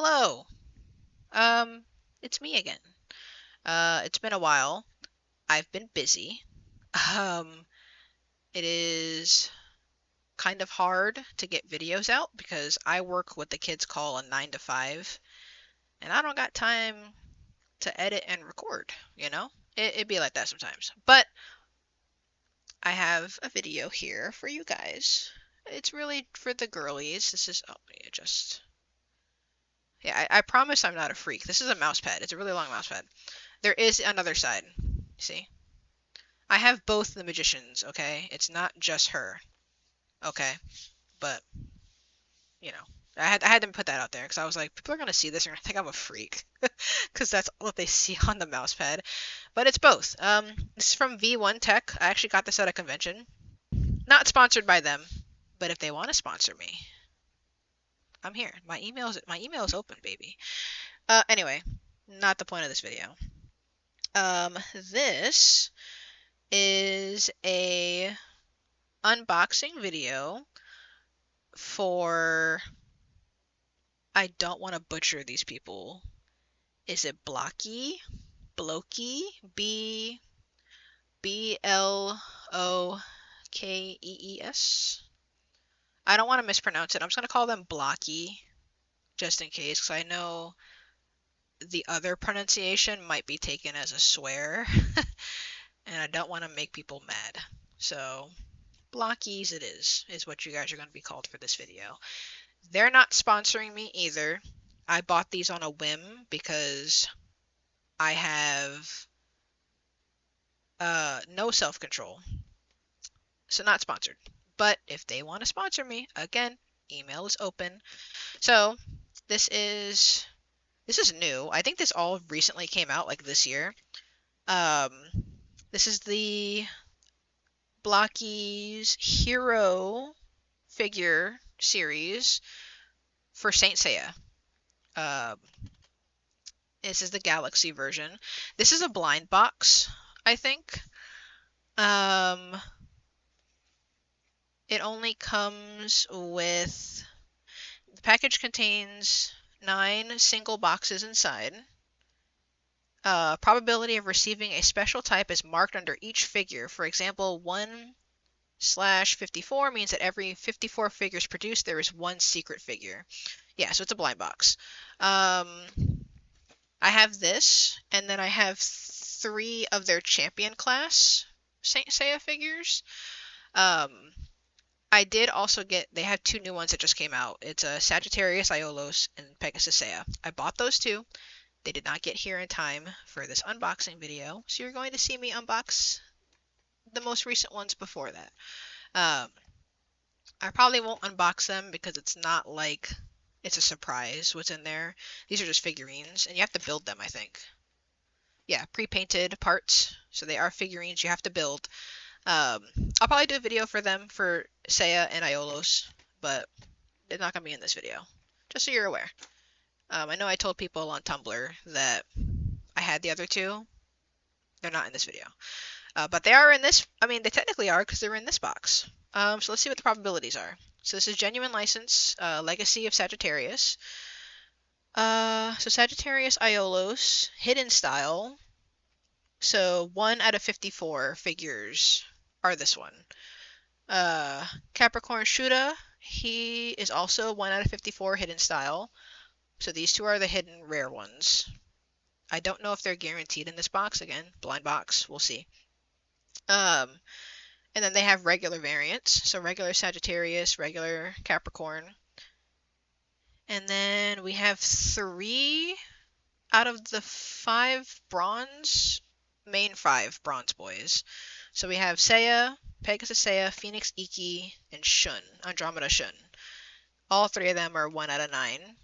Hello. It's me again. It's been a while. I've been busy. Um, it is kind of hard to get videos out because I work what the kids call a 9 to 5, and I don't got time to edit and record, you know? It'd be like that sometimes. But I have a video here for you guys. It's really for the girlies. This is, oh, yeah, just, yeah, I promise I'm not a freak. This is a mouse pad. It's a really long mouse pad. There is another side. See? I have both the magicians, okay? It's not just her, okay? But, you know, I had to put that out there because I was like, people are gonna see this and gonna think I'm a freak because that's all they see on the mouse pad. But it's both. This is from V1 Tech. I actually got this at a convention. Not sponsored by them, but if they want to sponsor me, I'm here. My email is open, baby. Anyway, not the point of this video. This is a unboxing video for, I don't want to butcher these people. Is it Blokee? Blokees? I don't want to mispronounce it. I'm just gonna call them Blocky just in case, because I know the other pronunciation might be taken as a swear, and I don't want to make people mad. So Blockies it is what you guys are going to be called for this video. They're not sponsoring me either. I bought these on a whim because I have no self-control. So not sponsored. But if they want to sponsor me, again, email is open. So this is new. I think this all recently came out, like this year. Um, this is the Blockies Hero figure series for Saint Seiya. Um, this is the Galaxy version. This is a blind box, I think. Um, it only comes with, the package contains 9 single boxes inside. Probability of receiving a special type is marked under each figure. For example, 1/54 means that every 54 figures produced, there is one secret figure. Yeah, so it's a blind box. I have this, and then I have 3 of their champion class Saint Seiya figures. I did also get, they have 2 new ones that just came out. It's a Sagittarius Aiolos and Pegasus Seiya. I bought those 2. They did not get here in time for this unboxing video, so you're going to see me unbox the most recent ones before that. I probably won't unbox them because it's not like it's a surprise what's in there. These are just figurines, and you have to build them, I think. Yeah, pre-painted parts, so they are figurines you have to build. I'll probably do a video for them for Seiya and Aiolos, but it's not going to be in this video, just so you're aware. I know I told people on Tumblr that I had the other 2. They're not in this video. But they are in this, I mean, they technically are because they're in this box. So let's see what the probabilities are. So this is Genuine License, Legacy of Sagittarius. So Sagittarius Aiolos, Hidden Style. So 1/54 figures are this one. Capricorn Shuda, he is also 1/54 Hidden Style. So these 2 are the hidden rare ones. I don't know if they're guaranteed in this box. Again, blind box. We'll see. And then they have regular variants. So regular Sagittarius, regular Capricorn. And then we have 3 out of the 5 bronze, main 5 bronze boys. So we have Seiya, Pegasus Seiya, Phoenix Ikki, and Shun, Andromeda Shun. All 3 of them are 1/9.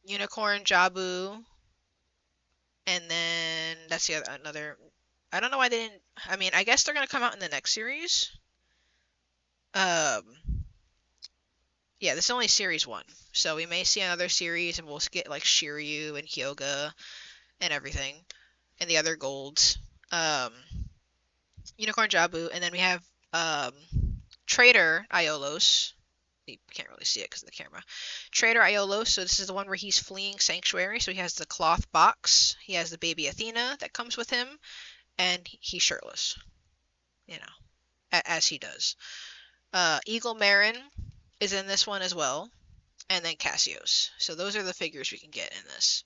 Unicorn Jabu, and then that's the other, another. I don't know why they didn't. I mean, I guess they're gonna come out in the next series. Yeah, this is only series 1, so we may see another series, and we'll get like Shiryu and Hyoga and everything, and the other golds. Unicorn Jabu, and then we have Trader Aiolos, You can't really see it because of the camera. Trader Aiolia, so this is the one where he's fleeing Sanctuary. So he has the cloth box. He has the baby Athena that comes with him, and he's shirtless, you know, as he does. Eagle Marin is in this one as well, and then Cassios. So those are the figures we can get in this.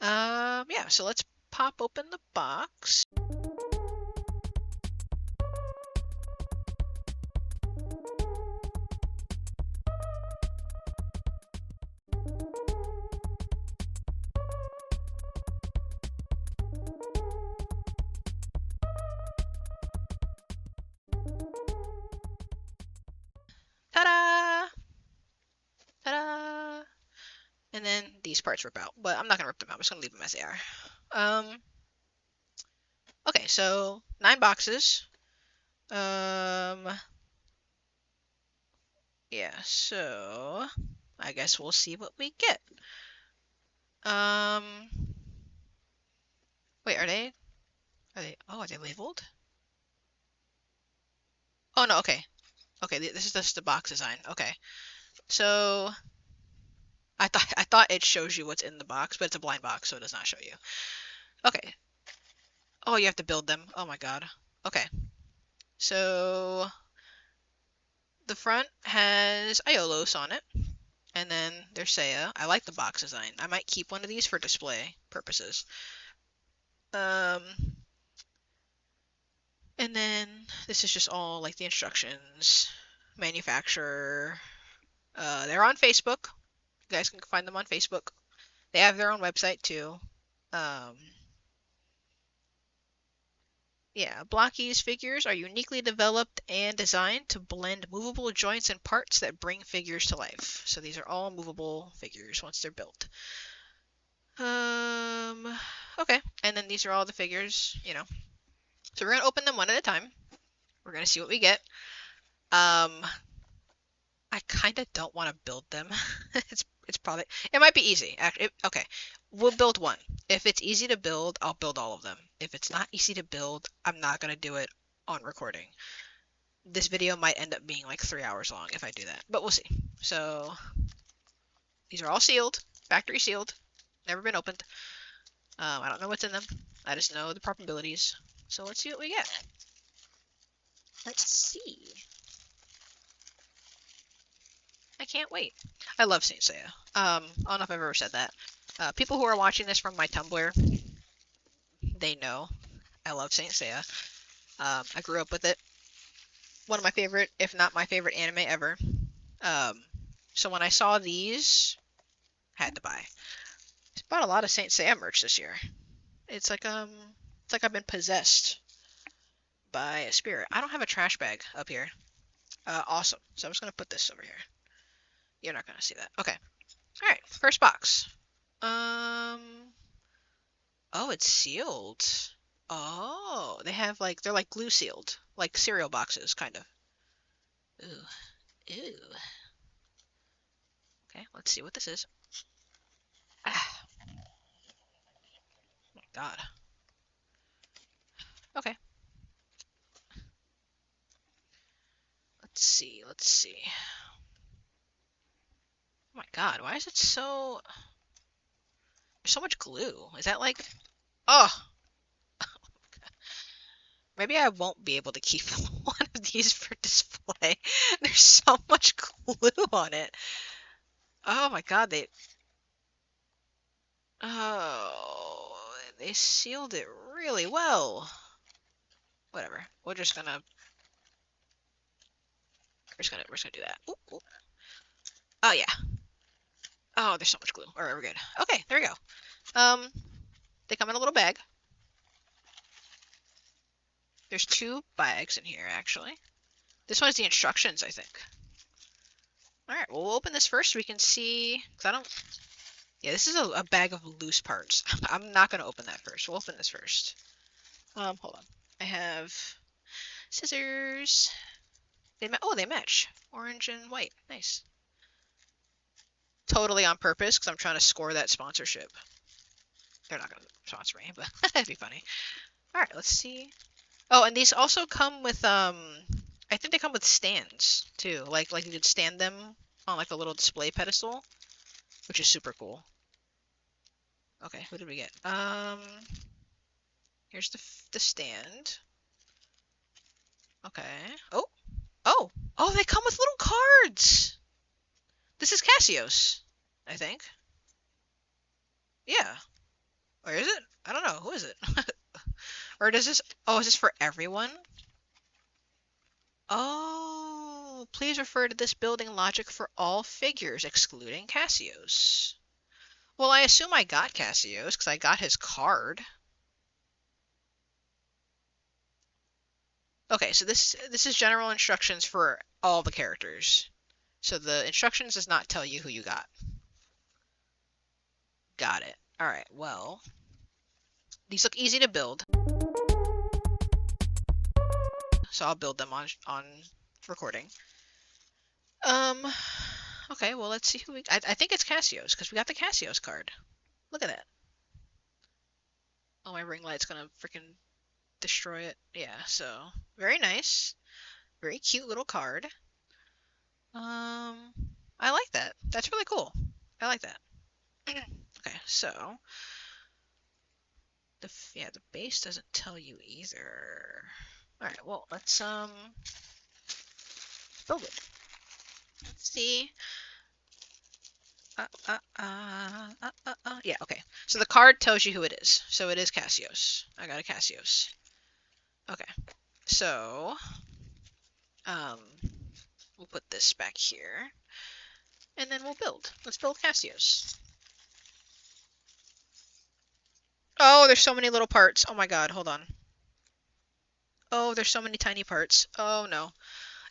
Yeah, so let's pop open the box. Ta-da! Ta-da! And then these parts rip out, but I'm not gonna rip them out. I'm just gonna leave them as they are. Okay, so 9 boxes. Yeah, so I guess we'll see what we get. Wait, are they labeled? Oh no, okay. Okay, this is just the box design. Okay. So I thought it shows you what's in the box, but it's a blind box, so it does not show you. Okay. Oh, you have to build them. Oh my god. Okay. So the front has Aiolos on it, and then there's Seiya. I like the box design. I might keep one of these for display purposes. And then this is just all like the instructions, manufacturer. They're on Facebook. You guys can find them on Facebook. They have their own website too. Yeah, Blokees figures are uniquely developed and designed to blend movable joints and parts that bring figures to life. So these are all movable figures once they're built. Okay, and then these are all the figures, you know. So we're gonna open them one at a time. We're gonna see what we get. I kind of don't want to build them. It's probably it might be easy. Actually, okay, we'll build one. If it's easy to build, I'll build all of them. If it's not easy to build, I'm not gonna do it on recording. This video might end up being like 3 hours long if I do that, but we'll see. So these are all sealed, factory sealed, never been opened. I don't know what's in them. I just know the probabilities. So let's see what we get. Let's see. I can't wait. I love Saint Seiya. I don't know if I've ever said that. People who are watching this from my Tumblr, they know I love Saint Seiya. I grew up with it. One of my favorite, if not my favorite anime ever. So when I saw these, I had to buy. I bought a lot of Saint Seiya merch this year. It's like I've been possessed by a spirit. I don't have a trash bag up here. Awesome. So I'm just gonna put this over here. You're not gonna see that. Okay. All right. First box. Oh, it's sealed. Oh, they're like glue sealed, like cereal boxes, kind of. Ooh, ew. Okay, let's see what this is. Ah, oh my God. Okay. Let's see. Let's see. Oh my God, why is it so? There's so much glue. Is that like? Oh, maybe I won't be able to keep one of these for display. There's so much glue on it. Oh my God, they sealed it really well. Whatever. We're just gonna do that. Ooh, ooh. Oh yeah. Oh, there's so much glue. All right, we're good. Okay, there we go. They come in a little bag. There's 2 bags in here, actually. This one's the instructions, I think. All right, well, we'll open this first so we can see. Yeah, this is a bag of loose parts. I'm not gonna open that first. We'll open this first. Hold on. I have scissors. They match. Orange and white. Nice. Totally on purpose because I'm trying to score that sponsorship. They're not gonna sponsor me, but that'd be funny. All right, let's see. Oh, and these also come with I think they come with stands too. Like you could stand them on like a little display pedestal, which is super cool. Okay, who did we get? Here's the stand. Okay. Oh, oh, oh! They come with little cards. This is Cassios, I think. Yeah. Or is it? I don't know. Who is it? Or does this? Oh, is this for everyone? Oh, please refer to this building logic for all figures, excluding Cassios. Well, I assume I got Cassios because I got his card. Okay, so this is general instructions for all the characters. So the instructions does not tell you who you got. Got it. All right. Well, these look easy to build, so I'll build them on recording. Um. Okay. Well, let's see who we. I think it's Cassios because we got the Cassios card. Look at that. Oh, my ring light's gonna freaking destroy it. Yeah. So very nice. Very cute little card. I like that. That's really cool. I like that. Okay, so the base doesn't tell you either. All right, well let's build it. Let's see. Yeah, okay. So the card tells you who it is. So it is Cassios. I got a Cassios. Okay, so um, we'll put this back here, and then we'll build. Let's build Cassios. Oh, there's so many little parts. Oh my God, hold on. Oh, there's so many tiny parts. Oh no.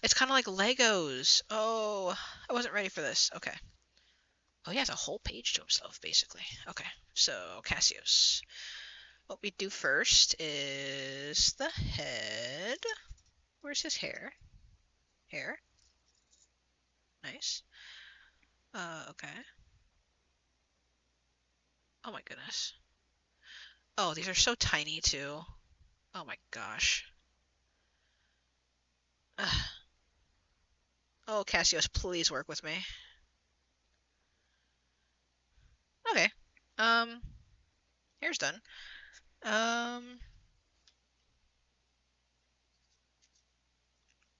It's kind of like Legos. Oh, I wasn't ready for this. Okay. Oh, he has a whole page to himself, basically. Okay, so Cassios. What we do first is the head. Where's his hair? Hair. Nice. Okay. Oh my goodness. Oh, these are so tiny too. Oh my gosh. Ugh. Oh, Cassios, please work with me. Okay. Um, hair's done. Um,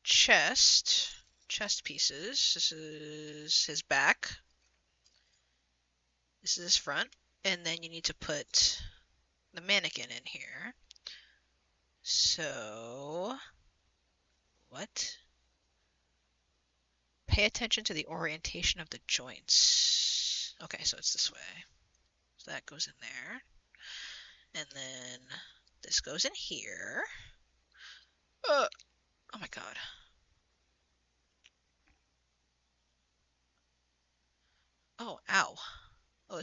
chest. Chest pieces. This is his back. This is his front. And then you need to put the mannequin in here. So, what? Pay attention to the orientation of the joints. Okay, so it's this way. So that goes in there. And then this goes in here. Oh my God. Oh, ow. Oh,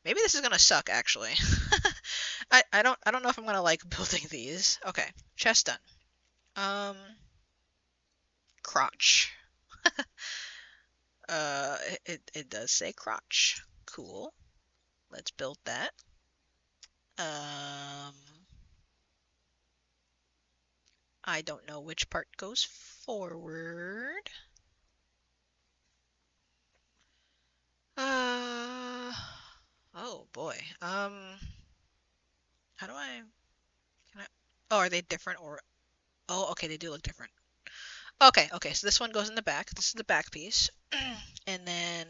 maybe this is gonna suck actually. I don't know if I'm gonna like building these. Okay, chest done. Um, crotch. It does say crotch. Cool. Let's build that. Um, I don't know which part goes forward. Uh, oh boy. How do I, can I, oh, are they different or, oh, okay, they do look different. Okay, so this one goes in the back. This is the back piece. And then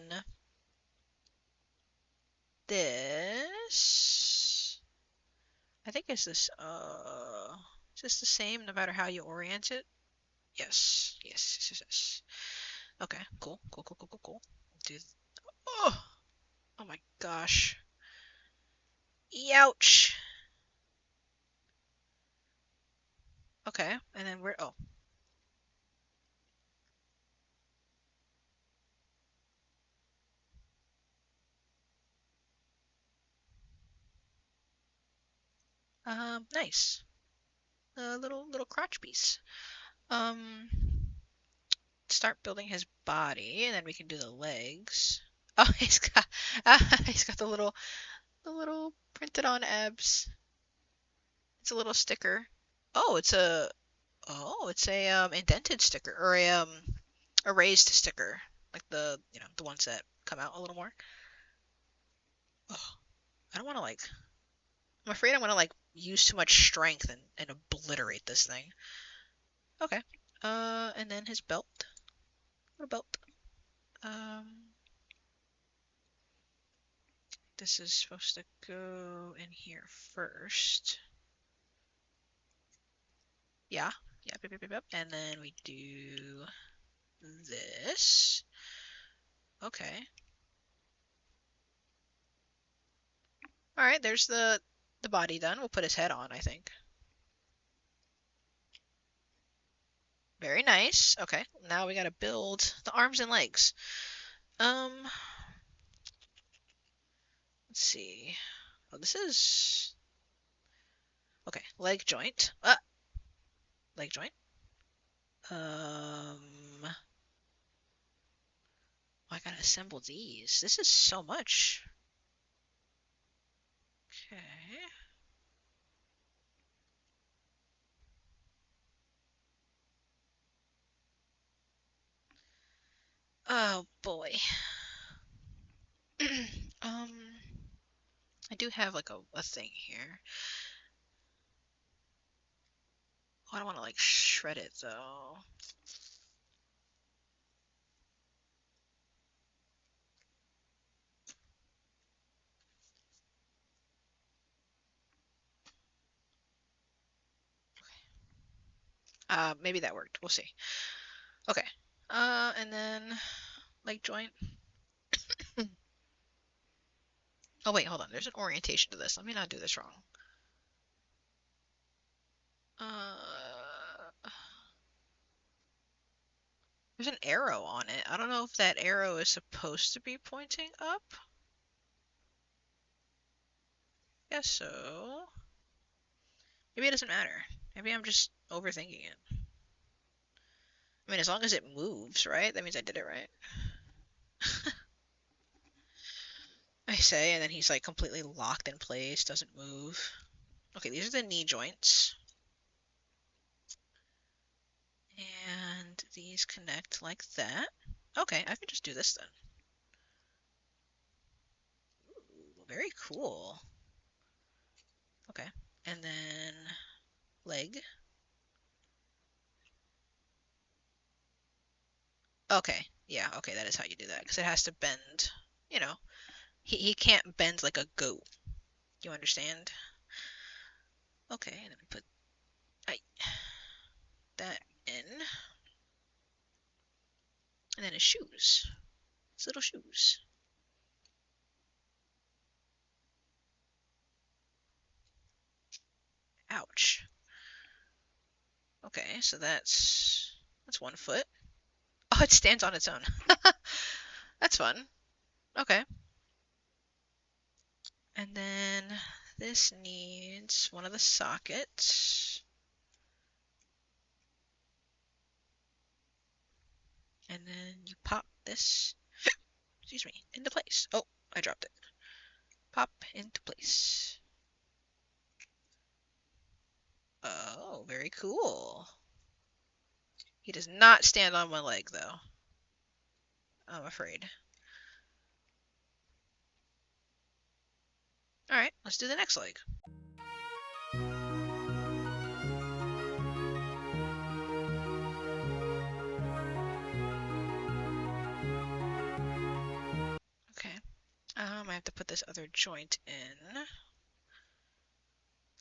this, I think is this the same no matter how you orient it? Yes. Okay, cool. Do, oh, oh my gosh. Youch. Okay, and then oh. Nice. A little crotch piece. Um, start building his body, and then we can do the legs. Oh, he's got the little printed on abs. It's a little sticker. Oh, it's a Oh, it's a indented sticker or a raised sticker, like the ones that come out a little more. Oh, I don't want to like. I'm afraid I'm gonna like use too much strength and obliterate this thing. Okay. And then his belt. What a belt. Um, this is supposed to go in here first. Yeah. Yep, yep, yep, yep. And then we do this. Okay. All right, there's the body done. We'll put his head on, I think. Very nice. Okay, now we gotta build the arms and legs. Let's see. Oh, this is okay. Leg joint. Leg joint. Oh, I gotta assemble these. This is so much. Okay. Oh boy. um, I do have like a thing here. Oh, I don't want to like shred it though. Maybe that worked. We'll see. Okay. And then leg joint. Oh wait, hold on. There's an orientation to this. Let me not do this wrong. There's an arrow on it. I don't know if that arrow is supposed to be pointing up. Guess so. Maybe it doesn't matter. Maybe I'm just overthinking it. I mean, as long as it moves, right? That means I did it right. I say, and then he's like completely locked in place, doesn't move. Okay, these are the knee joints. And these connect like that. Okay, I can just do this then. Ooh, very cool. Okay, and then leg. Okay, yeah, okay, that is how you do that, because it has to bend, you know. He can't bend like a goat. You understand? Okay, and then we put I, that in. And then his shoes. His little shoes. Ouch. Okay, so that's one foot. Oh, it stands on its own. That's fun. Okay. And then this needs one of the sockets. And then you pop this, excuse me, into place. Oh, I dropped it. Pop into place. Oh, very cool. He does not stand on one leg, though. I'm afraid. Alright, let's do the next leg. Okay. I have to put this other joint in.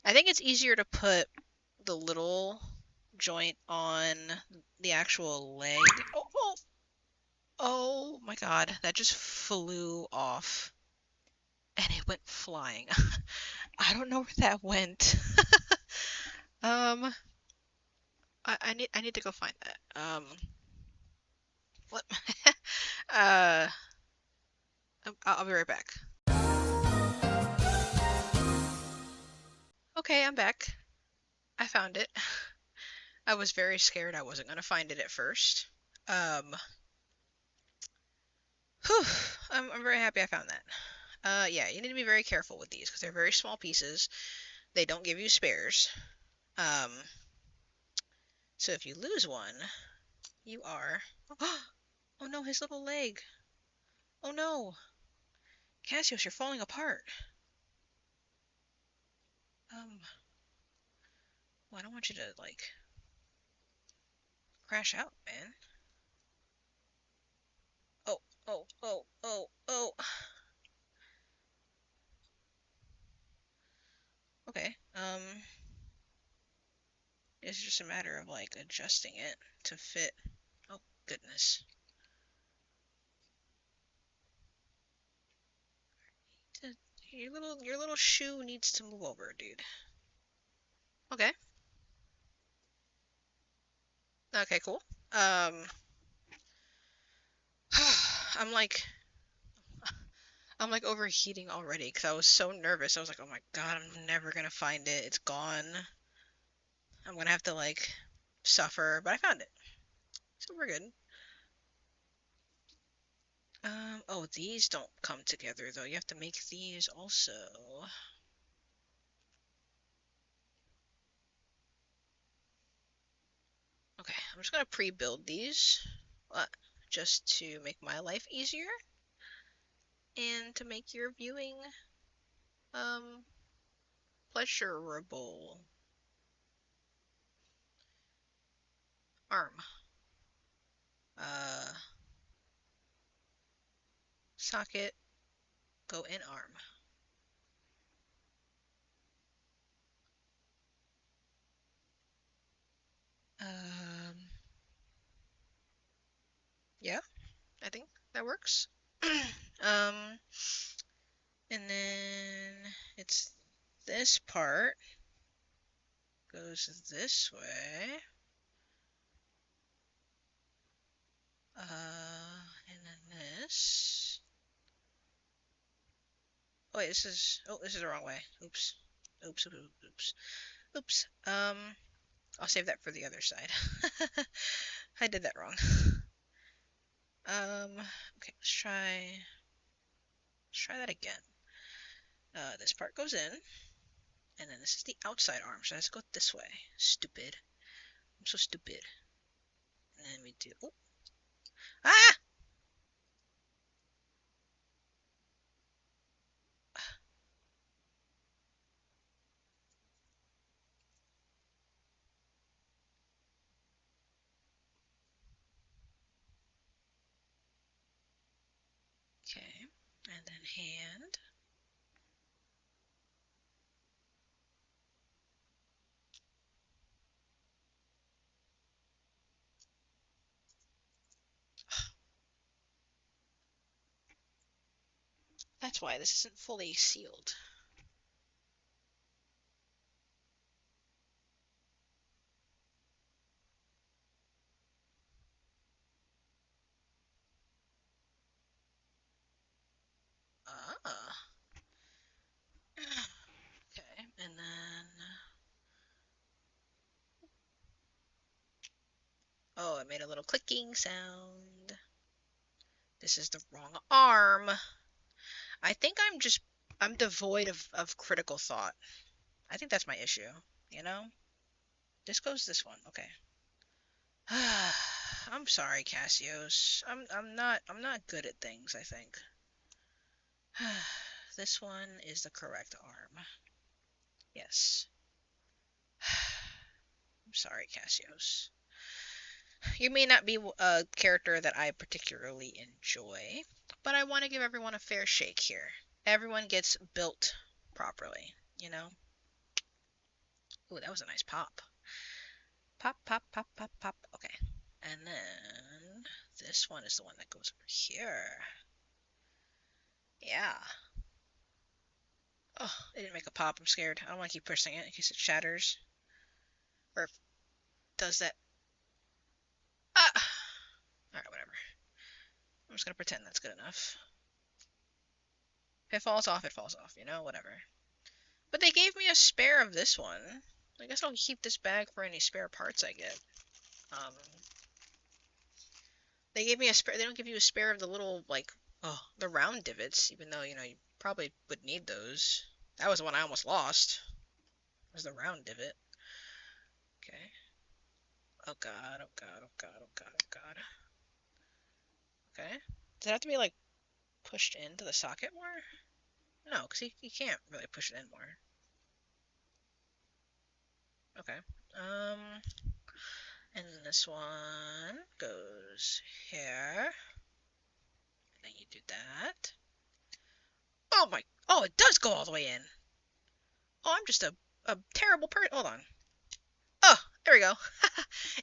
I think it's easier to put the little joint on the actual leg. Oh, oh, oh my God, that just flew off and it went flying. I don't know where that went. um, I need to go find that. What? uh, I'll be right back. Okay, I'm back. I found it. I was very scared I wasn't gonna find it at first. Um, whew, I'm very happy I found that. Yeah, you need to be very careful with these because they're very small pieces. They don't give you spares. Um, So if you lose one, you are... Oh no, his little leg. Oh no. Cassius, you're falling apart. Well, I don't want you to, like, crash out, man. Oh, oh, oh, oh, oh. Okay, it's just a matter of, like, adjusting it to fit. Oh, goodness. Your little shoe needs to move over, dude. Okay. Okay, cool. Um, I'm like, I'm like overheating already because I was so nervous. I was like, oh my God, I'm never gonna find it. It's gone. I'm gonna have to like suffer, but I found it, so we're good. Oh, these don't come together though. You have to make these also. Okay, I'm just gonna pre-build these, uh, just to make my life easier and to make your viewing um pleasurable. Arm. Uh, socket. Go in arm. Um, yeah, I think that works. um, and then it's this part goes this way. And then this. Oh wait, this is the wrong way. Oops. Oops, oops, oops, oops. I'll save that for the other side. I did that wrong. Okay, let's try that again. This part goes in, and then this is the outside arm, so let's go this way. Stupid. I'm so stupid. And then we do, oh, ah! Okay, and then hand. That's why this isn't fully sealed. Ah. Okay, and then... Oh, it made a little clicking sound. This is the wrong arm. I think I'm devoid of critical thought. I think that's my issue, you know? This goes this one, okay. I'm sorry, Cassios. I'm not good at things, I think. This one is the correct arm. Yes. I'm sorry, Cassios. You may not be a character that I particularly enjoy, but I want to give everyone a fair shake here. Everyone gets built properly, you know? Ooh, that was a nice pop. Pop, pop, pop, pop, pop. Okay. And then this one is the one that goes over here. Yeah. Oh, it didn't make a pop. I'm scared. I don't want to keep pushing it in case it shatters. Or does that. Ah! Alright, whatever. I'm just gonna pretend that's good enough. If it falls off, it falls off, you know? Whatever. But they gave me a spare of this one. I guess I'll keep this bag for any spare parts I get. Um, they gave me a spare. They don't give you a spare of the little, like, oh, the round divots, even though, you probably would need those. That was the one I almost lost. Was the round divot. Okay. Oh god, oh god, oh god, oh god, oh god. Okay. Does it have to be like pushed into the socket more? No, because he can't really push it in more. Okay. And this one goes here. And then you do that. Oh my, oh, it does go all the way in. Oh, I'm just a terrible person. Hold on. Oh, there we go.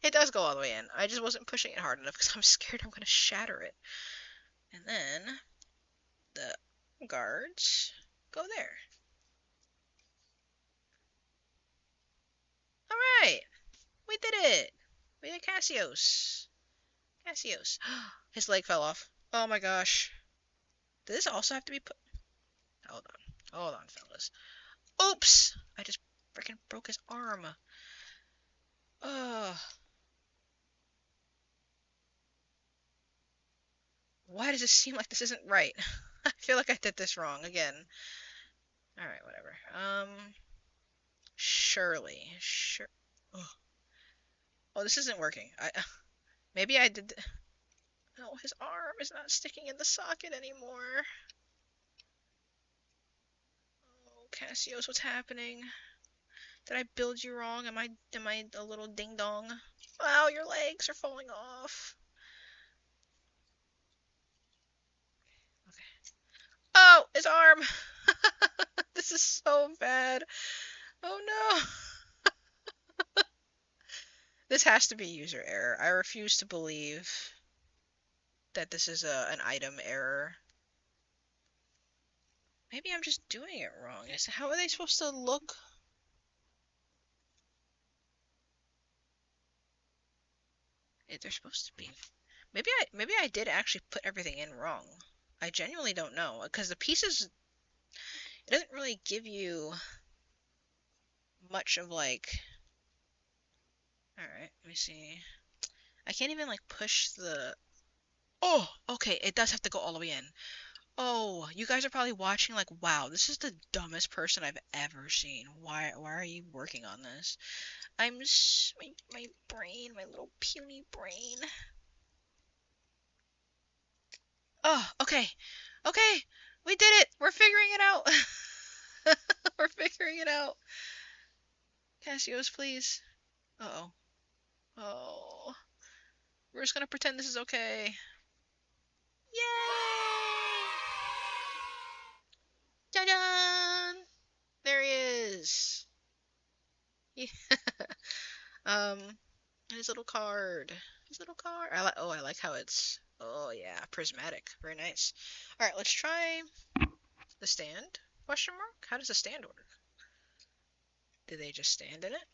It does go all the way in. I just wasn't pushing it hard enough because I'm scared I'm going to shatter it. And then the guards go there. Alright, we did it. We did Cassios. Cassios. His leg fell off. Oh my gosh. Does this also have to be put? Hold on. Hold on, fellas. Oops! I just freaking broke his arm. Ugh. Why does it seem like this isn't right? I feel like I did this wrong again. Alright, whatever. Surely. Sure. Oh, this isn't working. Maybe I did. No, his arm is not sticking in the socket anymore. Oh, Cassios, what's happening? Did I build you wrong? Am I a little ding dong? Wow, your legs are falling off. Okay. Oh, his arm. This is so bad. Oh no. This has to be user error. I refuse to believe that this is an item error. Maybe I'm just doing it wrong. How are they supposed to look? They're supposed to be. Maybe I did actually put everything in wrong. I genuinely don't know because the pieces, it doesn't really give you much of like. All right, let me see. I can't even like push the. Oh, okay. It does have to go all the way in. Oh, you guys are probably watching like, wow, this is the dumbest person I've ever seen. Why are you working on this? My brain, my little puny brain. Oh, okay. Okay. We did it. We're figuring it out. We're figuring it out. Cassios, please. Uh-oh. Oh. We're just gonna pretend this is okay. Yay! Ja-dan! There he is. Yeah. Um, his little card. His little card. I like how it's. Oh yeah, prismatic. Very nice. All right, let's try the stand. Question mark? How does the stand work? Do they just stand in it?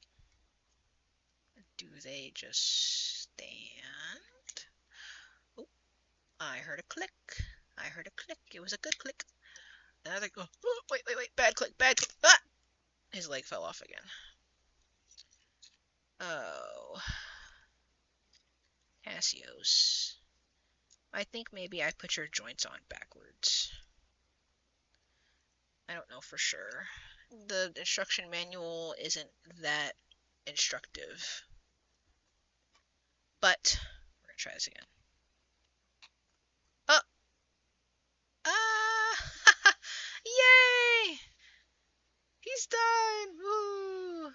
Do they just stand? Oh, I heard a click. I heard a click. It was a good click. Another go. Oh, wait. Bad click. Bad click. Ah! His leg fell off again. Oh. Cassios. I think maybe I put your joints on backwards. I don't know for sure. The instruction manual isn't that instructive. But we're gonna try this again. Oh! Ah! Yay! He's done! Woo!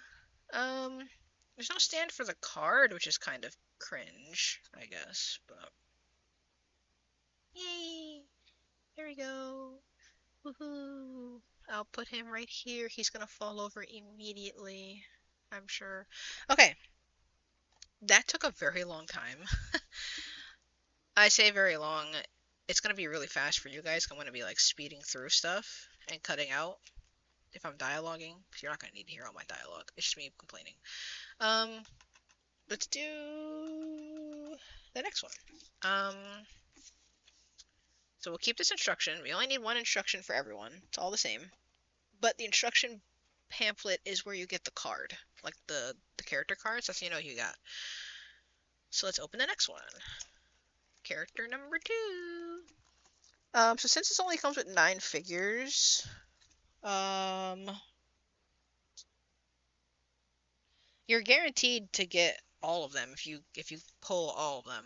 There's no stand for the card, which is kind of cringe, I guess, but yay! There we go. Woohoo! I'll put him right here. He's gonna fall over immediately, I'm sure. Okay, that took a very long time. I say very long. It's gonna be really fast for you guys. I'm gonna be like speeding through stuff and cutting out if I'm dialoguing, because you're not gonna need to hear all my dialogue. It's just me complaining. Let's do the next one. So we'll keep this instruction. We only need one instruction for everyone. It's all the same. But the instruction pamphlet is where you get the card, like the character cards. That's how you know who you got. So let's open the next one. Character number 2. So since this only comes with 9 figures, you're guaranteed to get all of them if you pull all of them,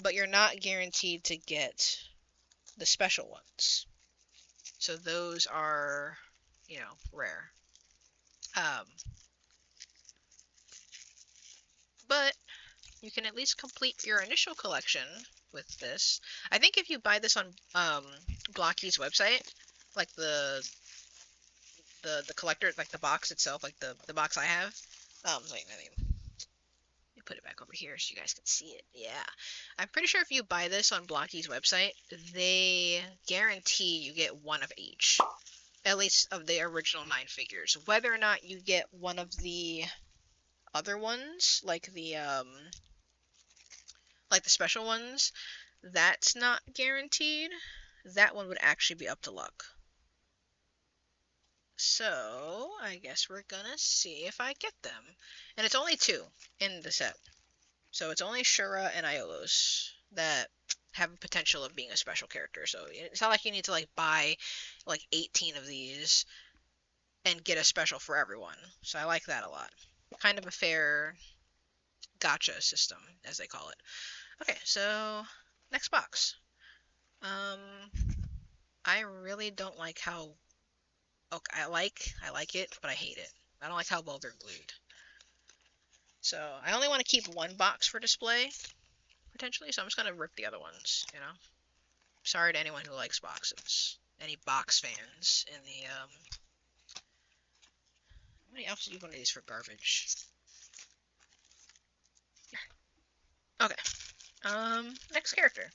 but you're not guaranteed to get the special ones. So those are, rare. Um, but you can at least complete your initial collection with this. I think if you buy this on Blokees website, like the collector, like the box itself, like the box I have. Wait, let me put it back over here so you guys can see it. Yeah, I'm pretty sure if you buy this on Blokees website, they guarantee you get one of each, at least of the original 9 figures. Whether or not you get one of the other ones, like the special ones, that's not guaranteed. That one would actually be up to luck. So, I guess we're gonna see if I get them. And it's only 2 in the set. So it's only Shura and Aiolos that have a potential of being a special character. So it's not like you need to buy 18 of these and get a special for everyone. So I like that a lot. Kind of a fair gotcha system, as they call it. Okay, so next box. I really don't like how. Okay, I like it, but I hate it. I don't like how well they're glued. So I only want to keep one box for display, potentially. So I'm just gonna rip the other ones. Sorry to anyone who likes boxes. Any box fans in the How many else do you want of these for garbage? Okay. Next character.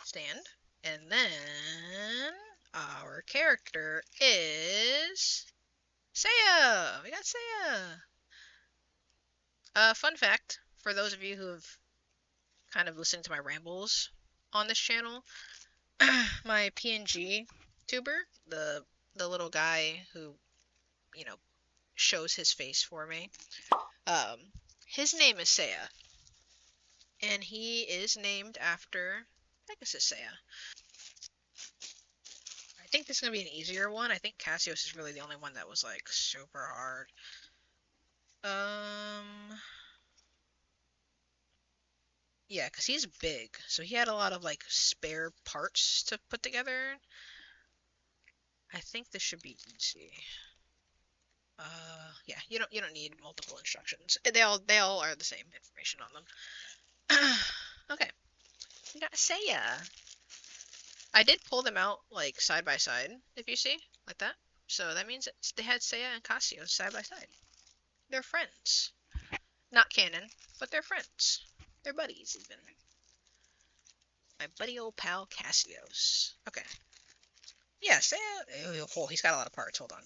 Stand. And then our character is Seiya. We got Seiya. Fun fact for those of you who have kind of listened to my rambles on this channel, my PNG tuber, the little guy who, shows his face for me, his name is Seiya, and he is named after Pegasus Seiya. I think this is gonna be an easier one. I think Cassios is really the only one that was super hard. Yeah, because he's big, so he had a lot of spare parts to put together. I think this should be easy. Yeah, you don't need multiple instructions. They all are the same information on them. Okay, we got Seiya. I did pull them out side by side, if you see, like that. So that means they had Seiya and Cassios side by side. They're friends. Not canon, but they're friends. They're buddies, even. My buddy old pal Cassios. Okay. Yeah, Seiya. Oh, he's got a lot of parts. Hold on.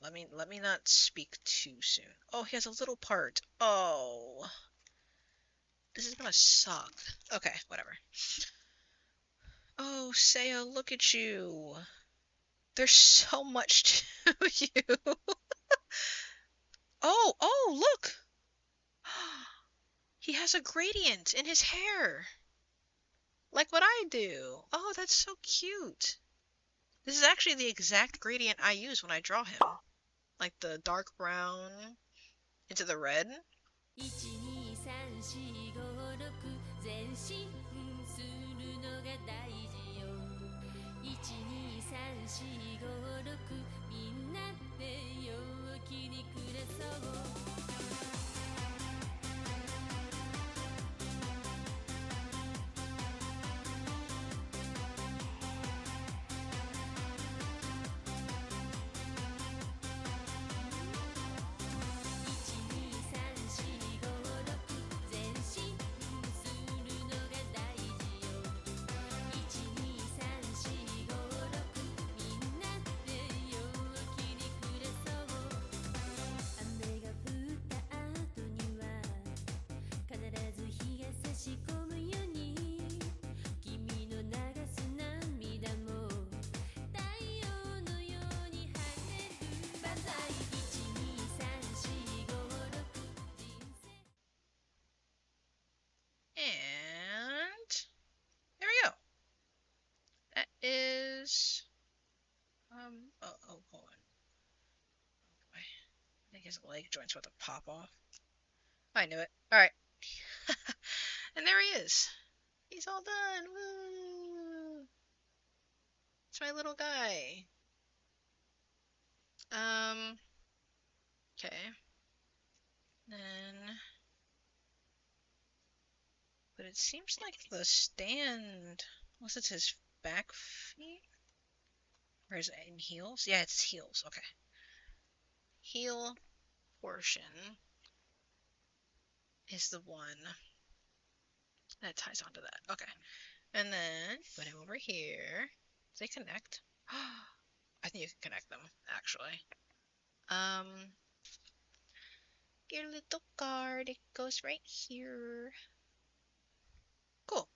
Let me not speak too soon. Oh, he has a little part. Oh. This is gonna suck. Okay, whatever. Oh, Seiya, look at you. There's so much to you. Oh, look. He has a gradient in his hair. Like what I do. Oh, that's so cute. This is actually the exact gradient I use when I draw him. Like the dark brown into the red. his leg joints with a pop off. I knew it. Alright. And there he is. He's all done. Woo! It's my little guy. Okay. Then, but it seems like the stand, unless it's his back feet, or is it in heels? Yeah, it's heels. Okay. Heel portion is the one that ties onto that. Okay. And then put him over here. Do they connect? I think you can connect them, actually. Your little card, it goes right here. Cool.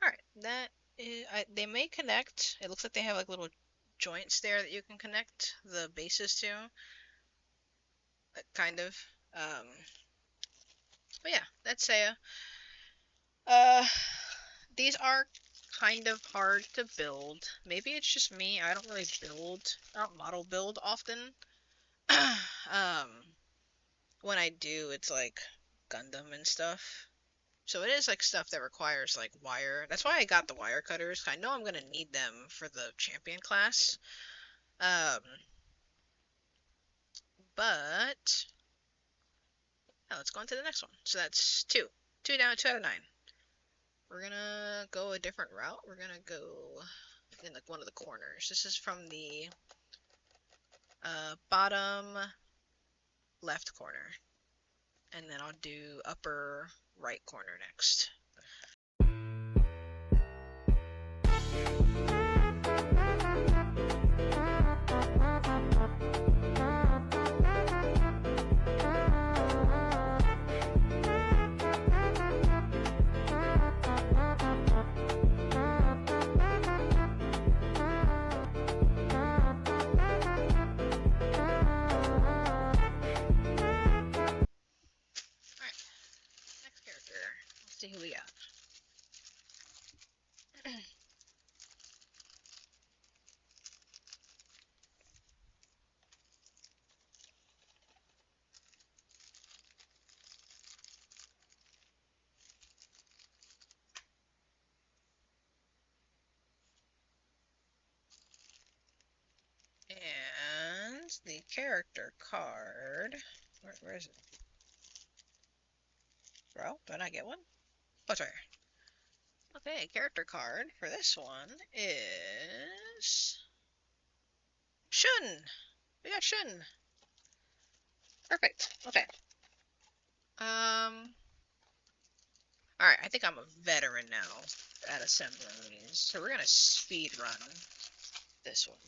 Alright, that is, they may connect. It looks like they have like little joints there that you can connect the bases to. Kind of. But yeah, that's Seiya. These are kind of hard to build. Maybe it's just me. I don't really I don't model build often. When I do, it's like Gundam and stuff. So it is like stuff that requires like wire. That's why I got the wire cutters. I know I'm gonna need them for the champion class. But now let's go on to the next one. So that's 2. 2 down, 2 out of 9. We're gonna go a different route. We're gonna go in like one of the corners. This is from the bottom left corner. And then I'll do upper right corner next. See who we got. And the character card. Where is it? Bro, do I not get one? Oh, it's right here. Okay, character card for this one is Shun. We got Shun. Perfect. Okay. Alright, I think I'm a veteran now at assembling these. So we're gonna speed run this one.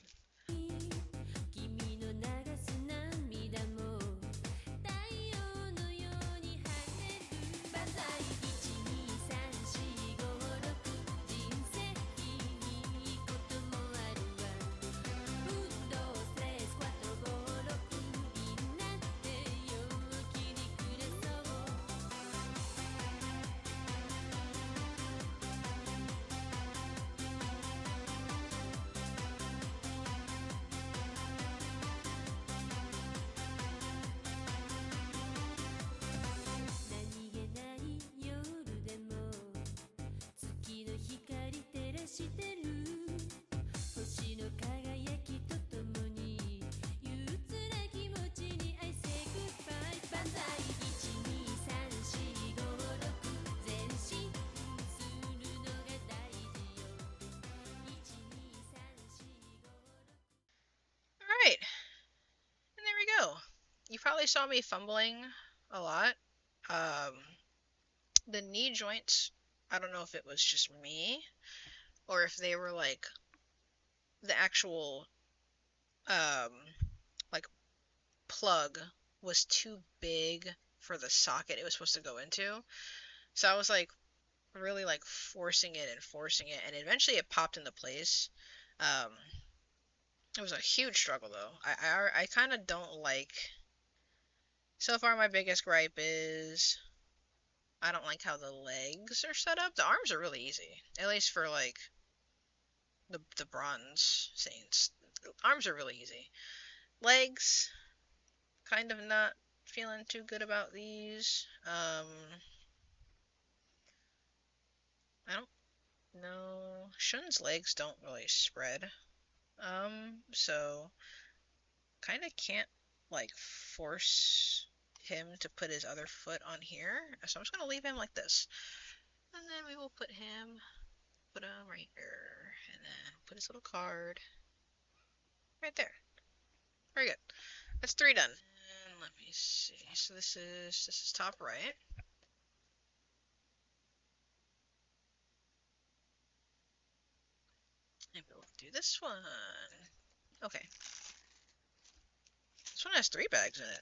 Alright, and there we go. You probably saw me fumbling a lot. The knee joints, I don't know if it was just me, or if they were like, the actual, like, plug was too big for the socket it was supposed to go into. So I was like, really like forcing it, and eventually it popped into place. It was a huge struggle though. I kind of don't like. So far, my biggest gripe is I don't like how the legs are set up. The arms are really easy, at least for like the bronze saints. Arms are really easy. Legs, kind of not feeling too good about these. I don't know. Shun's legs don't really spread. So kind of can't like force him to put his other foot on here. So I'm just gonna leave him like this. And then we will put him right here. And then put his little card right there. Very good. That's 3 done. And let me see. So this is top right. And we'll do this one. Okay. This one has 3 bags in it.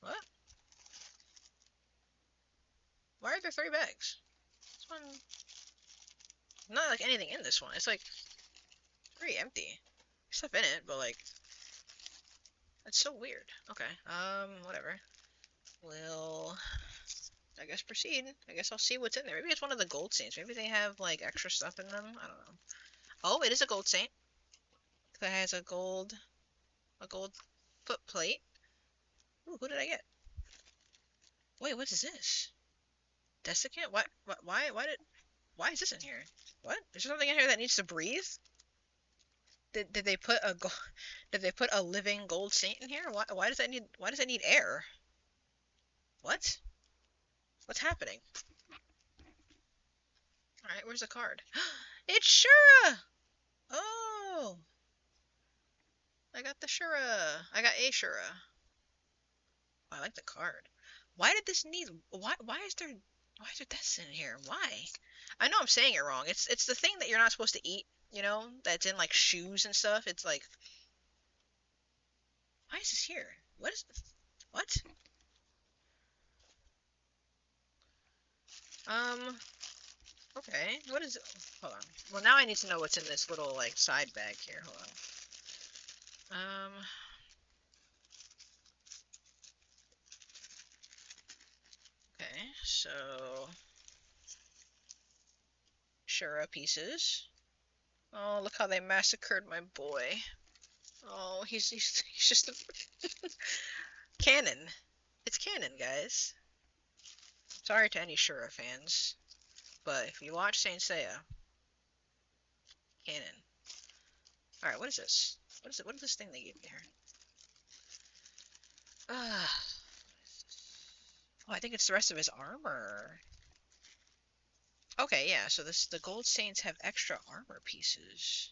What? Why are there 3 bags? This one... Not like anything in this one. It's like... pretty empty. Stuff in it, but like... That's so weird. Okay. Whatever. We'll... I guess proceed. I guess I'll see what's in there. Maybe it's one of the gold saints. Maybe they have like extra stuff in them. I don't know. Oh, it is a gold saint. That has a gold foot plate. Ooh, who did I get? Wait, what is this? Desiccant? What? Why is this in here? What? Is there something in here that needs to breathe? Did they put a did they put a living gold saint in here? Why does that need air? What? What's happening? All right, where's the card? It's Shura. Oh, I got the Shura. I got a Shura. Oh, I like the card. Why did this need? Why is there this in here? Why? I know I'm saying it wrong. It's the thing that you're not supposed to eat. You know, that's in like shoes and stuff. It's like, why is this here? What is this? What? Okay. What is it? Hold on. Well, now I need to know what's in this little like side bag here. Hold on. Okay. So, Shura pieces. Oh, look how they massacred my boy. Oh, he's just a canon. It's canon, guys. Sorry to any Shura fans, but if you watch Saint Seiya, canon. All right, what is this? What is it? What is this thing they gave me here? Ah. Oh, I think it's the rest of his armor. Okay, yeah, so the gold saints have extra armor pieces.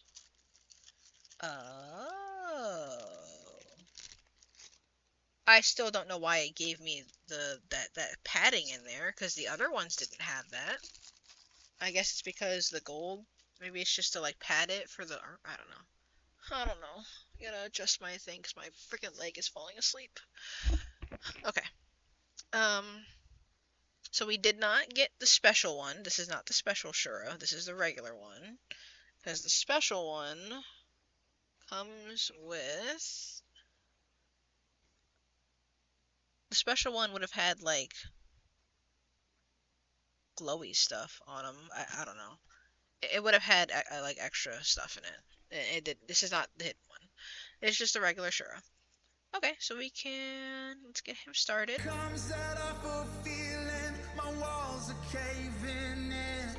Oh. I still don't know why it gave me that padding in there, because the other ones didn't have that. I guess it's because the gold, maybe it's just to like pad it for the, I don't know. I don't know. I gotta adjust my thing because my freaking leg is falling asleep. Okay. So we did not get the special one. This is not the special Shura. This is the regular one. Because the special one comes with... The special one would have had, like, glowy stuff on them. I don't know. It would have had, like, extra stuff in it. It did. This is not the hidden one. It's just a regular Shura. Okay, so we can... Let's get him started. Comes that awful feeling, my walls are caving in.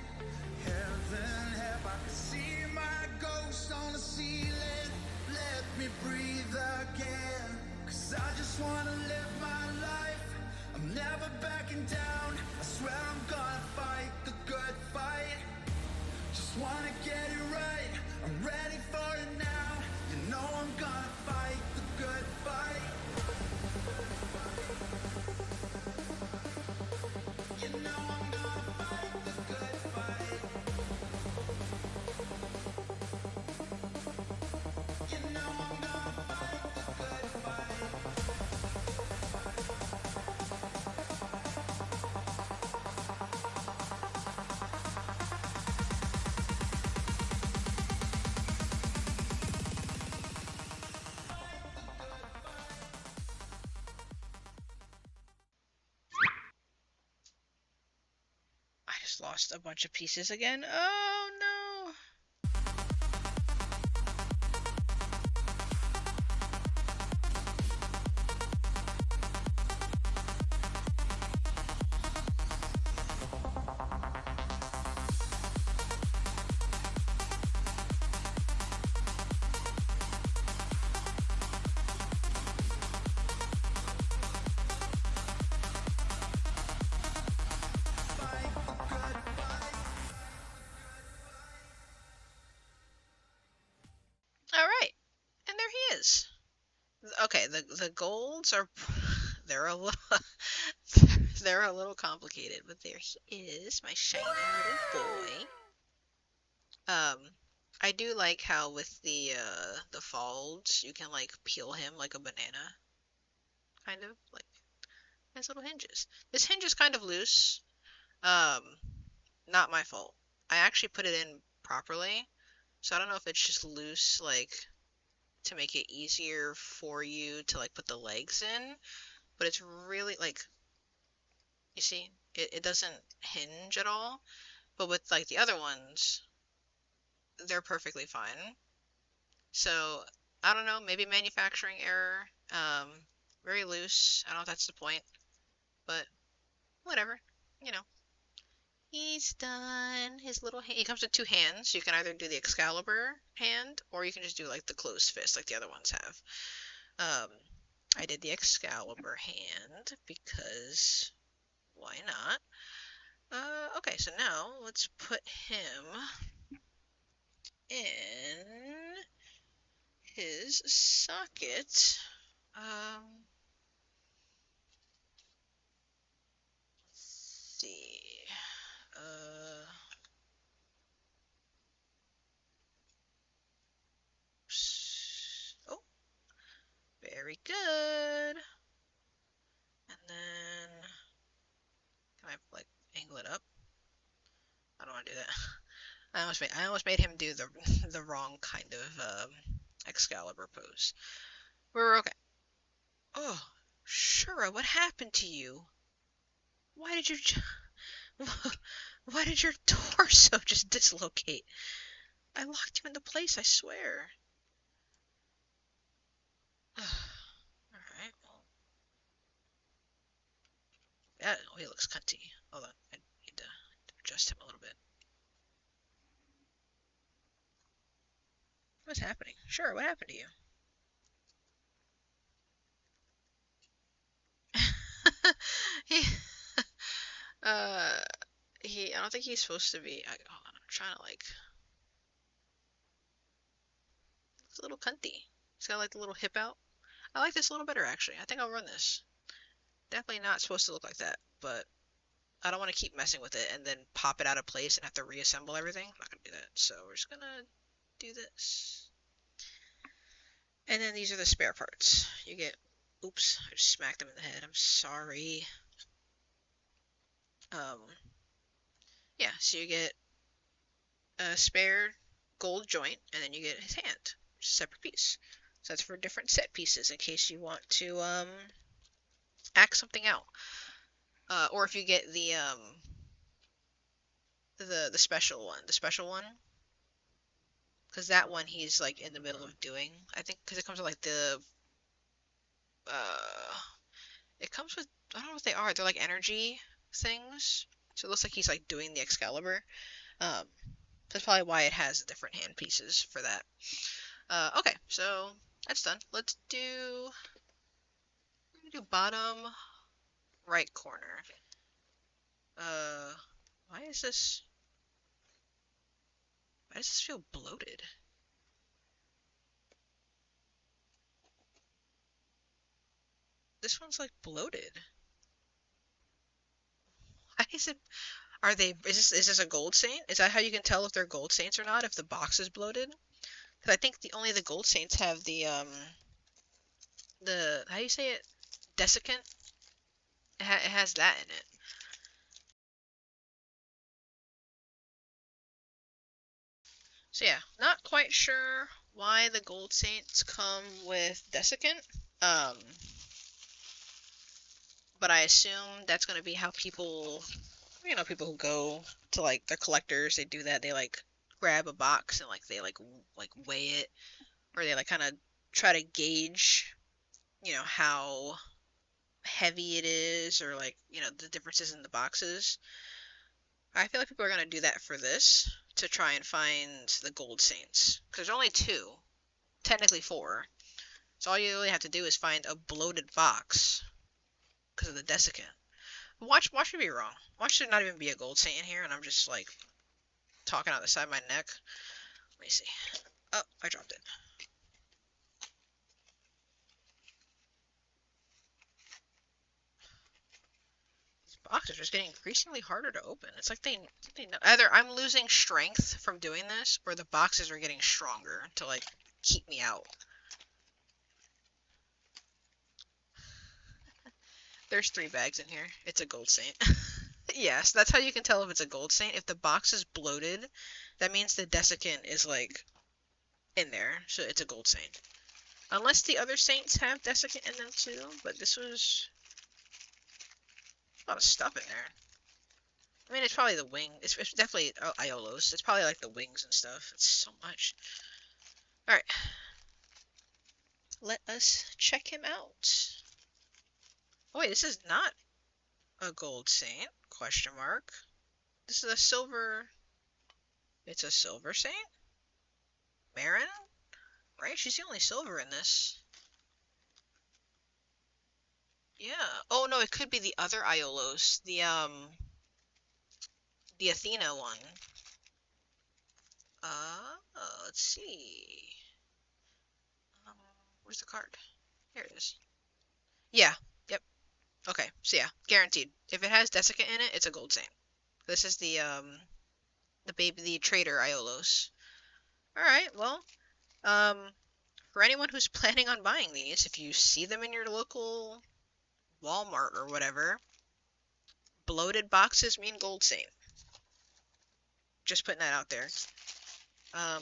Heaven help, I can see my ghost on the ceiling. Let me breathe again, 'cause I just wanna live my life. I'm never backing down. I swear I'm gonna fight the good fight. Just wanna get it right. I'm ready for it now. You know I'm gonna fight the good fight. You know I'm gonna fight the good fight. You know I'm gonna fight the good fight. I just lost a bunch of pieces again. Oh no. Okay, the golds are they're a little they're a little complicated, but there he is, my shiny little boy. I do like how with the folds you can like peel him like a banana, kind of like has little hinges. This hinge is kind of loose. Um, Not my fault. I actually put it in properly, so I don't know if it's just loose, like to make it easier for you to like put the legs in, but it's really like you see, it doesn't hinge at all. But with like the other ones, they're perfectly fine. So I don't know, maybe manufacturing error. Very loose. I don't know if that's the point, but whatever. You know, he's done. His little hand. He comes with two hands. You can either do the Excalibur hand, or you can just do like the closed fist, like the other ones have. Um, I did the Excalibur hand because why not? Okay, so now let's put him in his socket. Um, let's see. Uh, oh, very good. And then can I like angle it up? I don't want to do that. I almost made him do the the wrong kind of Excalibur pose. We're okay. Oh, Shura, what happened to you? Why did you why did your torso just dislocate? I locked you into place, I swear. Alright, well, oh, he looks cunty. Hold on, I need to adjust him a little bit. What's happening? Sure, what happened to you? he, uh, I don't think he's supposed to be. Hold on, I'm trying to like. It's a little cunty. He's got like the little hip out. I like this a little better actually. I think I'll run this. Definitely not supposed to look like that, but I don't want to keep messing with it and then pop it out of place and have to reassemble everything. I'm not gonna do that. So we're just gonna do this. And then these are the spare parts. You get, oops, I just smacked him in the head. I'm sorry. Um, yeah, so you get a spare gold joint, and then you get his hand, which is a separate piece. So that's for different set pieces in case you want to act something out. Or if you get the special one, because that one he's like in the middle of doing. I think because it comes with like the uh, it comes with I don't know what they are. They're like energy things. So it looks like he's like doing the Excalibur. Um, that's probably why it has different hand pieces for that. Okay, so that's done. Let's do bottom right corner. Uh, why is this? Why does this feel bloated? This one's like bloated. Why is it? Are they? Is this a gold saint? Is that how you can tell if they're gold saints or not? If the box is bloated? Because I think only the gold saints have the how do you say it? Desiccant. It has that in it. So yeah, not quite sure why the gold saints come with desiccant. Um, but I assume that's gonna be how people who go to like they're collectors, they do that. They like grab a box and like they like weigh it, or they like kind of try to gauge, how heavy it is, or like the differences in the boxes. I feel like people are gonna do that for this to try and find the gold saints because there's only two, technically four. So all you really have to do is find a bloated box because of the desiccant. Watch me be wrong. Watch there not even be a gold saint in here, and I'm just like talking out the side of my neck. Let me see. Oh, I dropped it. boxes are just getting increasingly harder to open. It's like they know. Either I'm losing strength from doing this, or the boxes are getting stronger to like keep me out. There's 3 bags in here. It's a gold saint. Yes, that's how you can tell if it's a gold saint. If the box is bloated, that means the desiccant is like in there, so it's a gold saint. Unless the other saints have desiccant in them too, but this was a lot of stuff in there. I mean, it's probably the wing. It's definitely Aiolos. It's probably like the wings and stuff. It's so much. Alright. Let us check him out. Oh wait, this is not a gold saint? Question mark. This is a silver... It's a silver saint? Marin? Right? She's the only silver in this. Yeah. Oh no, it could be the other Aiolos. The Athena one. Let's see. Where's the card? Here it is. Yeah. Yep. Okay. So yeah, guaranteed. If it has desiccant in it, it's a gold saint. This is the trader Aiolos. All right. Well, for anyone who's planning on buying these, if you see them in your local Walmart or whatever, bloated boxes mean gold saint. Just putting that out there. All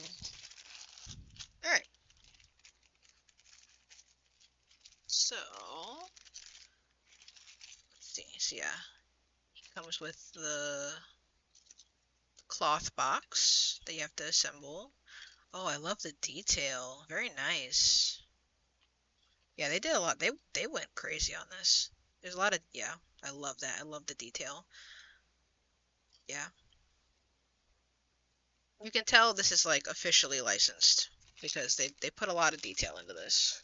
right. So, let's see. So yeah, he comes with the cloth box that you have to assemble. Oh, I love the detail. Very nice. Yeah, they did a lot. They went crazy on this. There's a lot of, yeah, I love that. I love the detail. Yeah. You can tell this is like officially licensed because they put a lot of detail into this.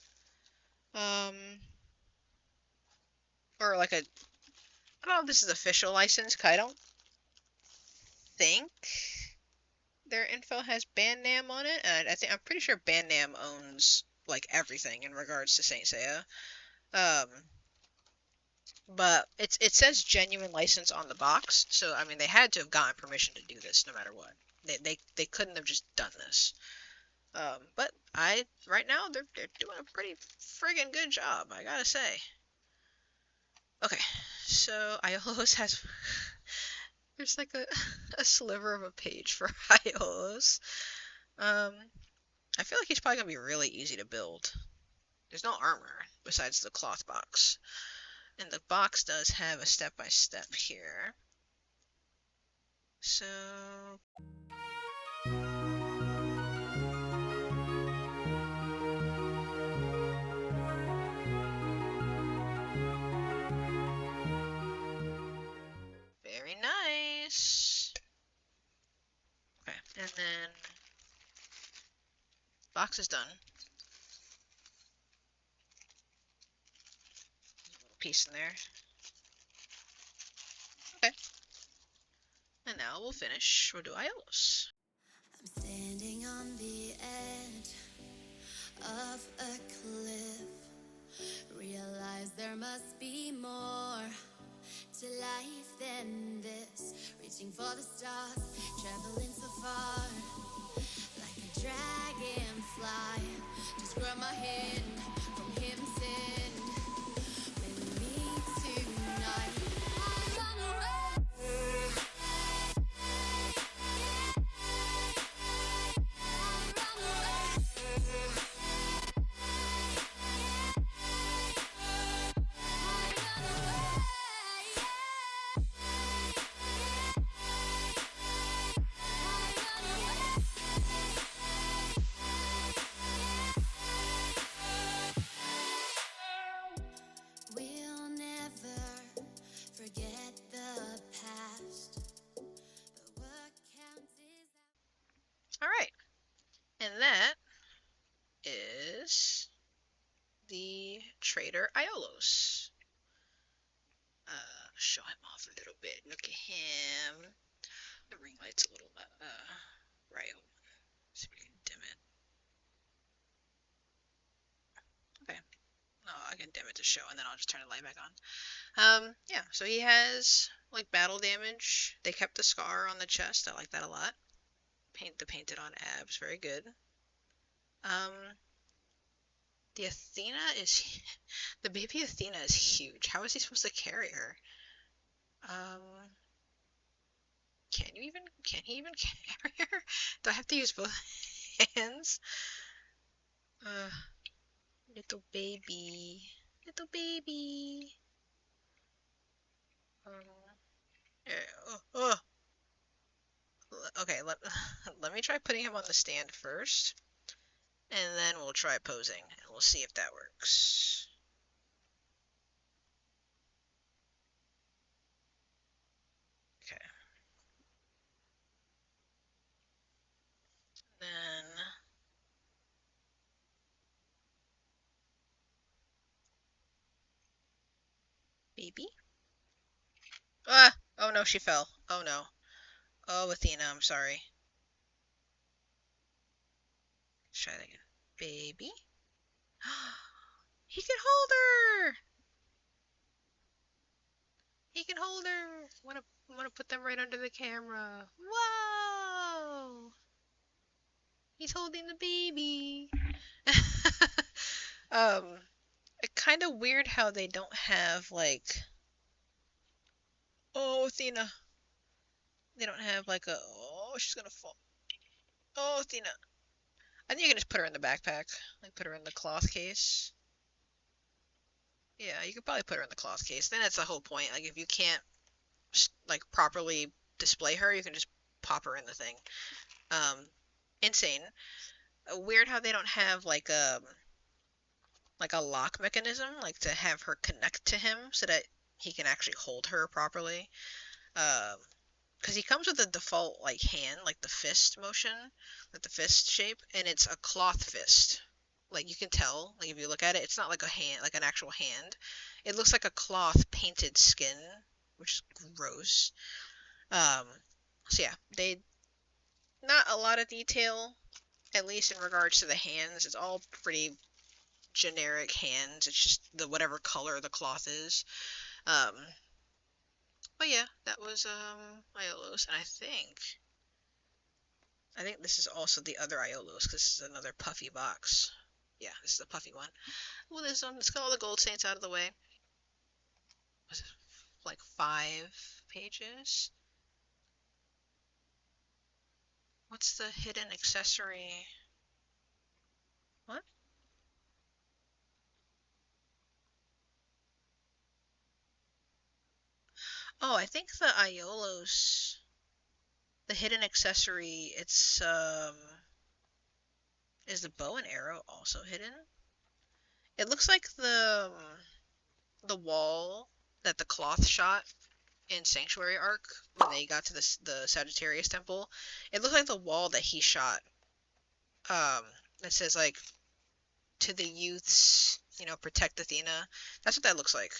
Or like I don't know if this is official license, 'cause I don't think their info has Bandnam on it, and I'm pretty sure Bandnam owns like everything in regards to Saint Seiya. But it says genuine license on the box, so I mean they had to have gotten permission to do this no matter what. They couldn't have just done this. But right now they're doing a pretty friggin' good job, I gotta say. Okay, so Aiolos has there's like a sliver of a page for Aiolos. I feel like he's probably gonna be really easy to build. There's no armor besides the cloth box. And the box does have a step-by-step here. So... Very nice. Okay, and then... Box is done. Little piece in there. Okay. And now we'll finish. We'll do Aiolos. I'm standing on the edge of a cliff. Realize there must be more to life than this. Reaching for the stars, traveling so far, like a dragonfly. Just grab my hand from heaven send. With me tonight, I run away. We'll never forget the past, but what counts is Alright. And that is the Trader Aiolos. Show him off a little bit. Look at him. The ring light's a little, right. See if we can dim it. Okay. No, and dim it to show, and then I'll just turn the light back on. Yeah, so he has like battle damage. They kept the scar on the chest. I like that a lot. Painted on abs, very good. Um, the Athena is the baby Athena is huge. How is he supposed to carry her? Um, can he even carry her? Do I have to use both hands? Uh, little baby, little baby. Um, yeah, okay, let me try putting him on the stand first, and then we'll try posing, and we'll see if that works. Okay, then baby. Ah! Oh no, she fell. Oh no. Oh, Athena, I'm sorry. Let's try that again. Baby. He can hold her. He can hold her. Wanna put them right under the camera. Whoa! He's holding the baby. um, it's kind of weird how they don't have like. Oh, Athena. They don't have like a. Oh, she's gonna fall. Oh, Athena. I think you can just put her in the backpack. Like put her in the cloth case. Yeah, you could probably put her in the cloth case. Then that's the whole point. Like if you can't like properly display her, you can just pop her in the thing. Um, insane. Weird how they don't have like a lock mechanism, like to have her connect to him so that he can actually hold her properly. Um, because he comes with a default like hand, like the fist motion, like the fist shape, and it's a cloth fist. Like you can tell, like if you look at it, it's not like a hand, like an actual hand. It looks like a cloth painted skin, which is gross. Um, so yeah, they not a lot of detail, at least in regards to the hands. It's all pretty generic hands. It's just the whatever color the cloth is. Um, but yeah, that was Iolos, and I think this is also the other Iolos because this is another puffy box. Yeah, this is a puffy one. Well, this one, let's get all the gold saints out of the way. Was it like 5 pages? What's the hidden accessory? What? Oh, I think the Iolos, the hidden accessory, it's is the bow and arrow also hidden? It looks like the wall that the cloth shot in Sanctuary Arc when they got to the Sagittarius Temple. It looked like the wall that he shot. Um, that says like to the youths, protect Athena. That's what that looks like.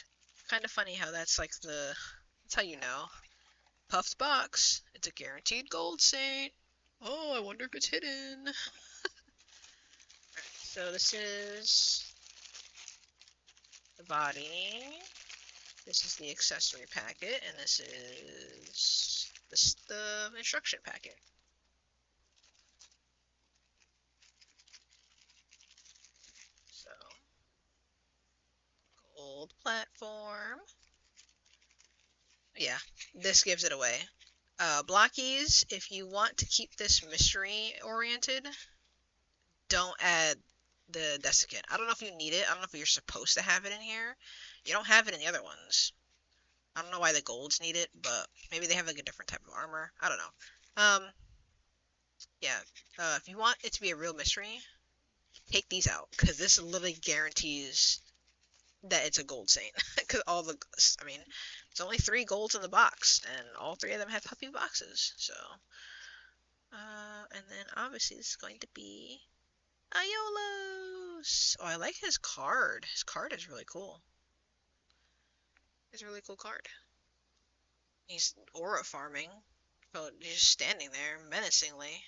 Kind of funny how that's like that's how you know. Puffed box. It's a guaranteed gold saint. Oh, I wonder if it's hidden. So this is the body. This is the accessory packet, and this is the instruction packet. So, gold platform. Yeah, this gives it away. Blokees, if you want to keep this mystery oriented, don't add the desiccant. I don't know if you need it. I don't know if you're supposed to have it in here. You don't have it in the other ones. I don't know why the golds need it, but maybe they have like a different type of armor. I don't know. Yeah. If you want it to be a real mystery, take these out because this literally guarantees that it's a gold saint. Because I mean, it's only 3 golds in the box, and all 3 of them have puppy boxes. So, and then obviously this is going to be Aiolos. Oh, I like his card. His card is really cool. It's a really cool card. He's aura farming. But he's just standing there menacingly.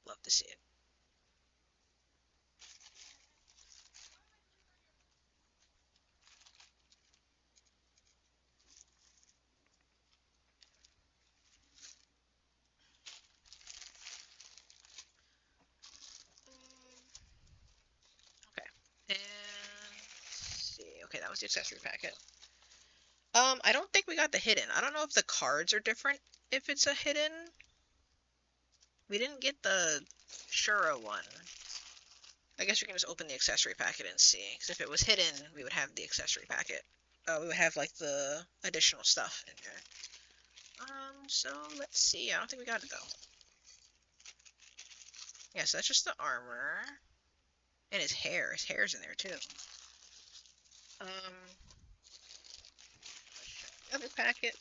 Love to see it. was the accessory packet. I don't think we got the hidden. I don't know if the cards are different if it's a hidden. We didn't get the Shura one. I guess we can just open the accessory packet and see. Because if it was hidden, we would have the accessory packet. We would have like the additional stuff in there. So let's see. I don't think we got it though. Yeah, so that's just the armor. And his hair. His hair's in there too. Other packet.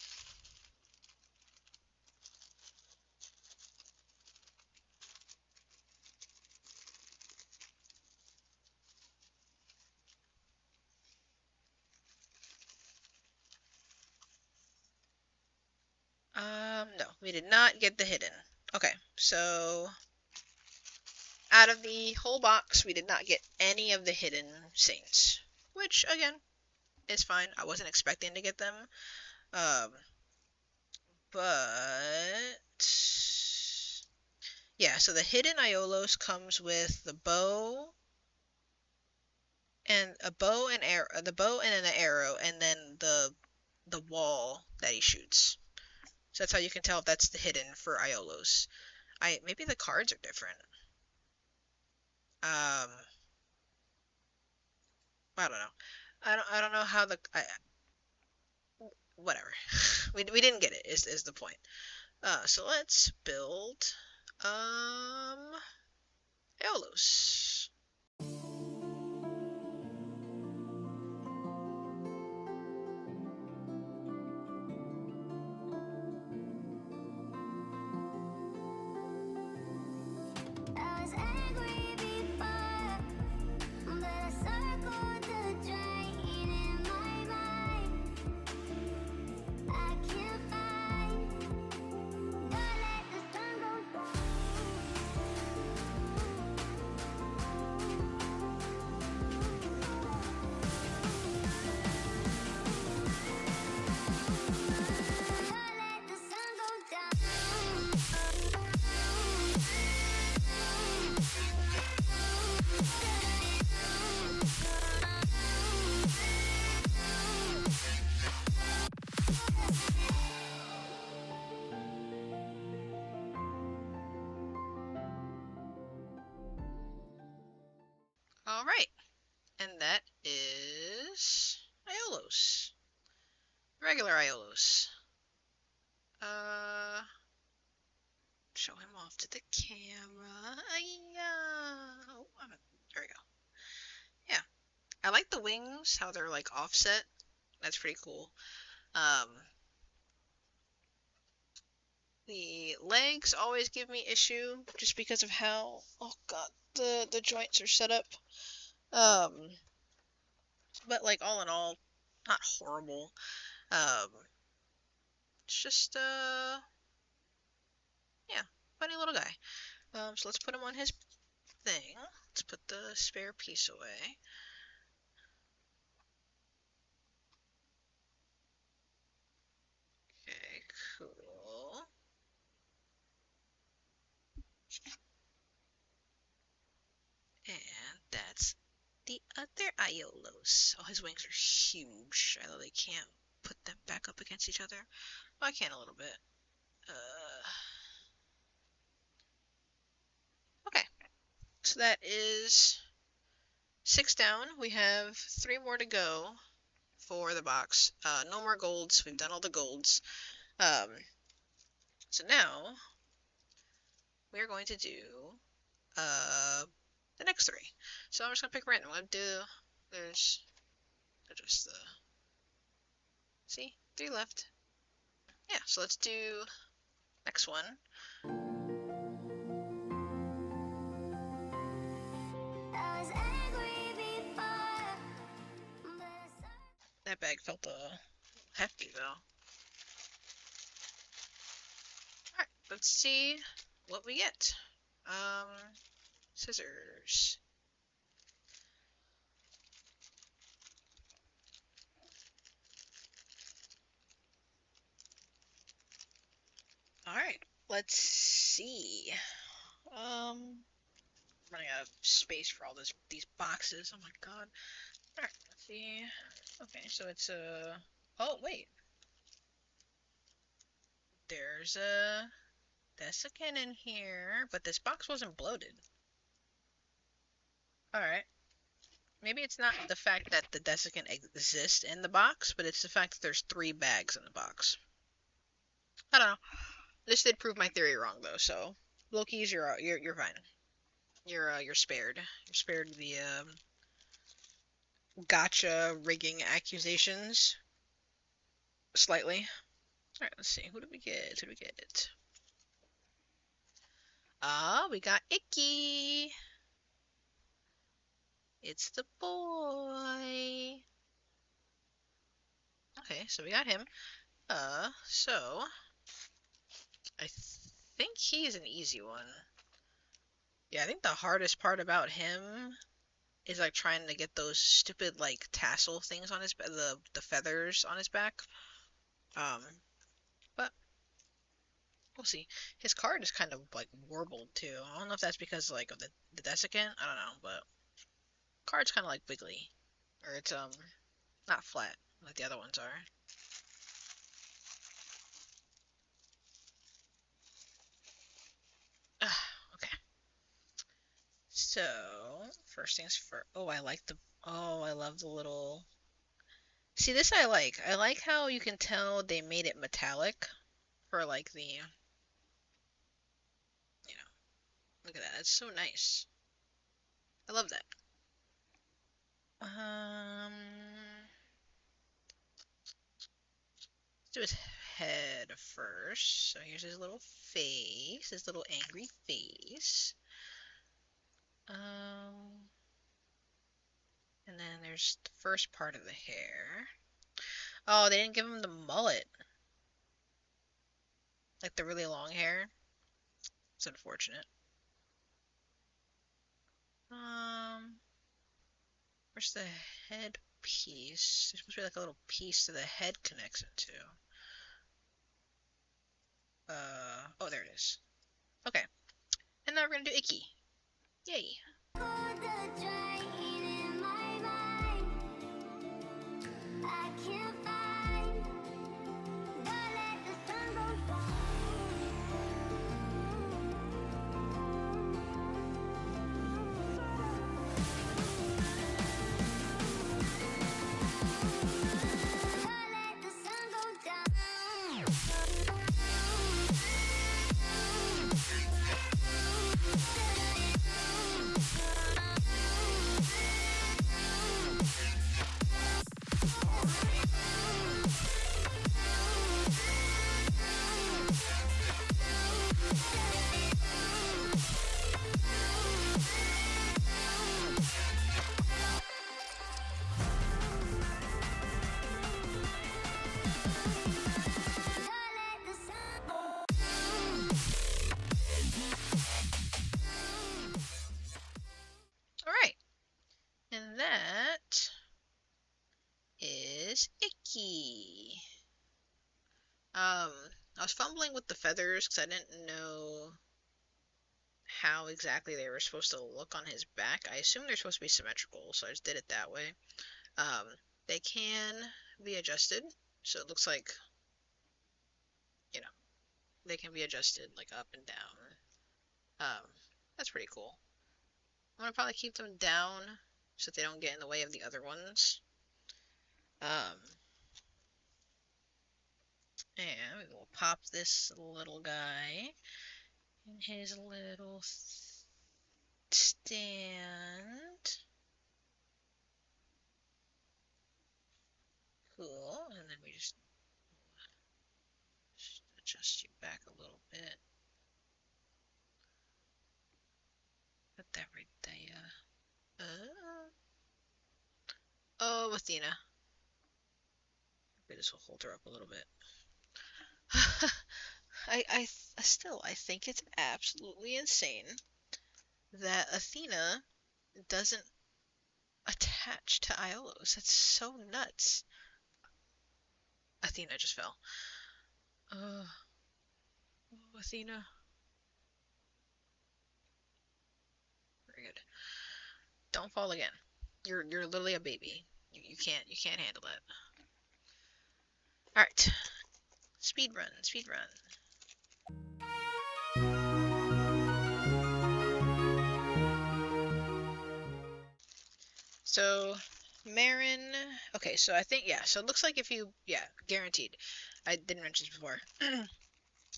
No, we did not get the hidden. Okay, so out of the whole box, we did not get any of the hidden saints, which again is fine. I wasn't expecting to get them, um, but yeah. So the hidden Iolos comes with the bow and a bow and arrow, the bow and an arrow, and then the wall that he shoots. So that's how you can tell if that's the hidden for Iolos. Maybe the cards are different. Um, I don't know. I don't know how whatever. We didn't get it is the point. So let's build um Eolos. I was angry before, but I circled the drain in my mind. I can't find. Don't let the sun go down. Don't let the sun go down. All right, and that is Iolos. Regular Iolos. Uh, Show him off to the camera. Oh, there we go. Yeah, I like the wings, how they're like offset. That's pretty cool. Um, the legs always give me issue just because of how, oh god, the joints are set up. Um, but like all in all, not horrible. Um, it's just yeah, funny little guy. So let's put him on his thing. Let's put the spare piece away. Okay, cool. And that's the other Iolos. Oh, his wings are huge. I know they can't put them back up against each other. Well, I can a little bit. Okay, so that is 6 down. We have 3 more to go for the box. No more golds. We've done all the golds. Um, so now we're going to do uh, the next 3. So I'm just gonna pick random. I'm gonna do. There's just the. See, 3 left. Yeah. So let's do next one. I was angry before, but I That bag felt hefty though. Alright, let's see what we get. Um, Scissors. Alright, let's see. Um, running out of space for all these boxes. Oh my god. Alright, let's see. Okay, so it's a. Oh wait, there's a desiccant in here, but this box wasn't bloated. All right. Maybe it's not the fact that the desiccant exists in the box, but it's the fact that there's 3 bags in the box. I don't know. This did prove my theory wrong though, so Blokees, you're fine. You're spared. You're spared the gotcha rigging accusations slightly. All right, let's see. Who did we get? Who did we get? Ah, we got Icky. It's the boy. Okay, so we got him. So I think he's an easy one. Yeah, I think the hardest part about him is like trying to get those stupid like tassel things on his the feathers on his back. Um, but we'll see. His card is kind of like warbled too. I don't know if that's because like of the desiccant. I don't know, but card's kind of like wiggly, or it's not flat like the other ones are. Okay. So first things first. Oh, I like the. Oh, I love the little. See, this I like. I like how you can tell they made it metallic for like look at that. It's so nice. I love that. Let's do his head first. So here's his little face, his little angry face. Um, and then there's the first part of the hair. Oh, they didn't give him the mullet, like the really long hair. It's unfortunate. Um, where's the head piece? There's supposed to be like a little piece that the head connects into. Oh, there it is. Okay, and now we're gonna do Icky. Yay. The drain in my mind, I can't find. Don't let the sun go down. Don't let the sun go down. All right, and that is Icky. Um, I was fumbling with the feathers because I didn't know how exactly they were supposed to look on his back. I assume they're supposed to be symmetrical, so I just did it that way. Um, they can be adjusted, so it looks like, you know, they can be adjusted like up and down. Um, that's pretty cool. I'm gonna probably keep them down so that they don't get in the way of the other ones. Um, and we will pop this little guy in his little stand. Cool. And then we just adjust you back a little bit. Put that right there. Oh, Athena. Maybe this will hold her up a little bit. I think it's absolutely insane that Athena doesn't attach to Iolos. That's so nuts. Athena just fell. Oh, Athena. Very good. Don't fall again. You're literally a baby. You can't handle that. All right. Speed run. Speed run. So, Marin. Okay, so I think, yeah. So it looks like if you, yeah, guaranteed. I didn't mention this before.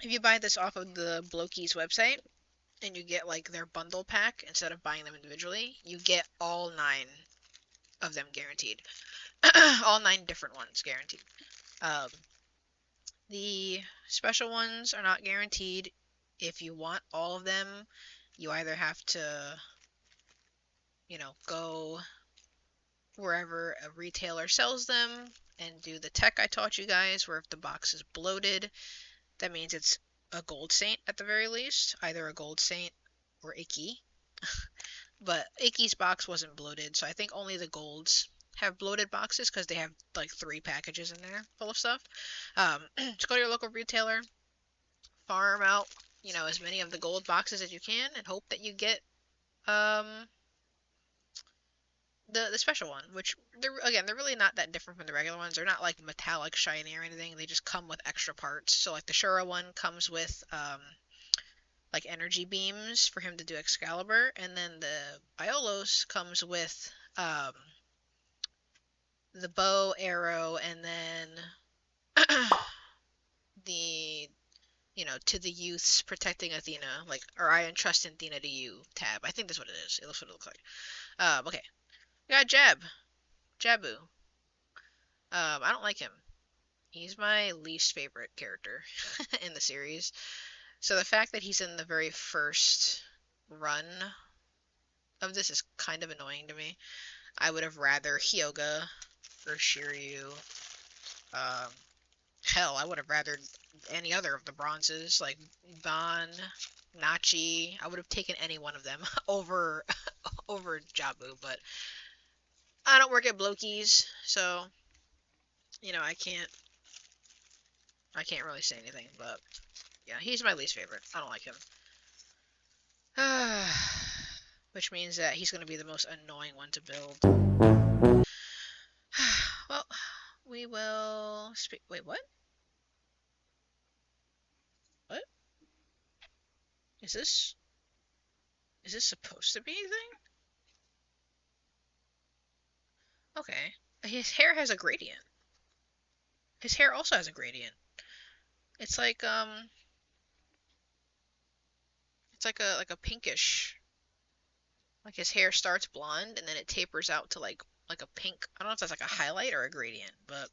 If you buy this off of the Blokees website and you get like their bundle pack instead of buying them individually, you get all 9 of them guaranteed. All 9 different ones guaranteed. Um, the special ones are not guaranteed. If you want all of them, you either have to, go wherever a retailer sells them and do the tech I taught you guys, where if the box is bloated, that means it's a gold saint at the very least, either a gold saint or icky. But Icky's box wasn't bloated, so I think only the golds have bloated boxes because they have like 3 packages in there full of stuff. Just go to your local retailer, farm out, as many of the gold boxes as you can, and hope that you get um the special one. Which they're really not that different from the regular ones. They're not like metallic shiny or anything. They just come with extra parts. So like the Shura one comes with like energy beams for him to do Excalibur, and then the Iolos comes with the bow, arrow, and then the to the youths protecting Athena, like, or I entrust Athena to you tab. I think that's what it is. It looks what it looks like. Okay. We got Jabu. I don't like him. He's my least favorite character in the series. So the fact that he's in the very first run of this is kind of annoying to me. I would have rather Hyoga or Shiryu. Um, Hell, I would have rather any other of the bronzes, like Ban, Nachi. I would have taken any one of them over over Jabu, but I don't work at Blokees, so I can't really say anything. But yeah, he's my least favorite. I don't like him. Which means that he's going to be the most annoying one to build. Well, we will speak. Wait, what? What? Is this? Is this supposed to be anything? Okay. His hair has a gradient. His hair also has a gradient. It's like it's like a pinkish. Like his hair starts blonde and then it tapers out to like a pink. I don't know if that's like a highlight or a gradient, but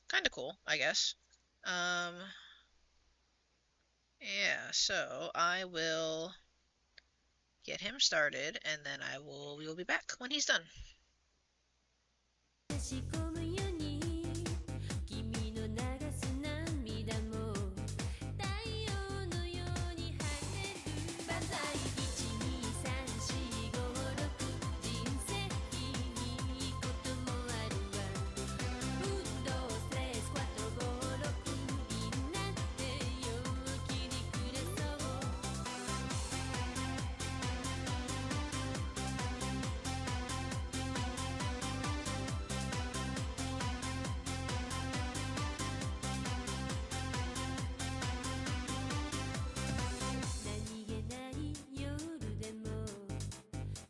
kind of cool, I guess. Um, yeah. So I will get him started, and then we will be back when he's done. 仕込むように君の流す涙も太陽のように晴れる万歳12345人生いいこともあるわ1 2 3 4 5 6みんなで陽気に暮らそう 何気ない夜でも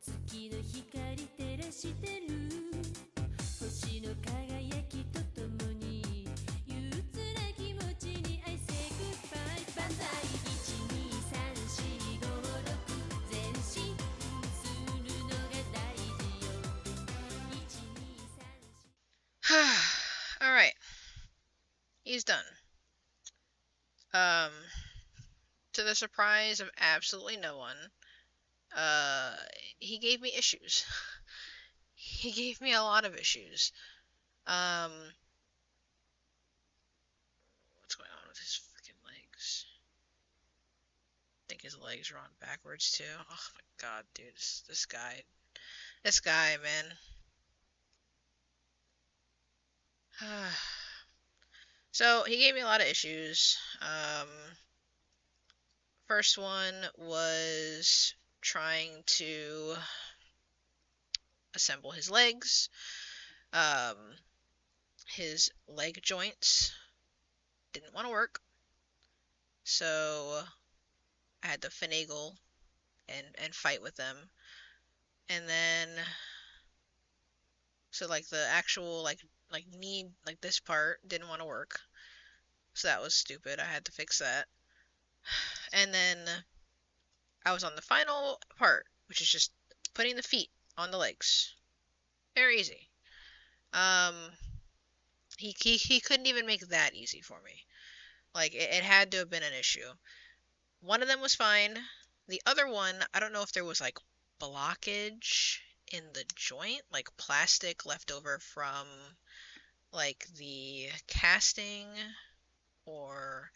月の光照らしてる星の輝きとともに憂鬱な気持ちに I say goodbye 万歳12345前進するのが大事よ123 All right, he's done. Um, to the surprise of absolutely no one, uh, he gave me issues. He gave me a lot of issues. Um, what's going on with his freaking legs? I think his legs are on backwards too. Oh my god, dude, this guy, man. So he gave me a lot of issues. First one was trying to assemble his legs. Um, his leg joints didn't want to work, so I had to finagle and fight with them. And then so like the actual like knee like this part didn't want to work. So that was stupid. I had to fix that. And then I was on the final part, which is just putting the feet on the legs. Very easy. Um he couldn't even make that easy for me. Like it had to have been an issue. One of them was fine. The other one, I don't know if there was like blockage in the joint, like plastic left over from like the casting or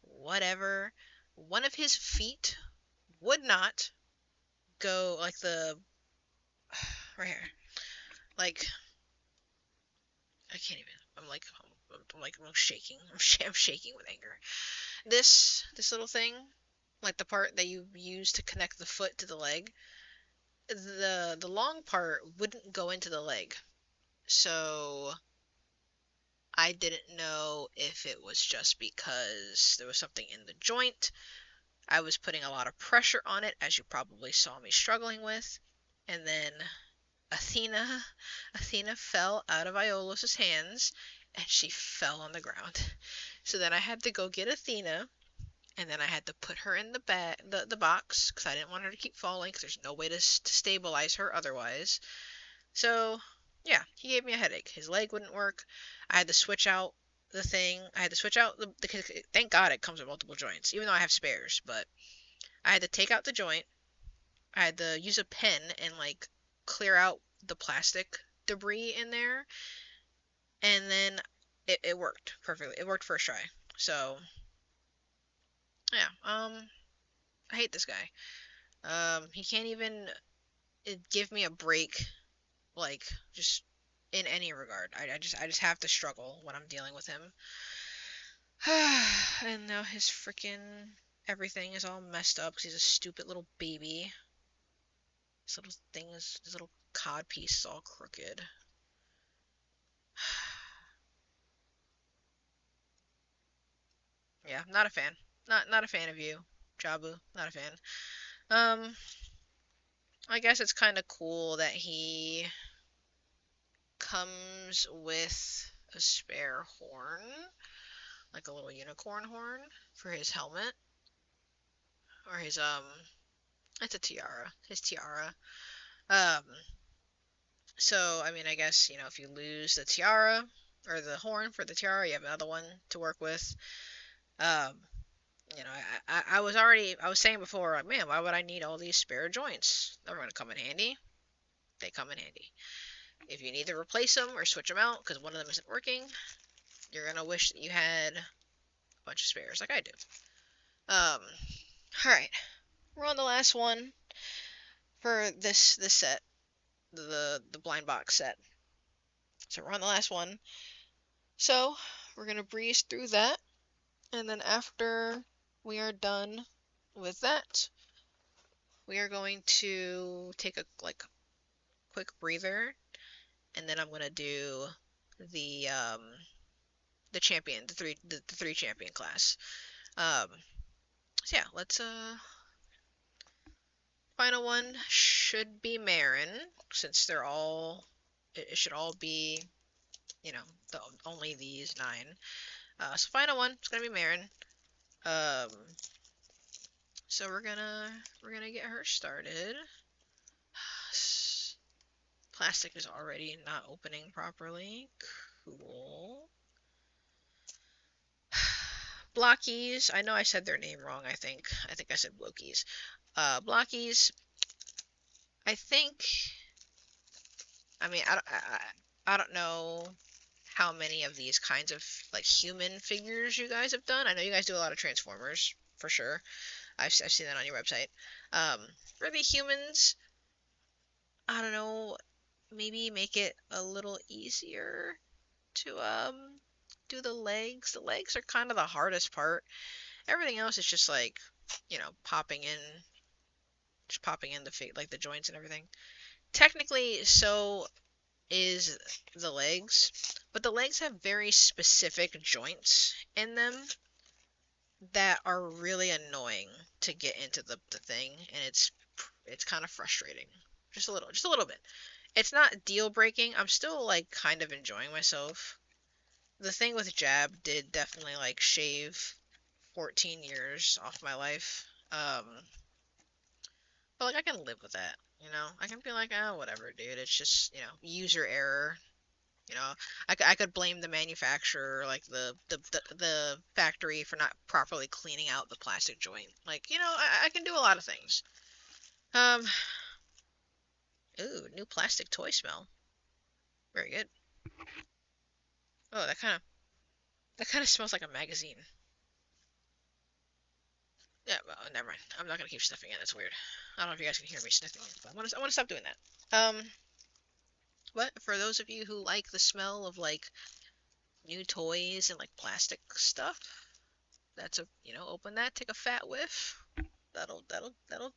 whatever. One of his feet would not go like the right here. Like I can't even. I'm shaking. I'm shaking with anger. This little thing, like the part that you use to connect the foot to the leg, the long part wouldn't go into the leg. So I didn't know if it was just because there was something in the joint. I was putting a lot of pressure on it, as you probably saw me struggling with. And then Athena Athena fell out of Iola's hands and she fell on the ground. So then I had to go get Athena and then I had to put her in the box because I didn't want her to keep falling because there's no way to stabilize her otherwise. So yeah, he gave me a headache. His leg wouldn't work. I had to switch out the thing. I had to switch out thank God it comes with multiple joints, even though I have spares. But I had to take out the joint. I had to use a pen and like clear out the plastic debris in there, and then it worked perfectly. It worked first try. So yeah, I hate this guy. He can't even give me a break, like just in any regard. I just have to struggle when I'm dealing with him. And now his freaking everything is all messed up because he's a stupid little baby. His little thing is his little cod piece is all crooked. Yeah, not a fan. Not a fan of you, Jabu. Not a fan. Um, I guess it's kind of cool that he comes with a spare horn, like a little unicorn horn for his helmet or his it's a tiara, his tiara. Um, so I mean, I guess if you lose the tiara or the horn for the tiara, you have another one to work with. Um, I was saying before, like, man, why would I need all these spare joints? They're gonna come in handy. They come in handy. If you need to replace them or switch them out because one of them isn't working, you're gonna wish that you had a bunch of spares like I do. Um, all right, we're on the last one for this set, the blind box set. So we're on the last one. So we're gonna breeze through that, and then after we are done with that, we are going to take a quick breather, and then I'm gonna do the the champion, the three champion class. Um, so yeah, let's final one should be Marin since they're all it should all be you know the only these nine. So final one is gonna be Marin. Um, so we're gonna get her started. Plastic is already not opening properly. Cool. Blokees. I know I said their name wrong. I think I said Blokees. Blokees. I think. I mean, I don't know how many of these kinds of like human figures you guys have done. I know you guys do a lot of Transformers for sure. I've seen that on your website. For the humans, I don't know. Maybe make it a little easier to do the legs. The legs are kind of the hardest part. Everything else is just like, popping in just popping in the like the joints and everything. Technically, so is the legs, but the legs have very specific joints in them that are really annoying to get into the thing, and it's kind of frustrating. Just a little bit. It's not deal breaking. I'm still like kind of enjoying myself. The thing with jab did definitely like shave 14 years off my life. But like I can live with that, you know. I can be like, oh, whatever, dude. It's just, user error. You know, I could blame the manufacturer, like the factory for not properly cleaning out the plastic joint. Like, I can do a lot of things. Um, ooh, new plastic toy smell. Very good. Oh, that kind of smells like a magazine. Yeah, well, never mind. I'm not gonna keep sniffing it. That's weird. I don't know if you guys can hear me sniffing it, but I wanna stop doing that. But for those of you who like the smell of like new toys and like plastic stuff, open that, take a fat whiff. That'll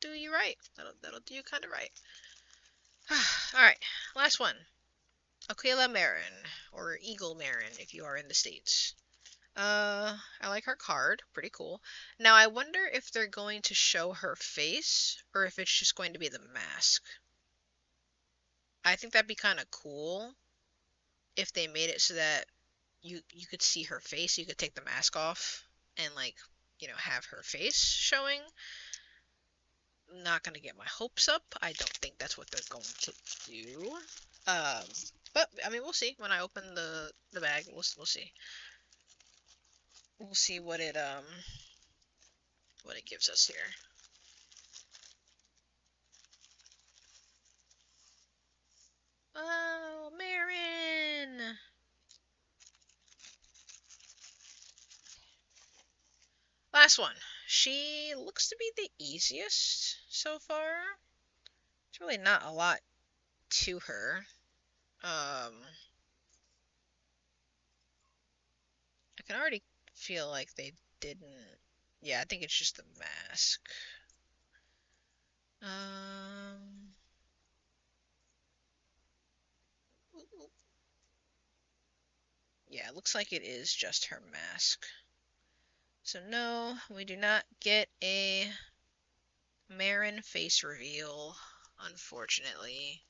do you right. That'll do you kind of right. All right, last one. Aquila Marin, or Eagle Marin if you are in the States. I like her card. Pretty cool. Now I wonder if they're going to show her face or if it's just going to be the mask. I think that'd be kind of cool if they made it so that you could see her face, you could take the mask off and like, have her face showing. Not gonna get my hopes up. I don't think that's what they're going to do. Um, but I mean, we'll see when I open the bag. We'll see. We'll see what it gives us here. Oh, Marin! Last one. She looks to be the easiest so far. There's really not a lot to her. I can already feel like they didn't. Yeah, I think it's just the mask. Um, yeah, it looks like it is just her mask. So no, we do not get a Marin face reveal, unfortunately.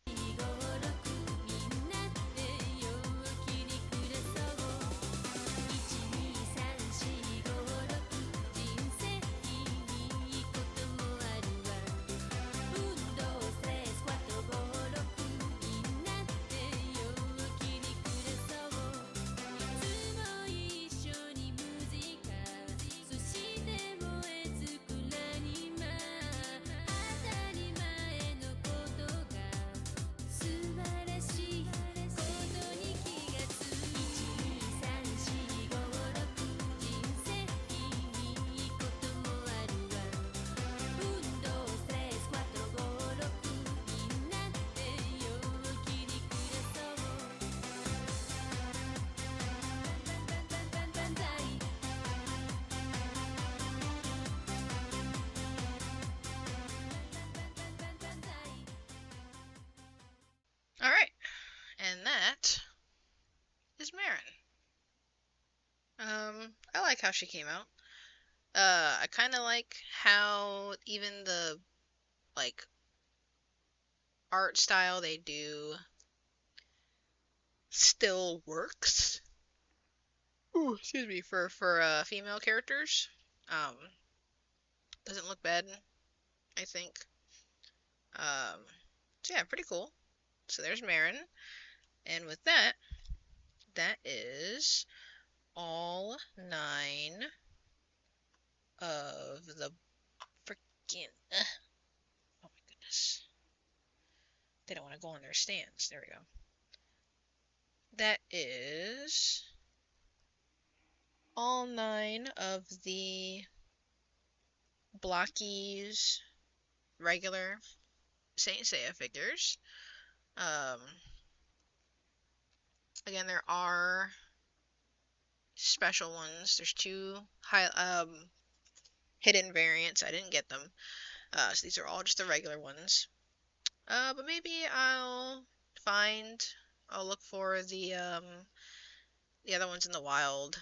Alright, and that is Marin. I like how she came out. I kind of like how even the like art style they do still works. Ooh, excuse me, for female characters. Um, doesn't look bad, I think. Um, so yeah, pretty cool. So there's Marin, and with that, that is all 9 of the freaking. Oh my goodness, they don't want to go on their stands. There we go. That is all 9 of the Blokees regular Saint Seiya figures. Um, Again, there are special ones. There's 2 hidden variants. I didn't get them. So these are all just the regular ones. But maybe find, I'll look for the other ones in the wild,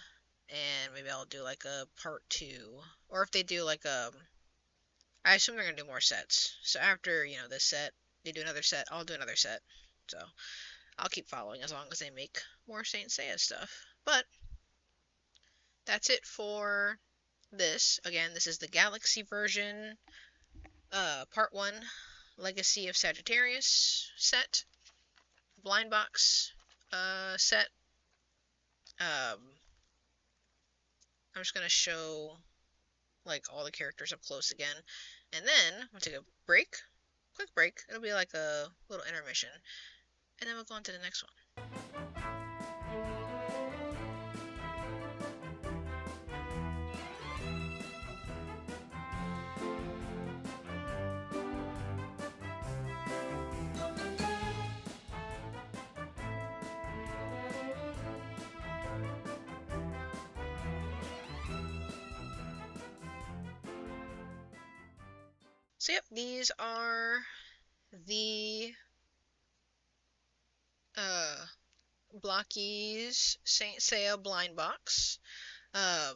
and maybe I'll do like a part two, or if they do like I assume they're gonna do more sets. So after this set, they do another set. I'll do another set. So I'll keep following as long as they make more Saint Seiya stuff. But that's it for this. Again, this is the Galaxy version, part one, Legacy of Sagittarius set, blind box set. Um, I'm just gonna show like all the characters up close again, and then I'm gonna take a break, quick break. It'll be like a little intermission, and then we'll go on to the next one. So yep, these are the uh Blokees Saint Seiya blind box. Um,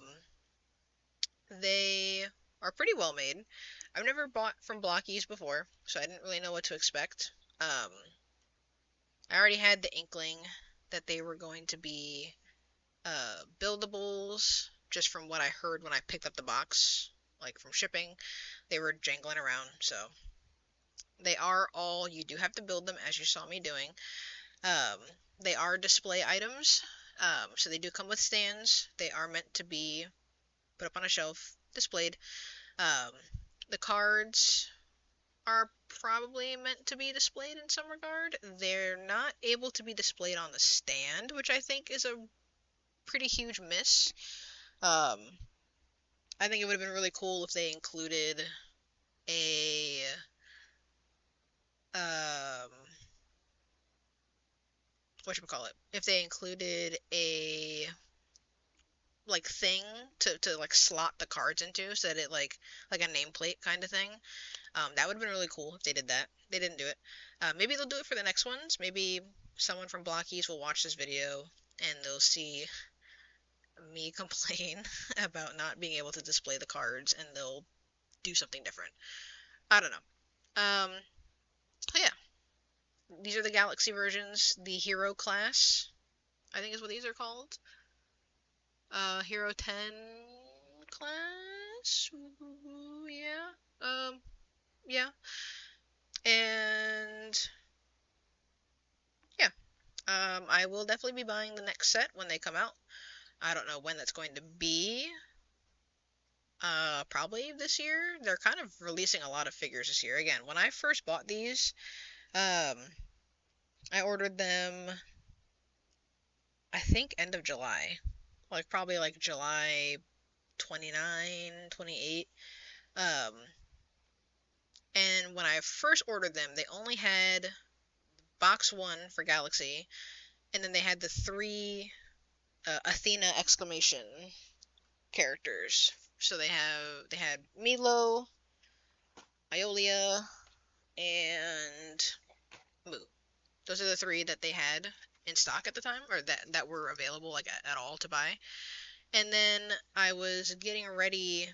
they are pretty well made. I've never bought from Blokees before, so I didn't really know what to expect. I already had the inkling that they were going to be buildables, just from what I heard when I picked up the box, like from shipping. They were jangling around, so they are all, you do have to build them as you saw me doing. Um, they are display items, so they do come with stands. They are meant to be put up on a shelf, displayed. Um, the cards are probably meant to be displayed in some regard. They're not able to be displayed on the stand, which I think is a pretty huge miss. Um, I think it would have been really cool if they included a um, whatchamacallit, if they included a like thing to like slot the cards into, so that it like a nameplate kind of thing. That would have been really cool if they did that. They didn't do it. Maybe they'll do it for the next ones. Maybe someone from Blokees will watch this video and they'll see me complain about not being able to display the cards, and they'll do something different. I don't know. Yeah, these are the Galaxy versions. The Hero class, I think is what these are called. Hero 10 class. Yeah. Yeah. And yeah. I will definitely be buying the next set when they come out. I don't know when that's going to be. Probably this year. They're kind of releasing a lot of figures this year. Again, when I first bought these, um, I ordered them, I think, end of July. Like, probably like July 29, 28. Um, and when I first ordered them, they only had box one for Galaxy, and then they had the three Athena exclamation characters. So they had Milo, Aiolia, and Moo. Those are the three that they had in stock at the time, or that were available like at all to buy. And then I was getting ready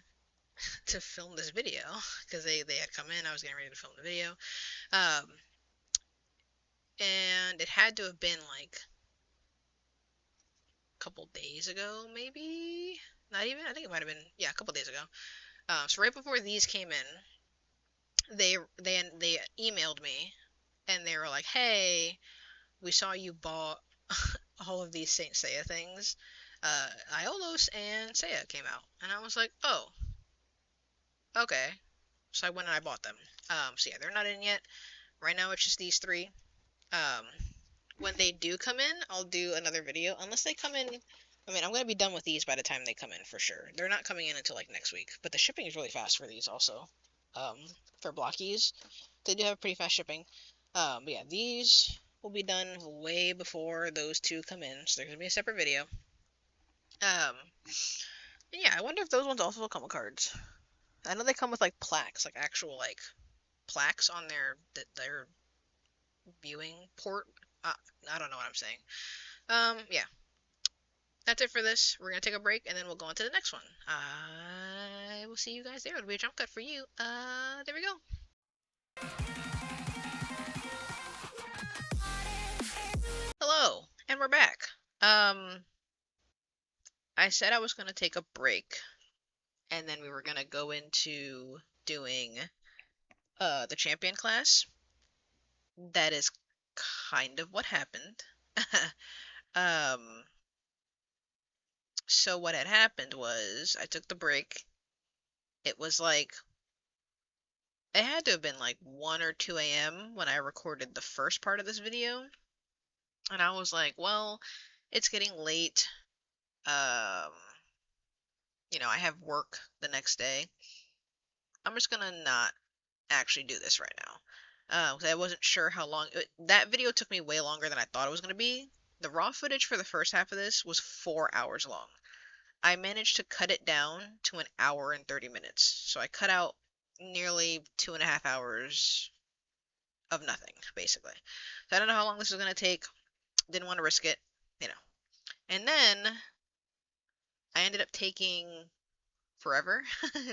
to film this video because they had come in. I was getting ready to film the video, um, and it had to have been like a couple days ago, maybe not even. I think it might have been, yeah, a couple days ago. So right before these came in, they emailed me and they were like, "Hey, we saw you bought all of these Saint Seiya things. Iolos and Seiya came out," and I was like, "Oh, okay." So I went and I bought them. So yeah, they're not in yet. Right now it's just these three. Um, when they do come in, I'll do another video. Unless they come in, I mean, I'm gonna be done with these by the time they come in for sure. They're not coming in until like next week, but the shipping is really fast for these also. Um, for Blokees, they do have pretty fast shipping. But yeah, these will be done way before those two come in, so there's gonna be a separate video. And yeah, I wonder if those ones also will come with cards. I know they come with like plaques, like actual like plaques on their viewing port. Uh, I don't know what I'm saying. Yeah, that's it for this. We're gonna take a break and then we'll go on to the next one. I will see you guys there. It'll be a jump cut for you. There we go. Hello, and we're back. I said I was gonna take a break and then we were gonna go into doing the champion class. That is kind of what happened. um, so what had happened was I took the break. It was like it had to have been like 1 or 2 a.m. when I recorded the first part of this video, and I was like, well, it's getting late. Um, I have work the next day. I'm just gonna not actually do this right now. 'Cause I wasn't sure how long that video took me way longer than I thought it was gonna be. The raw footage for the first half of this was 4 hours long. I managed to cut it down to an hour and 30 minutes. So I cut out nearly 2.5 hours of nothing, basically. So I don't know how long this was gonna take. Didn't want to risk it, you know. And then I ended up taking forever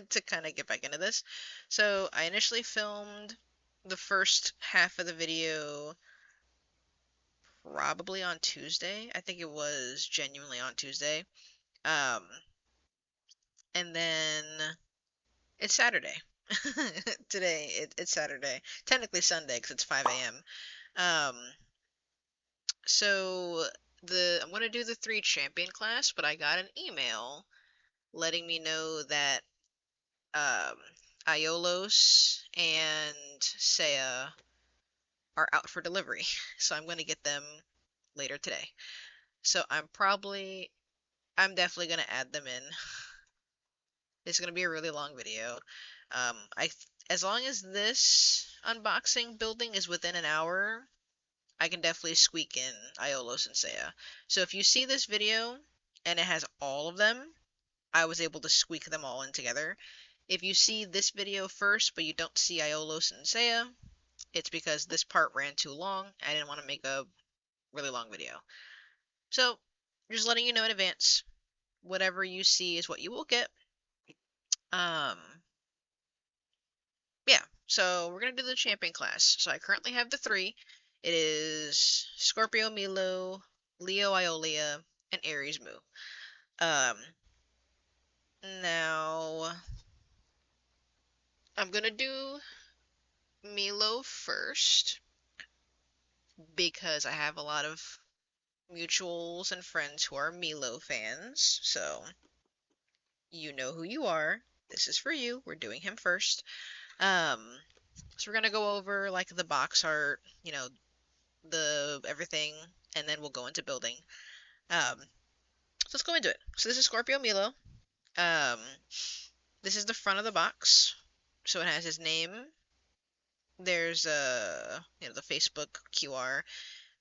to kind of get back into this. So I initially filmed the first half of the video probably on Tuesday. I think it was genuinely on Tuesday. Um, and then it's Saturday. Today it's Saturday. Technically Sunday because it's 5 a.m. So I'm gonna do the 3 champion class, but I got an email letting me know that um, Aiolos and Seiya are out for delivery, so I'm gonna get them later today. So I'm definitely gonna add them in. It's gonna be a really long video. As long as this unboxing building is within an hour, I can definitely squeak in Aiolos and Seiya. So if you see this video and it has all of them, I was able to squeak them all in together. If you see this video first but you don't see Aiolos and Seiya, it's because this part ran too long. I didn't want to make a really long video. So, just letting you know in advance, whatever you see is what you will get. Um, yeah, so we're gonna do the champion class. So I currently have the 3. It is Scorpio Milo, Leo Aiolia, and Aries Mu. Um, now I'm gonna do Milo first because I have a lot of mutuals and friends who are Milo fans. So you know who you are. This is for you. We're doing him first. Um, so we're gonna go over like the box art, the everything, and then we'll go into building. So let's go into it. So this is Scorpio Milo. Um, this is the front of the box. So it has his name. There's the Facebook QR,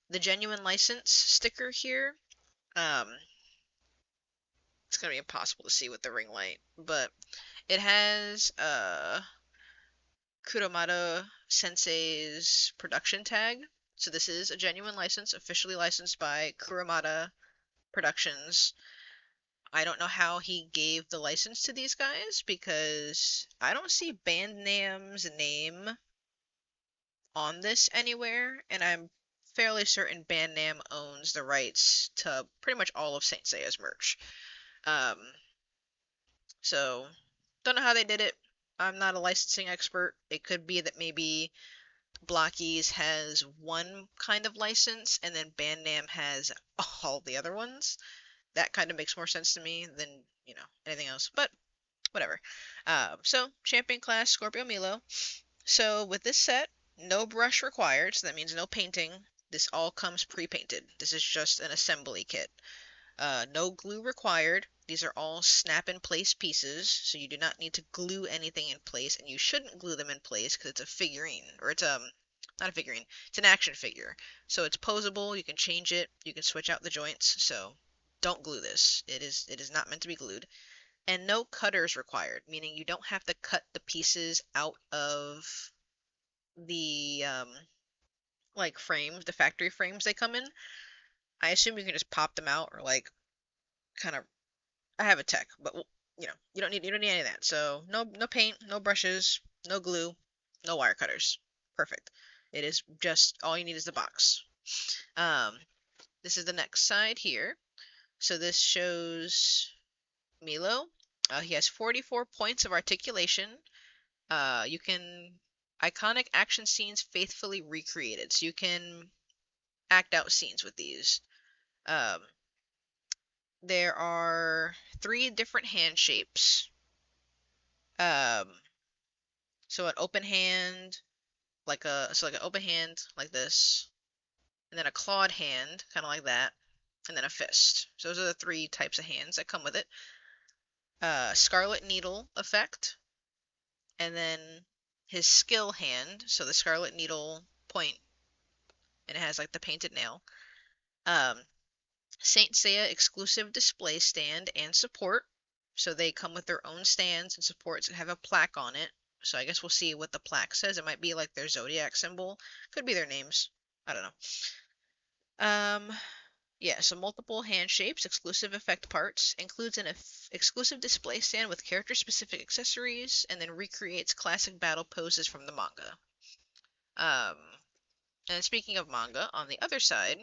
the genuine license sticker here. Um, it's gonna be impossible to see with the ring light, but it has Kuromada Sensei's production tag. So this is a genuine license, officially licensed by Kuromada Productions. I don't know how he gave the license to these guys because I don't see Bandnam's name on this anywhere, and I'm fairly certain Bandnam owns the rights to pretty much all of Saint Seiya's merch. Um, so don't know how they did it. I'm not a licensing expert. It could be that maybe Blokees has one kind of license and then Bandnam has all the other ones. That kind of makes more sense to me than, anything else. But whatever. So champion class Scorpio Milo. So with this set, no brush required, so that means no painting. This all comes pre-painted. This is just an assembly kit. No glue required. These are all snap-in-place pieces, so you do not need to glue anything in place, and you shouldn't glue them in place because it's a figurine, or it's not a figurine, it's an action figure. So it's posable, you can change it, you can switch out the joints, so don't glue this. It is not meant to be glued. and no cutters required, meaning you don't have to cut the pieces out of the like frames, the factory frames they come in. I assume you can just pop them out or like kind of. I have a tech, but you don't need any of that. So no paint, no brushes, no glue, no wire cutters. Perfect. It is just all you need is the box. Um, this is the next side here. So this shows Milo. He has 44 points of articulation. You can iconic action scenes faithfully recreated. So you can act out scenes with these. Um, there are three different hand shapes. Um, so an open hand, like an open hand like this, and then a clawed hand, kind of like that, and then a fist. So those are the three types of hands that come with it. Scarlet Needle effect, and then his skill hand. So the Scarlet Needle point, and it has like the painted nail. Um, Saint Seiya exclusive display stand and support. So they come with their own stands and supports and have a plaque on it. So I guess we'll see what the plaque says. It might be like their zodiac symbol. Could be their names. I don't know. Yeah, so multiple hand shapes, exclusive effect parts, includes an exclusive display stand with character-specific accessories, and then recreates classic battle poses from the manga. Um, and speaking of manga, on the other side,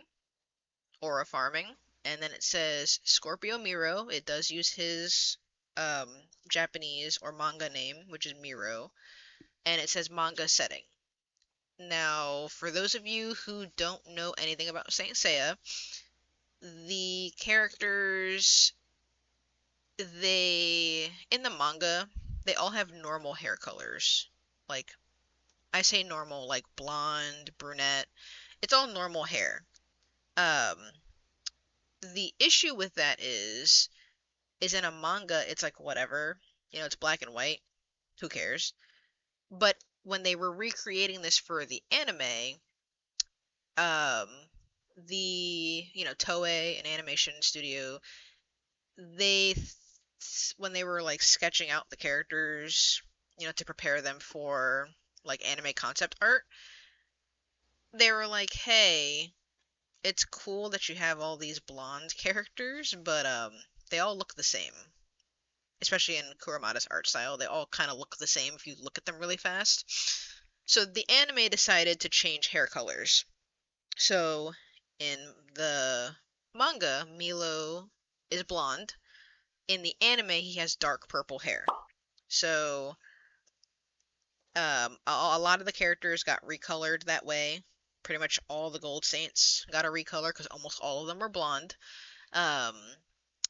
aura farming, and then it says Scorpio Miro. It does use his um, Japanese or manga name, which is Miro, and it says manga setting. Now, for those of you who don't know anything about Saint Seiya, the characters they in the manga they all have normal hair colors. Like I say normal, like blonde, brunette. It's all normal hair. Um, the issue with that is in a manga, it's like whatever. It's black and white. Who cares? But when they were recreating this for the anime, um, Toei, an animation studio, they when they were like sketching out the characters, to prepare them for like anime concept art, they were like, "Hey, it's cool that you have all these blonde characters, but they all look the same." Especially in Kuramada's art style, they all kind of look the same if you look at them really fast. So the anime decided to change hair colors. So in the manga, Milo is blonde. In the anime, he has dark purple hair. So a lot of the characters got recolored that way. Pretty much all the Gold Saints got a recolor because almost all of them were blonde. Um,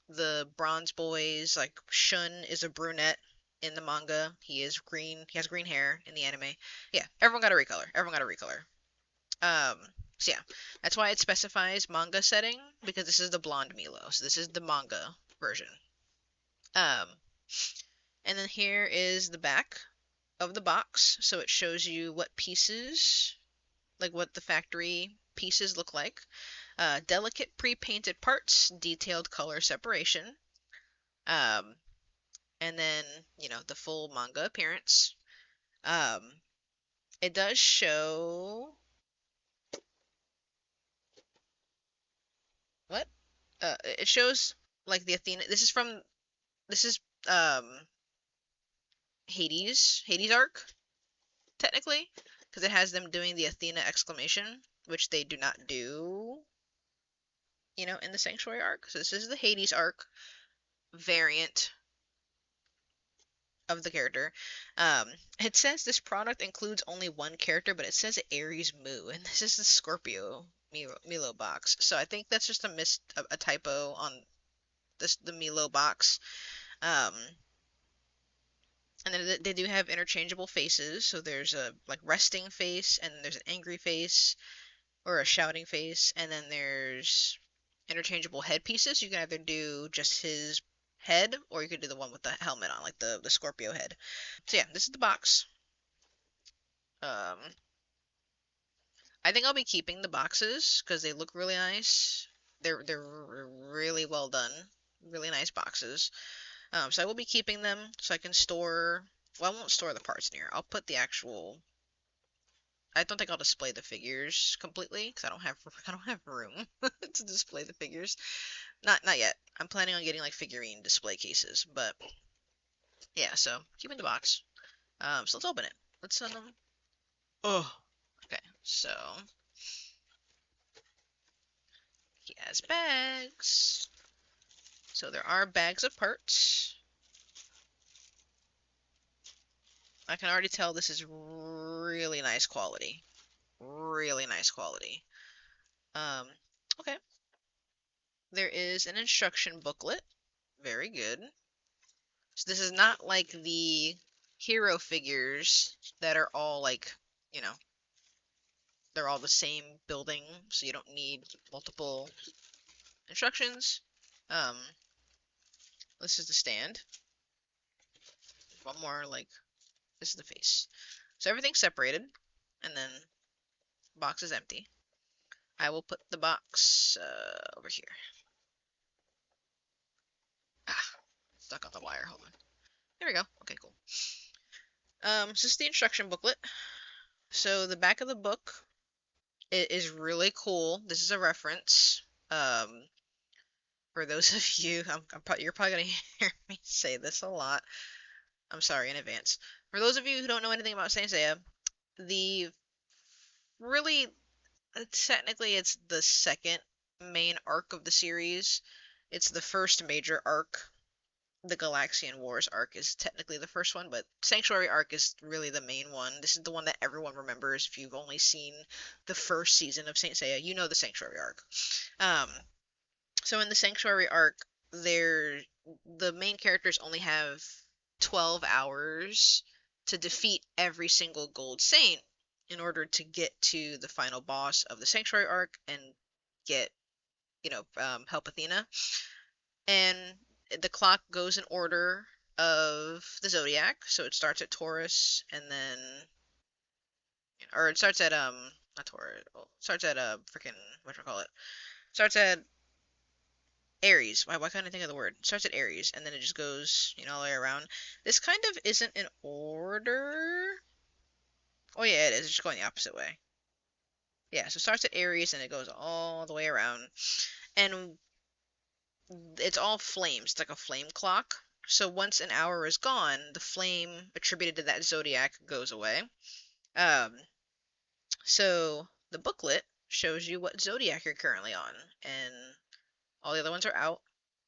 the Bronze Boys, like Shun is a brunette in the manga. He is green. He has green hair in the anime. Yeah, everyone got a recolor. Everyone got a recolor. Um, so yeah, that's why it specifies manga setting because this is the blonde Milo. So this is the manga version. Um, and then here is the back of the box. So it shows you what pieces, like what the factory pieces look like. Delicate pre-painted parts, detailed color separation. Um, and then, the full manga appearance. Um, it does show what? It shows like the Athena. This is Hades arc technically because it has them doing the Athena exclamation, which they do not do, in the Sanctuary arc. So this is the Hades arc variant of the character. It says this product includes only one character, but it says Aries Moo, and this is the Scorpio Milo box. So I think that's just a typo on the Milo box. Um, and then they do have interchangeable faces. So there's a like resting face, and then there's an angry face or a shouting face, and then there's interchangeable headpieces. You can either do just his head, or you could do the one with the helmet on, like the Scorpio head. So yeah, this is the box. Um, I think I'll be keeping the boxes because they look really nice. They're really well done, really nice boxes. So I will be keeping them so I can store. Well, I won't store the parts in here. I'll put the actual. I don't think I'll display the figures completely because I don't have room to display the figures. Not yet. I'm planning on getting like figurine display cases, but yeah. So keep in the box. So let's open it. Let's Oh. Okay. So he has bags. So there are bags of parts. I can already tell this is really nice quality. Really nice quality. Um, okay. There is an instruction booklet. Very good. So this is not like the hero figures that are all like, you know, they're all the same building, so you don't need multiple instructions. Um, this is the stand. One more, like, this is the face. So everything's separated, and then the box is empty. I will put the box over here. Ah, stuck on the wire. Hold on. There we go. Okay, cool. This is the instruction booklet. So the back of the book is really cool. This is a reference. For those of you, you're probably gonna hear me say this a lot. I'm sorry in advance. For those of you who don't know anything about Saint Seiya, the really technically it's the second main arc of the series. It's the first major arc. The Galaxian Wars arc is technically the first one, but Sanctuary arc is really the main one. This is the one that everyone remembers. If you've only seen the first season of Saint Seiya, you know the Sanctuary arc. Um, so in the Sanctuary arc, the main characters only have 12 hours to defeat every single Gold Saint in order to get to the final boss of the Sanctuary arc and get, help Athena. And the clock goes in order of the zodiac, so it starts at Taurus and then, or it starts at not Taurus, well, it starts at freaking what do I call it? Starts at Aries. Why can't I think of the word? It starts at Aries and then it just goes, all the way around. This kind of isn't in order. Oh yeah, it is. It's just going the opposite way. Yeah, so it starts at Aries and it goes all the way around. And it's all flames. It's like a flame clock. So once an hour is gone, the flame attributed to that zodiac goes away. Um, so the booklet shows you what zodiac you're currently on, and all the other ones are out.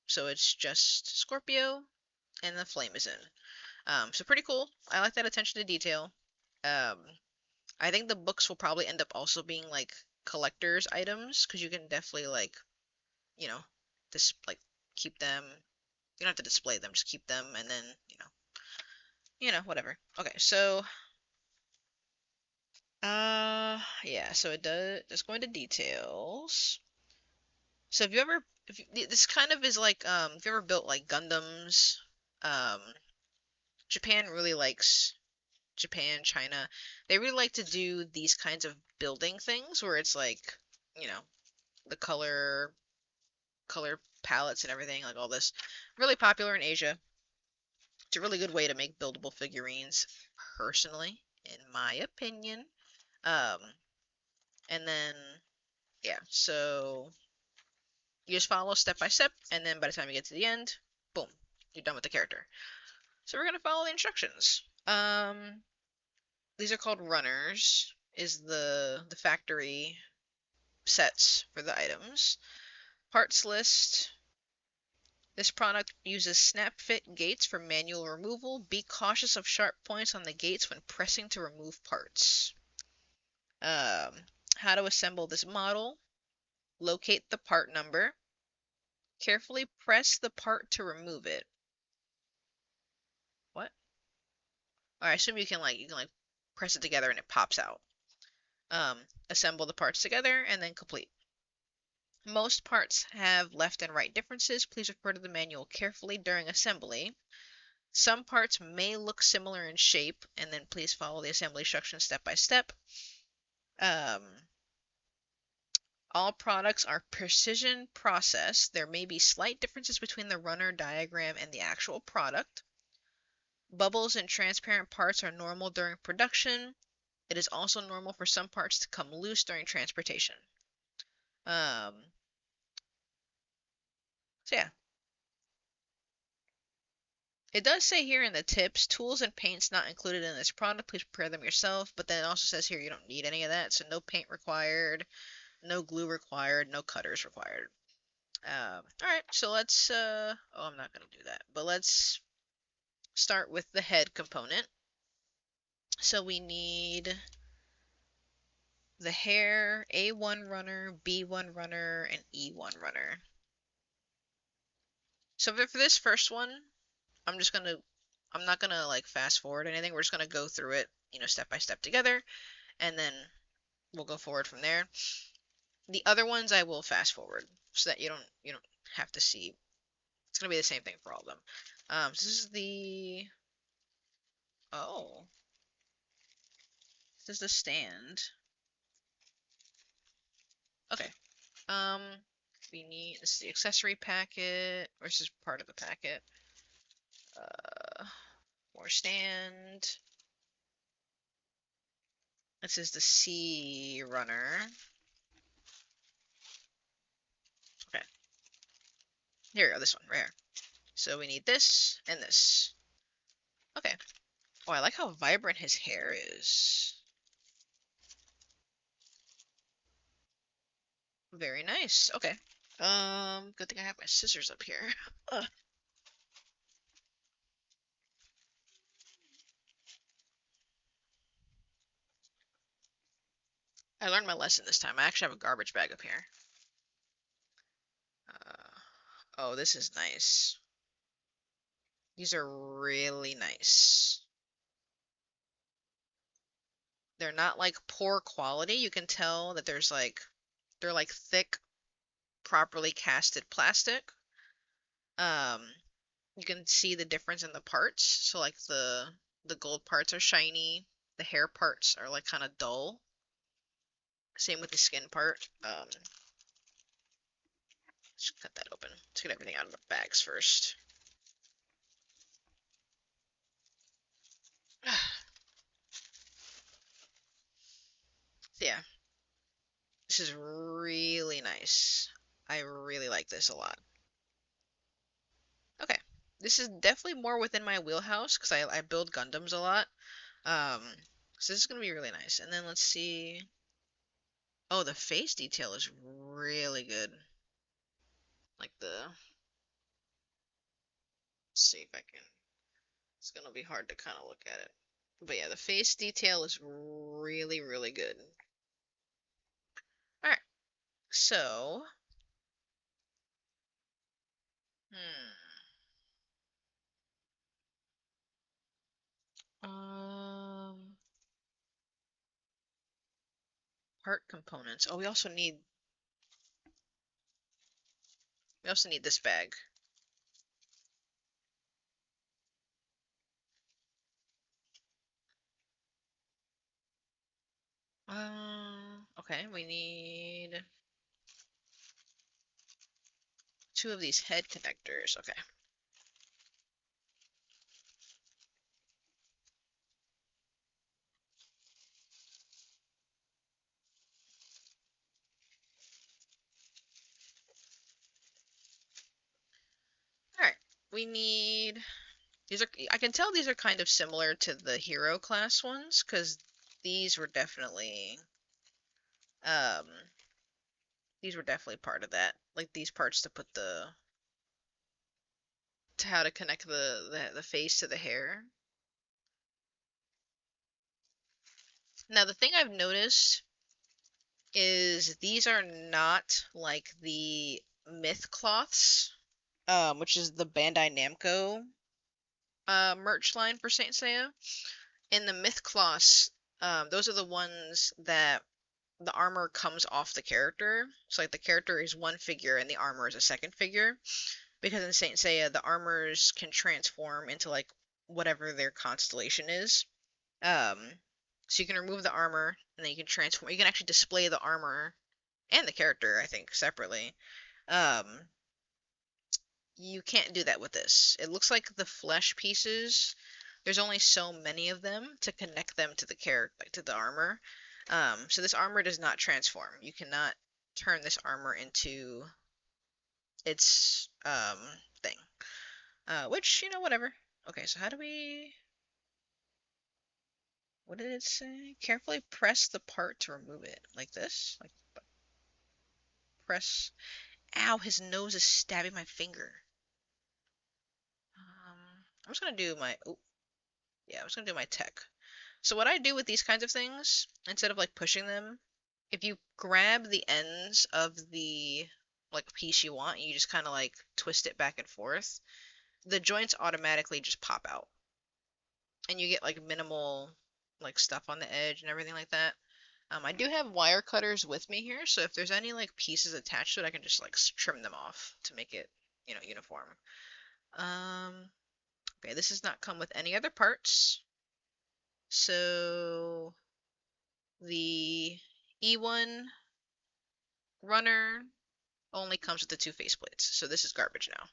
So it's just Scorpio, and the flame is in. So pretty cool. I like that attention to detail. Um, I think the books will probably end up also being like collector's items because you can definitely like, you know, this like keep them. You don't have to display them, just keep them, and then whatever. Okay, so yeah, so it does. Just going to details. So if you, this kind of is like, if you ever built like Gundams, um, Japan really likes Japan, China. They really like to do these kinds of building things where it's like, you know, the color palettes and everything, like all this, really popular in Asia. It's a really good way to make buildable figurines, personally, in my opinion. Um, and then yeah, so you just follow step by step, and then by the time you get to the end, boom, you're done with the character. So we're gonna follow the instructions. These are called runners. Is the factory sets for the items. Parts list. This product uses snap fit gates for manual removal. Be cautious of sharp points on the gates when pressing to remove parts. Um, how to assemble this model. Locate the part number. Carefully press the part to remove it. What? I assume you can press it together and it pops out. Assemble the parts together and then complete. Most parts have left and right differences. Please refer to the manual carefully during assembly. Some parts may look similar in shape, and then please follow the assembly instructions step by step. Um, All products are precision processed. There may be slight differences between the runner diagram and the actual product. Bubbles and transparent parts are normal during production. It is also normal for some parts to come loose during transportation. Um, so yeah, it does say here in the tips, tools and paints not included in this product. Please prepare them yourself. But then it also says here you don't need any of that. So no paint required, no glue required, no cutters required. All right, so let's. Oh, I'm not gonna do that. But let's start with the head component. So we need the hair, A1 runner, B1 runner, and E1 runner. So for this first one, I'm just gonna I'm not gonna like fast forward anything. We're just gonna go through it, step by step together, and then we'll go forward from there. The other ones I will fast forward so that you don't have to see. It's gonna be the same thing for all of them. So this is the oh, this is the stand. Okay. Um, we need this is the accessory packet, or this is part of the packet. Uh, More stand. This is the C runner. Okay, here we go. This one right here. So we need this and this. Okay. Oh, I like how vibrant his hair is. Very nice. Okay. Good thing I have my scissors up here. Ugh. I learned my lesson this time. I actually have a garbage bag up here. Oh, this is nice. These are really nice. They're not like poor quality. You can tell that they're like thick, properly casted plastic. Um, you can see the difference in the parts. So like the gold parts are shiny, the hair parts are like kind of dull. Same with the skin part. Let's cut that open. Let's get everything out of the bags first. So yeah, this is really nice. I really like this a lot. Okay, this is definitely more within my wheelhouse because I build Gundams a lot. Um, so this is gonna be really nice. And then let's see. Oh, the face detail is really good. Like let's see if I can. It's gonna be hard to kind of look at it. But yeah, the face detail is really, really good. All right, so, um, part components. Oh, we also need this bag. Okay, we need two of these head connectors. Okay. All right. We need these are I can tell these are kind of similar to the hero class ones because these were definitely um these were definitely part of that. Like these parts to put to how to connect the face to the hair. Now the thing I've noticed is these are not like the myth cloths, which is the Bandai Namco merch line for Saint Seiya. In the myth cloths, those are the ones that the armor comes off the character. So like the character is one figure and the armor is a second figure. Because in Saint Seiya, the armors can transform into like whatever their constellation is. Um, so you can remove the armor and then you can transform. You can actually display the armor and the character, I think, separately. Um, you can't do that with this. It looks like the flesh pieces, there's only so many of them to connect them to the character, like to the armor. So this armor does not transform. You cannot turn this armor into its thing. Which, whatever. Okay, so how do we what did it say? Carefully press the part to remove it. Like this? Like press. Ow, his nose is stabbing my finger. I'm just gonna do my oh yeah, I'm just gonna do my tech. So what I do with these kinds of things, instead of like pushing them, if you grab the ends of the like piece you want, you just kind of like twist it back and forth, the joints automatically just pop out. And you get like minimal like stuff on the edge and everything like that. I do have wire cutters with me here, so if there's any like pieces attached to it, I can just like trim them off to make it, uniform. Um, okay, this does not come with any other parts. So the E1 runner only comes with the two faceplates, so this is garbage now.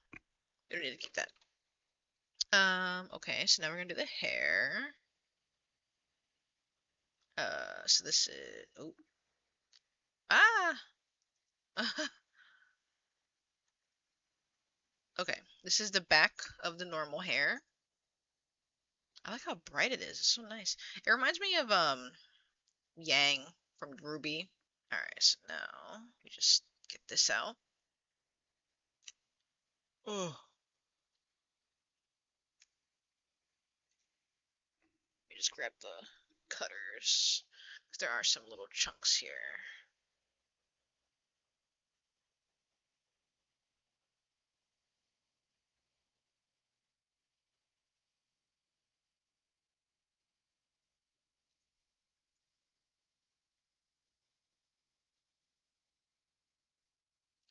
We don't need to keep that. Okay, so now we're gonna do the hair. So this is oh ah. Okay, this is the back of the normal hair. I like how bright it is. It's so nice. It reminds me of Yang from Ruby. All right, so now we just get this out. Oh, we just grab the cutters because there are some little chunks here.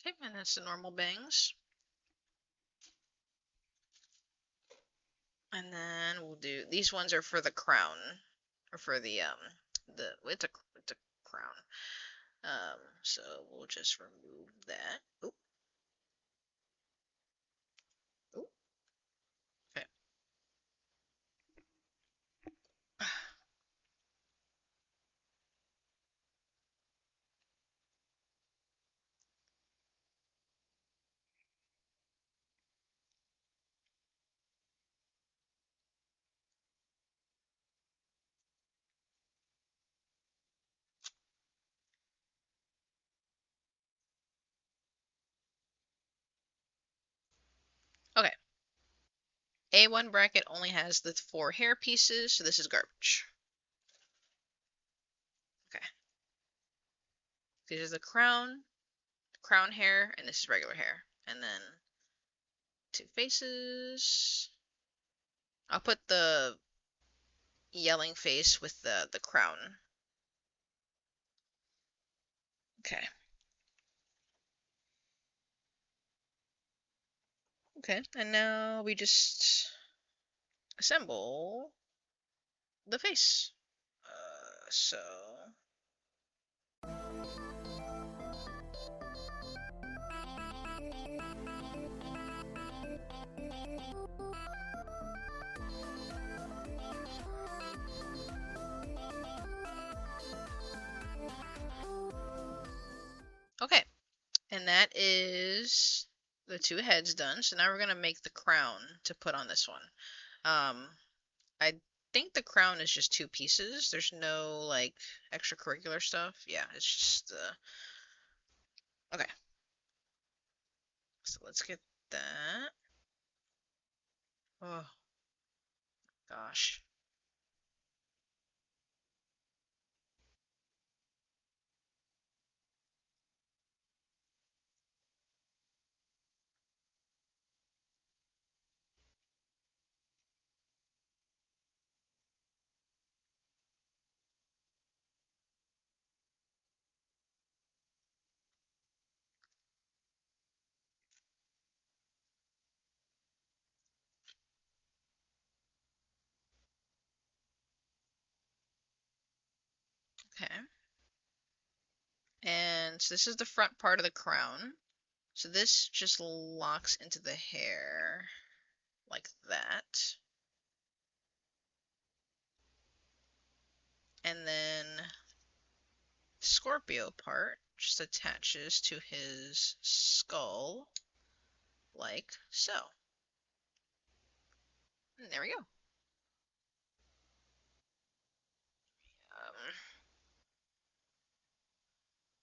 Okay, and that's the normal bangs. And then we'll do these ones are for the crown or for the it's a crown. So we'll just remove that. Oop, oop. Okay. Okay. A1 bracket only has the four hair pieces, so this is garbage. Okay. This is the crown hair, and this is regular hair. And then two faces. I'll put the yelling face with the crown. Okay. Okay. And now we just assemble the face. So okay. And that is the two heads done. So now we're gonna make the crown to put on this one. Um, I think the crown is just two pieces. There's no like extracurricular stuff. Yeah, it's just okay. So let's get that. Oh gosh. Okay. And so this is the front part of the crown. So this just locks into the hair like that. And then Scorpio part just attaches to his skull like so. And there we go.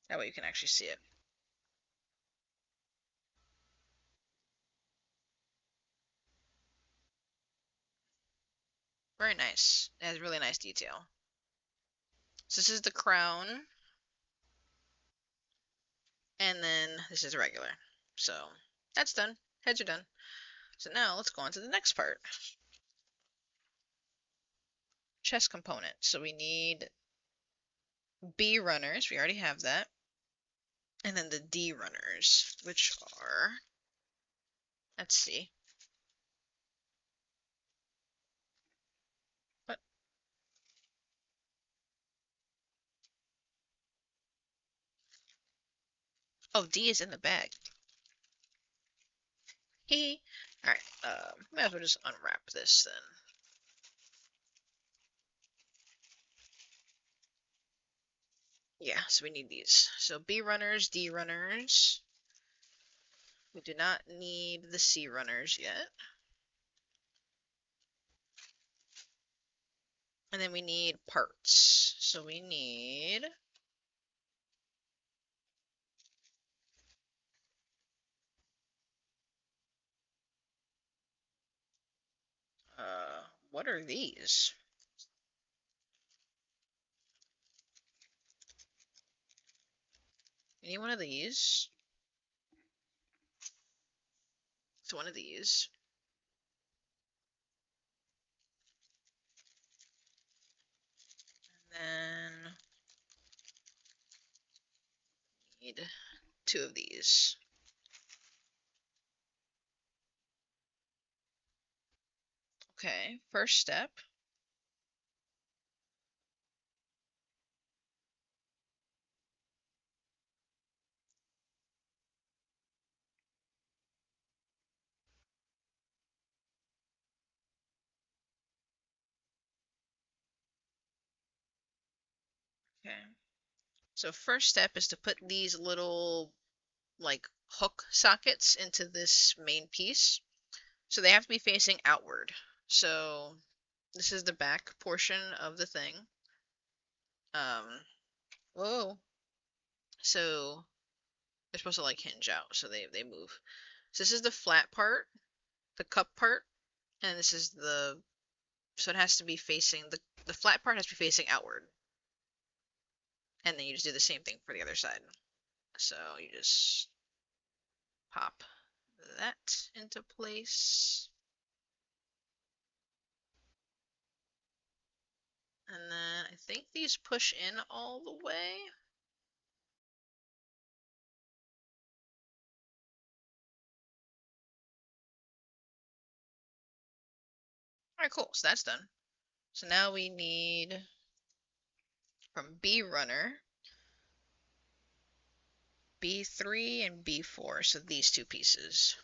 That way you can actually see it. Very nice. It has really nice detail. So this is the crown, and then this is regular. So that's done. Heads are done. So now let's go on to the next part. Chest component. So we need B runners. We already have that. And then the D runners, which are, let's see. What? Oh, D is in the bag. Hee. Alright, might as well just unwrap this then. Yeah, so we need these. So B runners, D runners. We do not need the C runners yet. And then we need parts. So we need what are these? We need one of these. It's one of these. And then need two of these. Okay, first step. Okay. So first step is to put these little like hook sockets into this main piece. So they have to be facing outward. So this is the back portion of the thing. Whoa. So they're supposed to like hinge out, so they move. So this is the flat part, the cup part, and this is the, so it has to be facing, the flat part has to be facing outward. And then you just do the same thing for the other side. So you just pop that into place. And then I think these push in all the way. Alright, cool. So that's done. So now we need from B runner, B3 and B4. So these two pieces.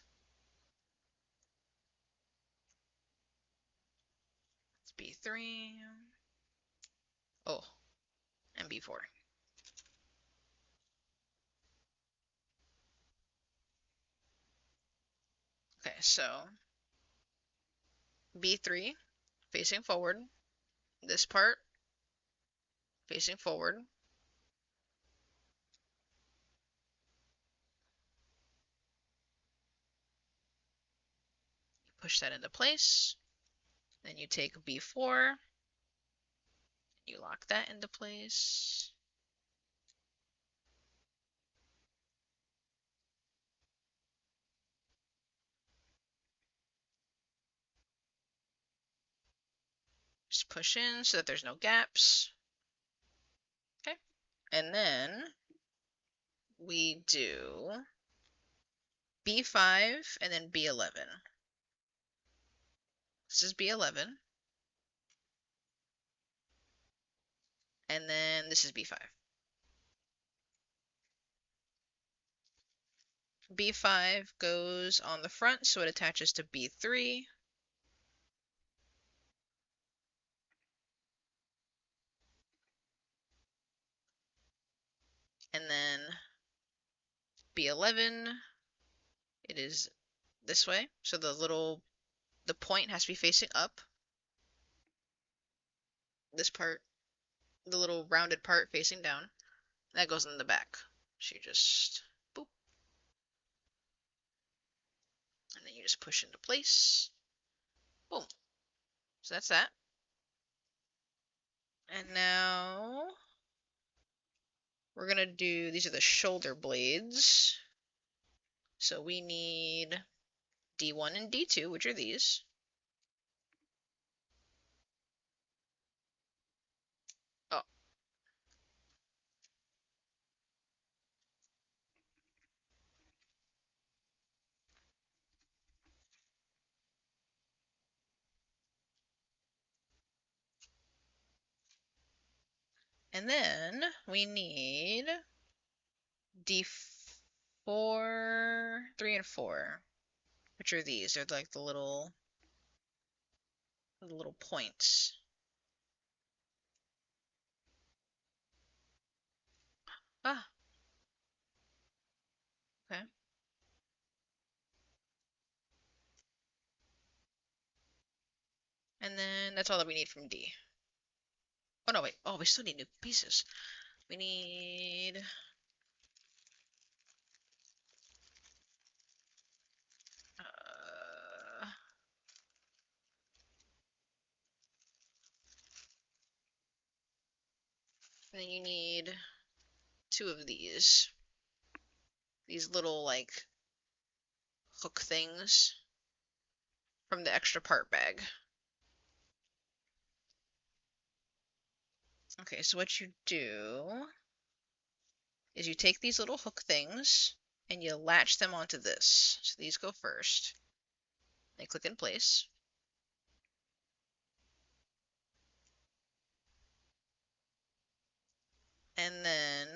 It's B3. Oh, and B4. Okay, so B3 facing forward. This part facing forward. Push that into place. Then you take B4. You lock that into place. Just push in so that there's no gaps. Okay. And then we do B5 and then B11. This is B11. And then this is B5. B5 goes on the front, so it attaches to B3. And then B11, it is this way. So the point has to be facing up. This part, the little rounded part facing down. That goes in the back. So you just boop, and then you just push into place. Boom. So that's that. And now we're gonna do, these are the shoulder blades. So we need D1 and D2, which are these. Oh, and then we need D4, 3 and 4, which are these. They're like the little points. Ah, okay. And then that's all that we need from D. Oh no, wait. Oh, we still need new pieces. We need and then you need two of these little like hook things from the extra part bag. Okay, so what you do is you take these little hook things and you latch them onto this. So these go first. They click in place. And then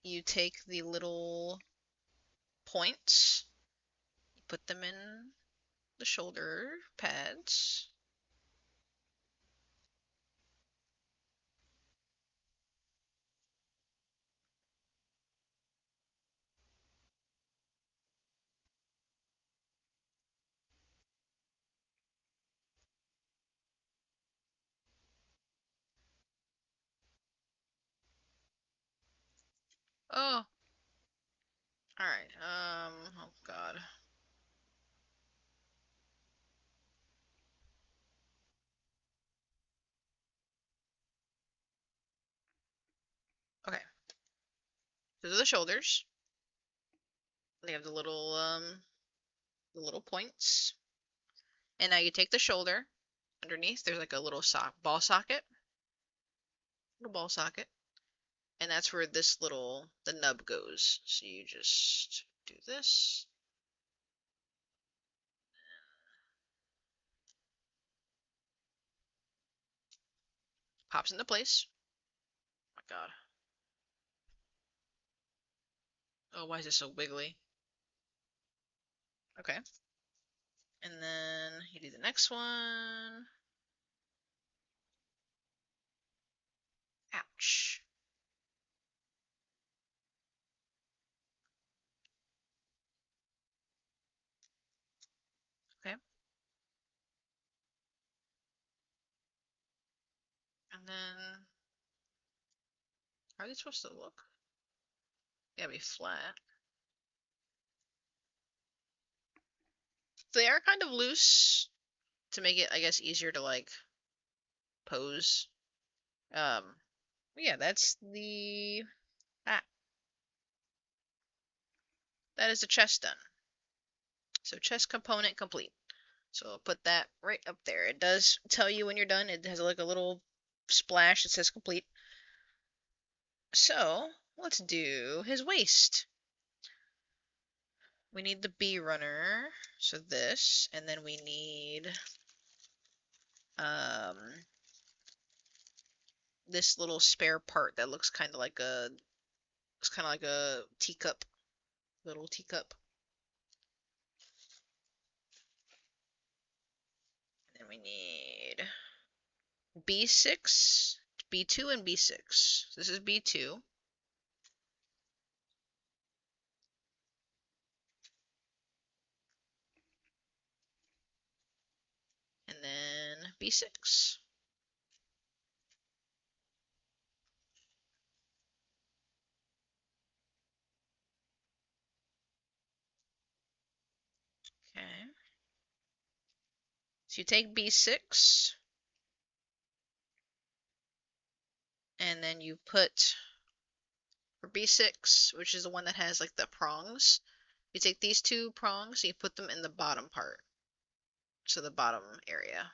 you take the little points, you put them in the shoulder pads. Oh, alright. Oh god. Okay, those are the shoulders. They have the little points. And now you take the shoulder underneath. There's like a little ball socket, little ball socket, and that's where the nub goes. So you just do this, pops into place. Oh my god. Oh, why is this so wiggly? Okay. And then you do the next one. Ouch. Okay. And then, how are they supposed to look? They gotta be flat. They are kind of loose to make it, I guess, easier to like pose. Yeah, that's ah, that is the chest done. So chest component complete. So I'll put that right up there. It does tell you when you're done. It has like a little splash that says complete. So let's do his waist. We need the B runner, so this, and then we need um this little spare part that looks kind of like a It's kind of like a teacup, little teacup. And then we need B6, B2, and B6. This is B2. And then B6. Okay. So you take B6, and then you put, for B6, which is the one that has like the prongs, you take these two prongs and you put them in the bottom part. So the bottom area.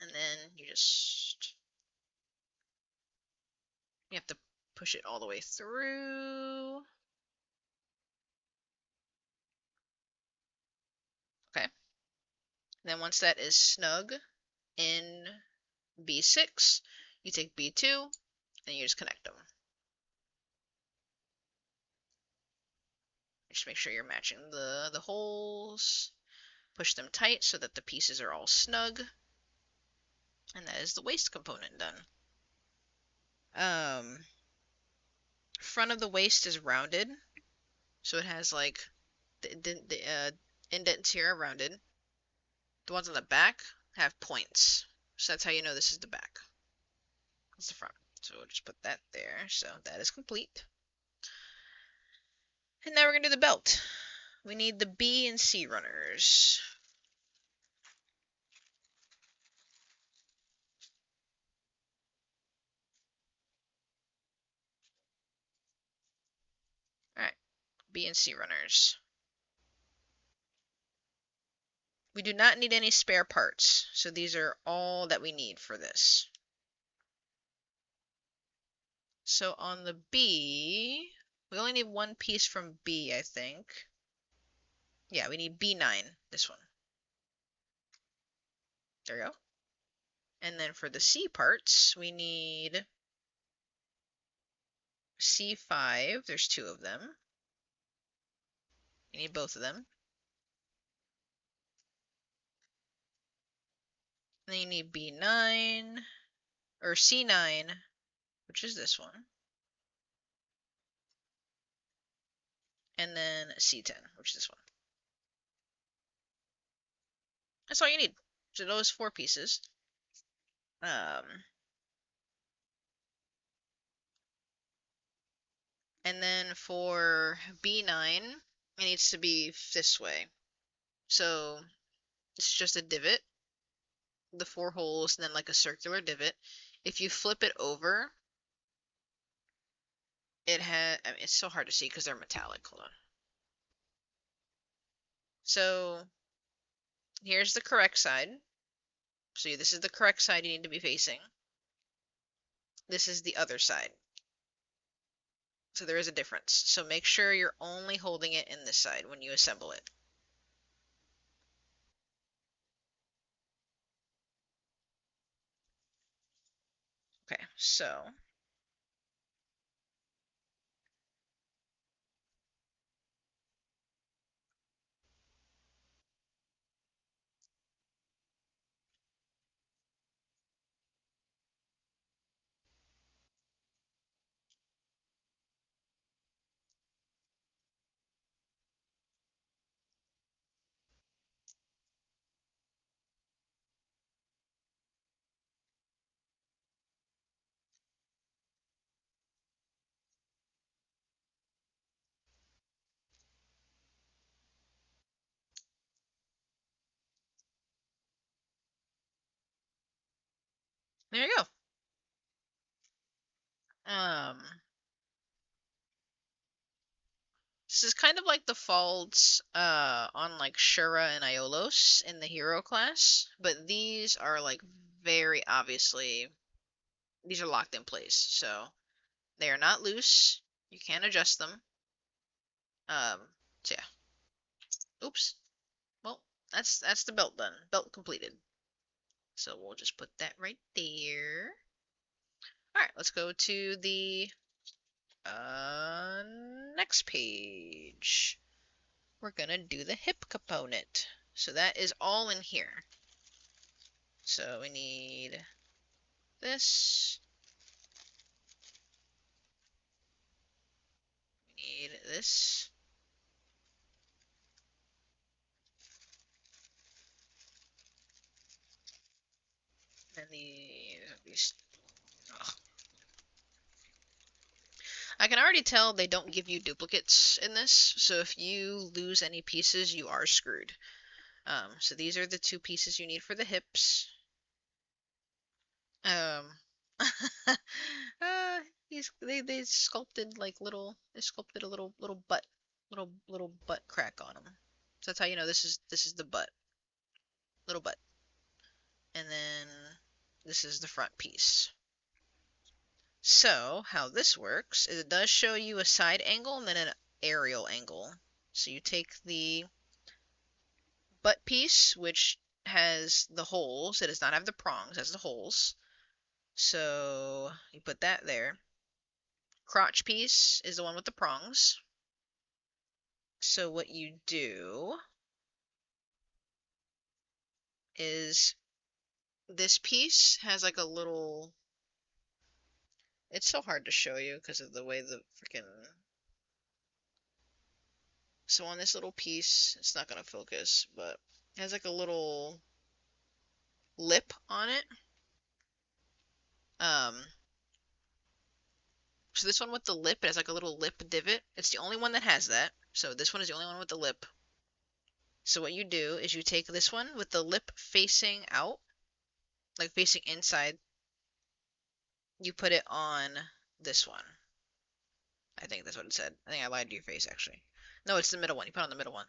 And then you have to push it all the way through. Okay. And then once that is snug in B6, you take B2 and you just connect them. Just make sure you're matching the holes. Push them tight so that the pieces are all snug. And that is the waist component done. Um, Front of the waist is rounded, so it has like the indents here are rounded. The ones on the back have points, so that's how you know this is the back. That's the front. So we'll just put that there. So that is complete. And now we're gonna do the belt. We need the B and C runners. Alright, B and C runners. We do not need any spare parts, so these are all that we need for this. So on the B, we only need one piece from B, I think. Yeah, we need B9, this one. There we go. And then for the C parts, we need C5. There's two of them. You need both of them. And then you need B9, or C9, which is this one. And then C10, which is this one. That's all you need. So those four pieces. And then for B9, it needs to be this way. So it's just a divot, the four holes, and then like a circular divot. If you flip it over, it has, I mean, it's so hard to see because they're metallic. Hold on. So here's the correct side. So this is the correct side you need to be facing. This is the other side. So there is a difference. So make sure you're only holding it in this side when you assemble it. Okay, so there you go. Um, this is kind of like the faults on like Shura and Iolos in the hero class, but these are like very obviously these are locked in place, so they are not loose. You can adjust them. So yeah. Oops. That's the belt done. Belt completed. So we'll just put that right there. All right, let's go to the uh, next page. We're gonna do the hip component. So that is all in here. So we need this. We need this. And these. Ugh. I can already tell they don't give you duplicates in this, so if you lose any pieces, you are screwed. So these are the two pieces you need for the hips. Um, uh, they sculpted like they sculpted a little butt crack on them. So that's how you know this is the butt, little butt, and then this is the front piece. So how this works is it does show you a side angle and then an aerial angle. So you take the butt piece, which has the holes. It does not have the prongs, it has the holes. So you put that there. Crotch piece is the one with the prongs. So what you do is this piece has like a little. It's so hard to show you because of the way the freaking. So on this little piece, it's not gonna focus, but it has like a little lip on it. Um, so this one with the lip, it has like a little lip divot. It's the only one that has that. So this one is the only one with the lip. So what you do is you take this one with the lip facing out, like facing inside. You put it on this one. I think that's what it said. I think I lied to your face actually. No, it's the middle one. You put on the middle one.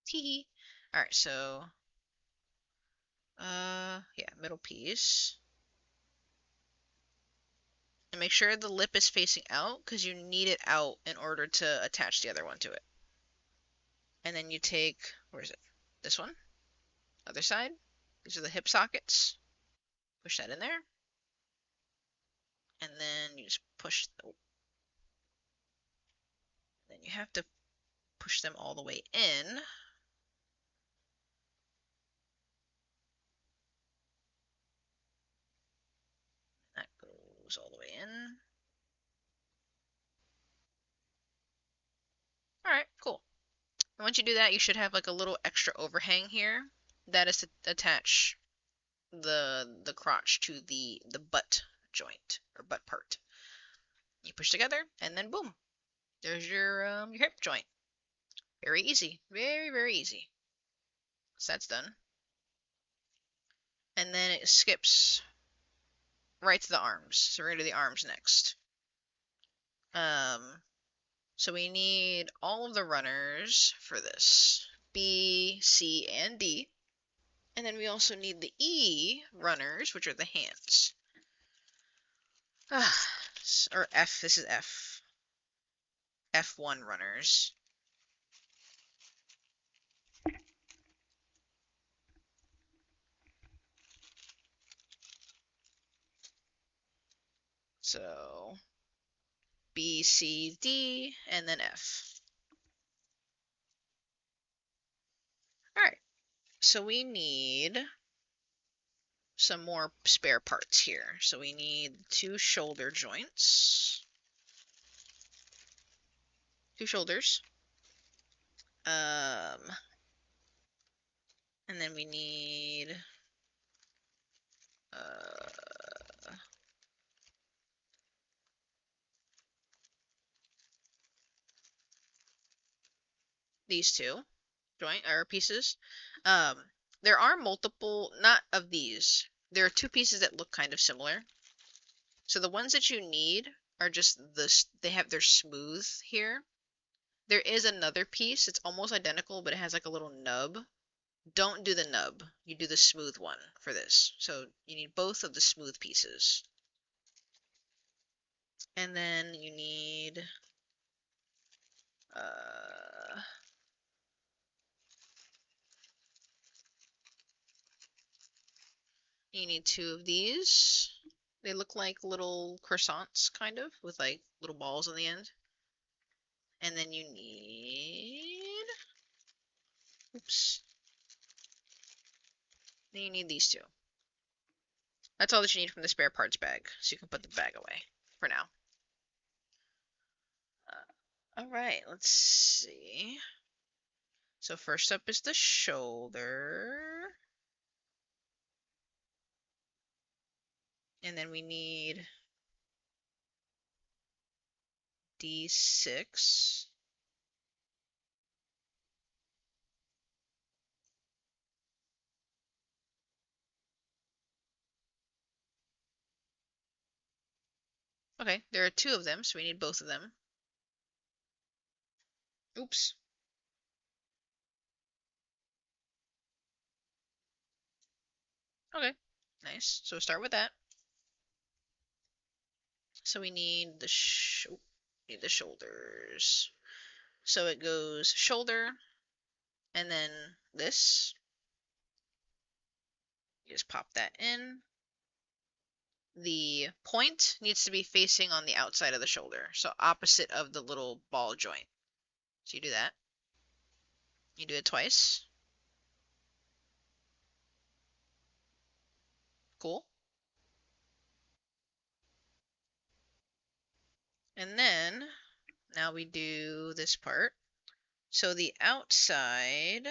Teehee. All right, so yeah, middle piece. And make sure the lip is facing out because you need it out in order to attach the other one to it. And then you take, where is it? This one, other side. These are the hip sockets. Push that in there. And then you just push, then you have to push them all the way in. That goes all the way in. All right, cool. And once you do that, you should have like a little extra overhang here. That is to attach the crotch to the butt joint or butt part. You push together, and then boom, there's your hip joint. Very easy, very easy. So that's done, and then it skips right to the arms. So we're gonna do the arms next. Um, so we need all of the runners for this: B, C, and D. And then we also need the E runners, which are the hands. Or F, this is F. F1 runners. So B, C, D, and then F. Alright, so we need some more spare parts here. So we need two shoulder joints. Two shoulders. And then we need these two joint or pieces. Um, there are multiple, not of these. There are two pieces that look kind of similar. So the ones that you need are just this. They're smooth here. There is another piece. It's almost identical, but it has like a little nub. Don't do the nub. You do the smooth one for this. So you need both of the smooth pieces. And then you need uh You need two of these. They look like little croissants, kind of, with like little balls on the end. And then you need, oops, then you need these two. That's all that you need from the spare parts bag, so you can put the bag away for now. Alright, let's see. So first up is the shoulder. And then we need D6. Okay, there are two of them, so we need both of them. Oops. Okay, nice. So start with that. So we need the shoulders. So it goes shoulder, and then this. You just pop that in. The point needs to be facing on the outside of the shoulder, so opposite of the little ball joint. So you do that. You do it twice. Cool. And then now we do this part. So the outside,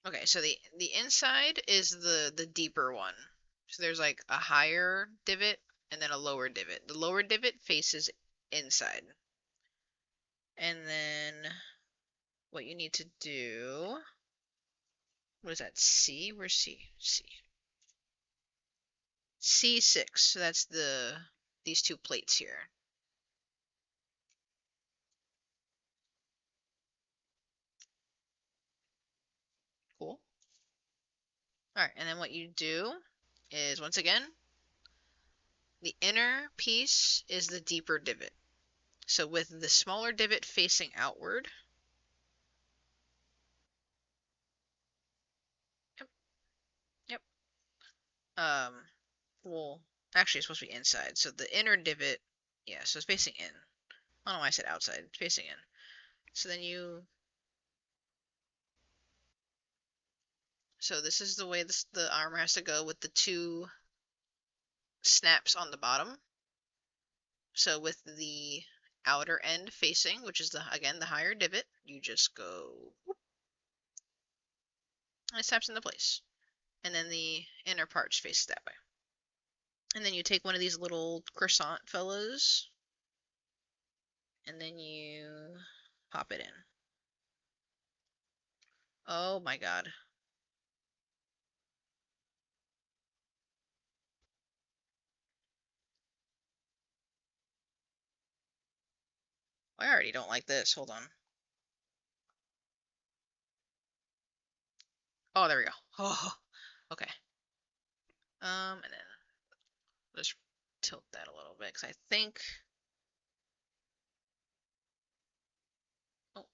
okay, so the inside is the deeper one. So there's like a higher divot and then a lower divot. The lower divot faces inside. And then what you need to do, what is that? C? Where's C? C. C6. So that's these two plates here. Cool. All right, and then what you do is once again, the inner piece is the deeper divot. So with the smaller divot facing outward, yep, yep. Well, actually it's supposed to be inside. So the inner divot, yeah, so it's facing in. I don't know why I said outside. It's facing in. So then so this is the way the armor has to go with the two snaps on the bottom. So with the outer end facing, which is again the higher divot, you just go whoop, and it snaps into place. And then the inner parts face that way. And then you take one of these little croissant fellows, and then you pop it in. Oh my god. I already don't like this. Hold on. Oh, there we go. Oh, okay. And then just tilt that a little bit because I think. Oh,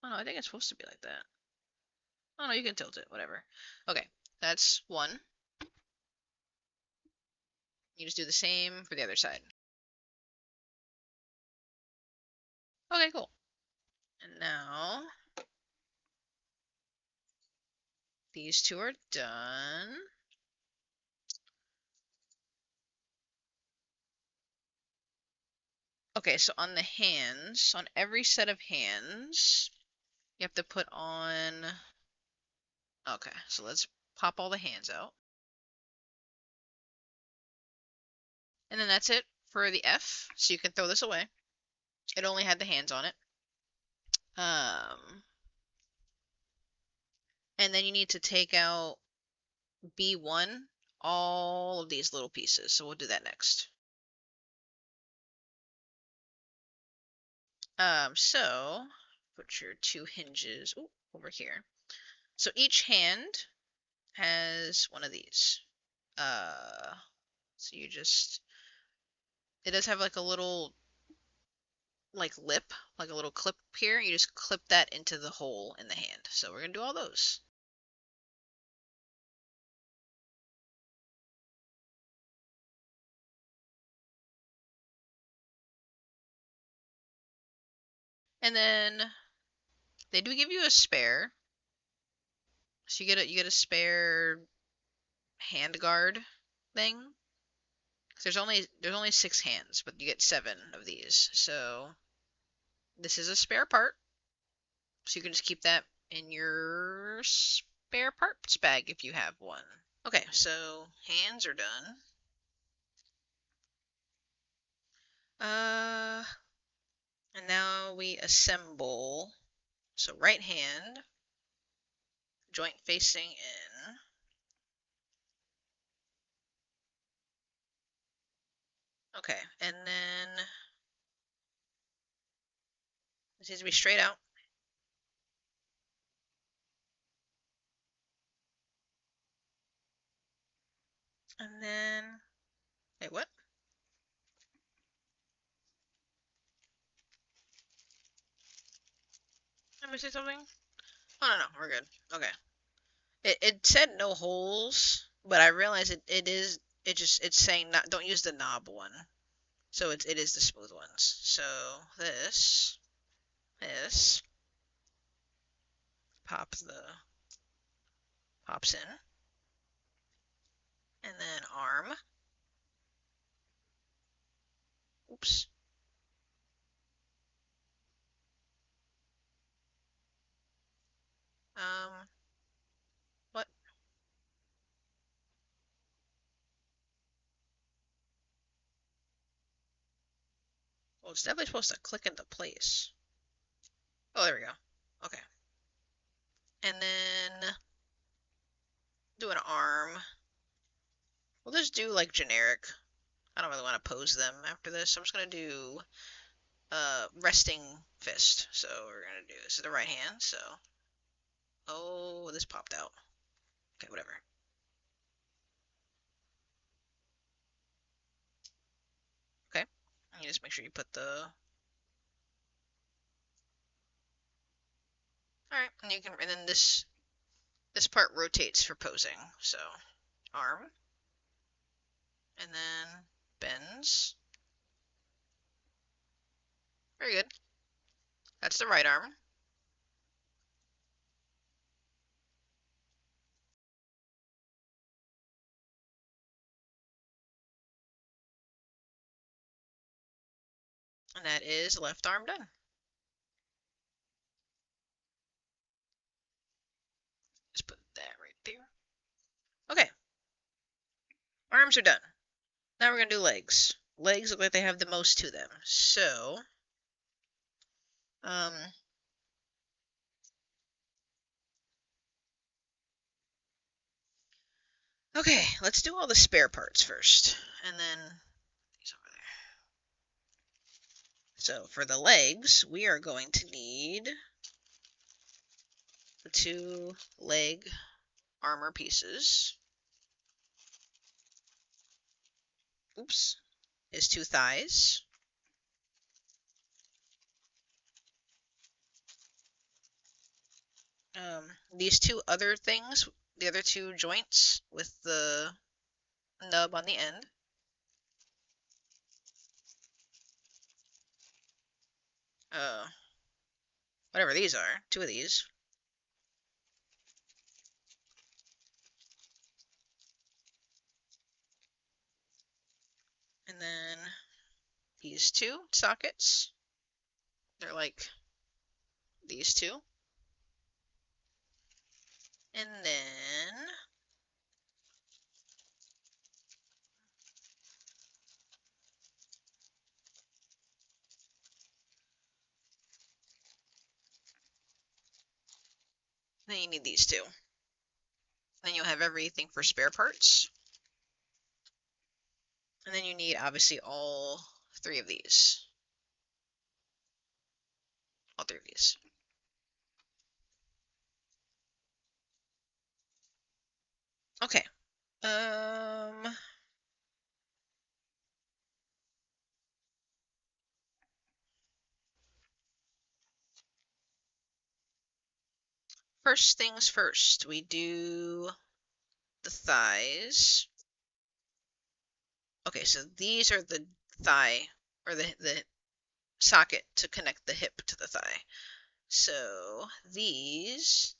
oh no, I think it's supposed to be like that. Oh no, you can tilt it. Whatever. Okay, that's one. You just do the same for the other side. Okay, cool. And now these two are done. Okay, so on the hands, on every set of hands, you have to put on. Okay, so let's pop all the hands out. And then that's it for the F, so you can throw this away. It only had the hands on it. Um, and then you need to take out B1, all of these little pieces. So we'll do that next. So put your two hinges over here. So each hand has one of these. So you just, it does have like a little like lip, like a little clip here. You just clip that into the hole in the hand. So we're gonna do all those. And then they do give you a spare. So you get a spare hand guard thing. There's only 6 hands, but you get 7 of these. So this is a spare part. So you can just keep that in your spare parts bag if you have one. Okay, so hands are done. Uh, and now we assemble. So right hand, joint facing in. Okay, and then this needs to be straight out. And then, wait, what? Let me say something. Oh no, no, we're good. Okay. It said no holes, but I realized it's saying not don't use the knob one. So it is the smooth ones. So this pops in, and then arm. Oops. Um, what? Well, it's definitely supposed to click into place. Oh, there we go. Okay. And then do an arm. We'll just do like generic. I don't really want to pose them after this. So I'm just gonna do resting fist. So we're gonna do this is the right hand. So oh, this popped out. Okay, whatever. Okay. And you just make sure you put the. All right, and you can, and then this part rotates for posing. So arm, and then bends. Very good. That's the right arm. And that is left arm done. Just put that right there. Okay, arms are done. Now we're gonna do legs. Legs look like they have the most to them. So, um, okay, let's do all the spare parts first, and then these over there. So for the legs, we are going to need the 2 leg armor pieces. Oops, his 2 thighs. These 2 other things, the other 2 joints with the nub on the end. Uh, Whatever these are, 2 of these. And then these 2 sockets. They're like these 2. And then you need these 2. Then you'll have everything for spare parts. And then you need, obviously, all 3 of these. All 3 of these. Okay. Um, First things first, we do the thighs. Okay, so these are the thigh, or the socket to connect the hip to the thigh. So these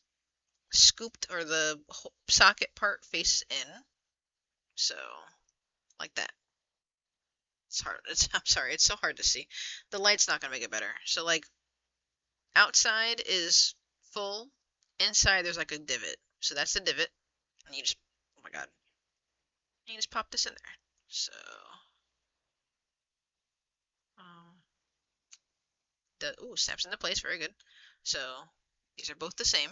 scooped, or the socket part faces in, so like that. It's hard. I'm sorry, it's so hard to see. The light's not gonna make it better. So like outside is full, inside there's like a divot. So that's the divot, and you just, oh my god, you just pop this in there. So um, the ooh, snaps into place, very good. So these are both the same.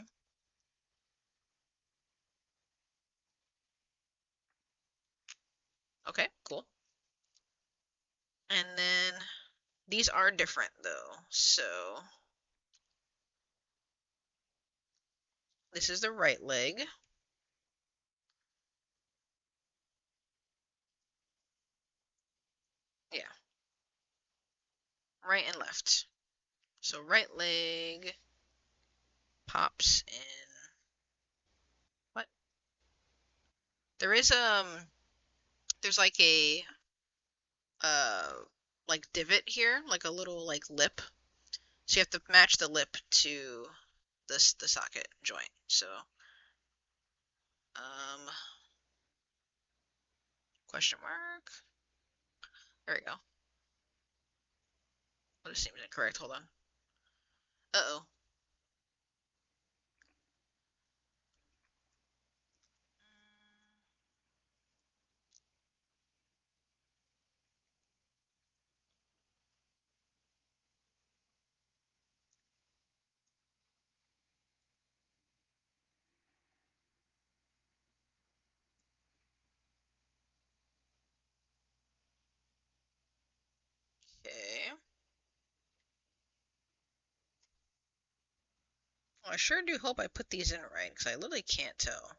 Okay, cool. And then these are different though. So this is the right leg. Yeah, right and left. So right leg pops in. What? There is there's like a uh like divot here, like a little like lip. So you have to match the lip to the socket joint. So um question mark. There we go. Oh, this seems incorrect. Hold on. Uh-oh. Okay. Well, I sure do hope I put these in right, because I literally can't tell.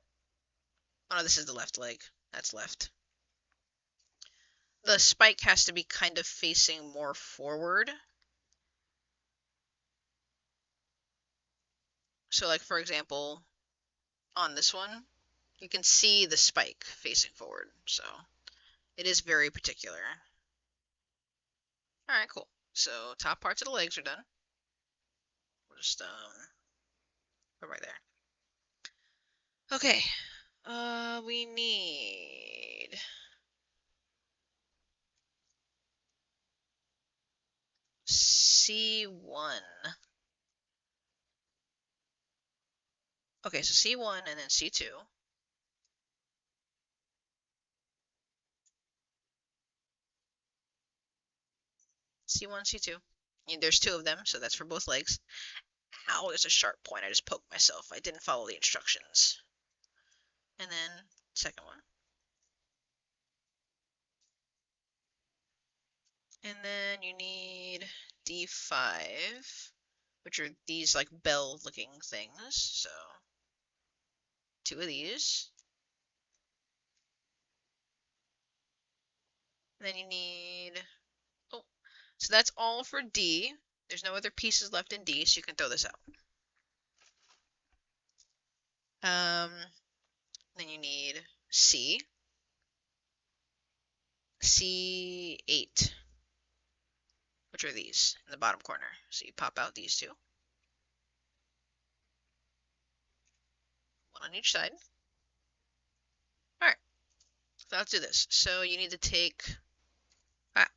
Oh no, this is the left leg. That's left. The spike has to be kind of facing more forward. So like for example, on this one, you can see the spike facing forward. So it is very particular. Alright, cool. So top parts of the legs are done. We'll just put right there. Okay. We need C1. Okay, so C1 and then C2. C1, C2. And there's two of them, so that's for both legs. Ow, there's a sharp point. I just poked myself. I didn't follow the instructions. And then second one. And then you need D5, which are these like bell looking things. So two of these. And then you need, oh, so that's all for D. There's no other pieces left in D, so you can throw this out. Then you need C, C8, which are these in the bottom corner. So you pop out these two, one on each side. All right, so let's do this. So you need to take, ah,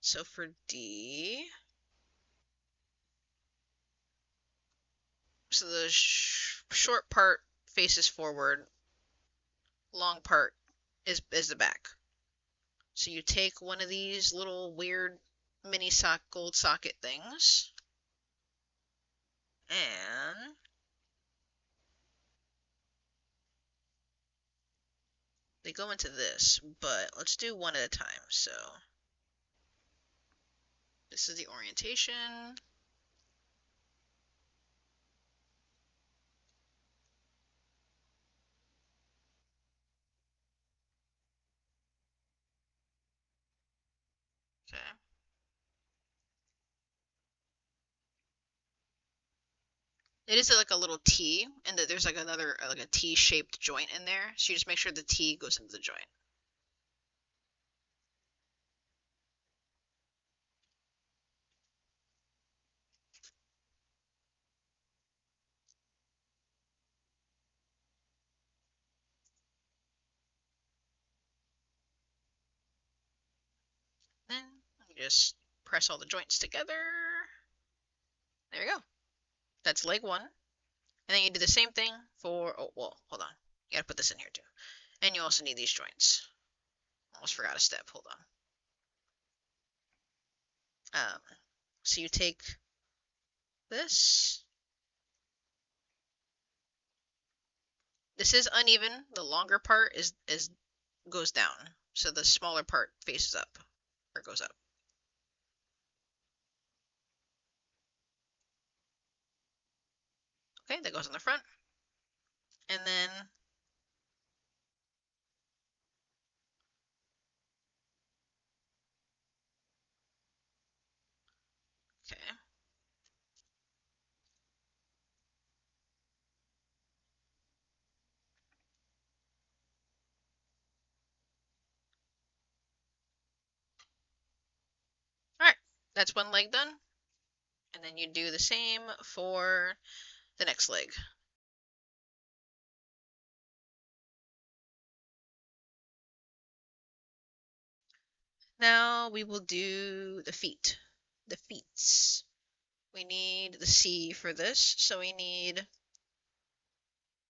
so for D, so the short part faces forward, long part is the back. So you take one of these little weird mini gold socket things, and they go into this, but let's do one at a time. So this is the orientation. Okay. It is like a little T, and that there's like another like a T-shaped joint in there. So you just make sure the T goes into the joint. Then you just press all the joints together. There you go. That's leg one. And then you do the same thing for, oh, well, hold on. You gotta put this in here too. And you also need these joints. Almost forgot a step. Hold on. So you take this. This is uneven. The longer part is goes down. So the smaller part faces up or goes up. Okay, that goes on the front. And then, okay. All right, that's one leg done. And then you do the same for the next leg. Now we will do the feet. The feets. We need the C for this, so we need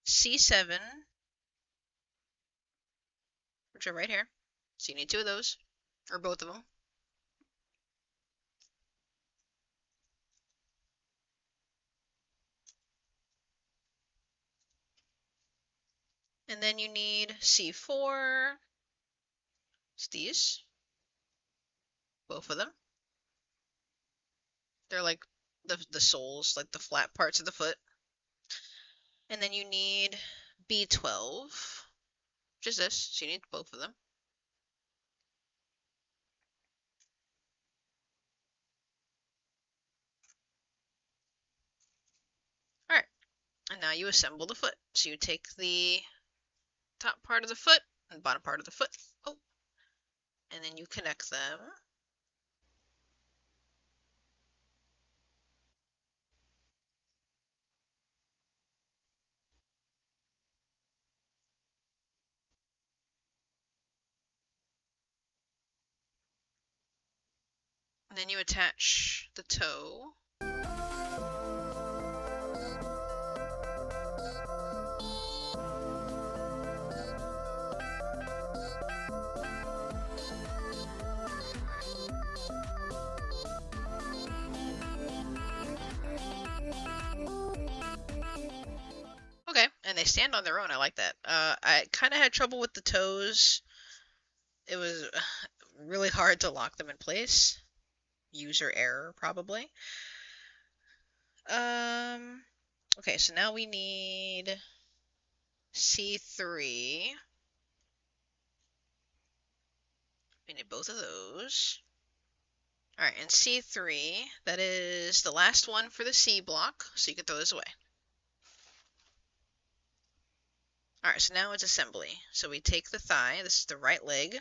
C7, which are right here. So you need two of those, or both of them. And then you need C4. It's these, both of them. They're like the soles, like the flat parts of the foot. And then you need B12, which is this. So you need both of them. All right. And now you assemble the foot. So you take the top part of the foot and bottom part of the foot. Oh. And then you connect them. And then you attach the toe. Okay, and they stand on their own. I like that. I kind of had trouble with the toes. It was really hard to lock them in place. User error, probably. Um, okay, so now we need C3. We need both of those. All right, and C3, that is the last one for the C block, so you can throw this away. All right, so now it's assembly. So we take the thigh. This is the right leg.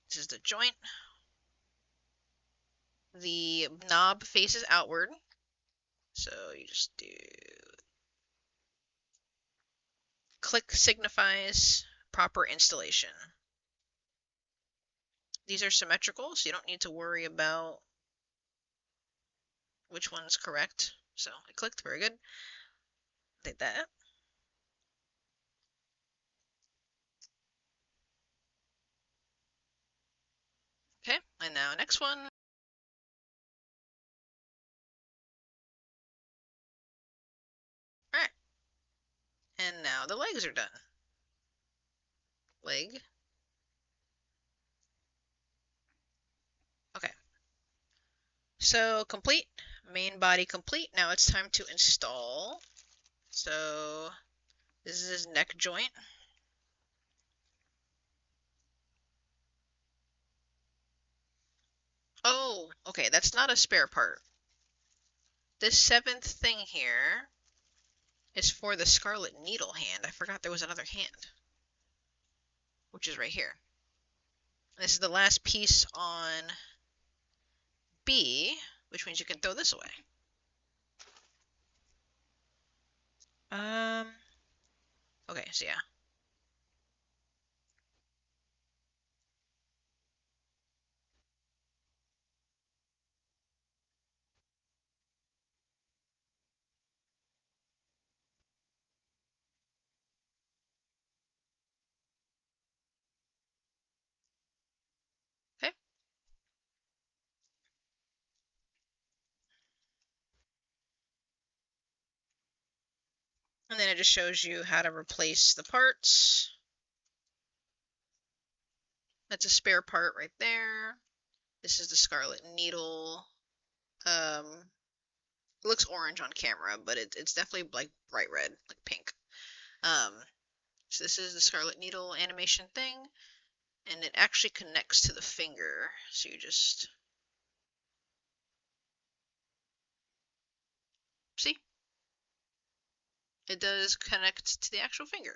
This is the joint. The knob faces outward. So you just do click signifies proper installation. These are symmetrical, so you don't need to worry about which one's correct. So I clicked, very good. Take that. Okay, and now next one. All right, and now the legs are done. Leg. Okay. So complete, main body complete. Now it's time to install. So this is his neck joint. Oh, okay, that's not a spare part. this seventh thing here is for the Scarlet Needle hand. I forgot there was another hand, which is right here. This is the last piece on B, which means you can throw this away. Okay, so yeah. Okay. And then it just shows you how to replace the parts. That's a spare part right there. This is the Scarlet Needle. It looks orange on camera, but it's definitely like bright red, like pink. Um, so this is the Scarlet Needle animation thing, and it actually connects to the finger. So you just see, it does connect to the actual finger.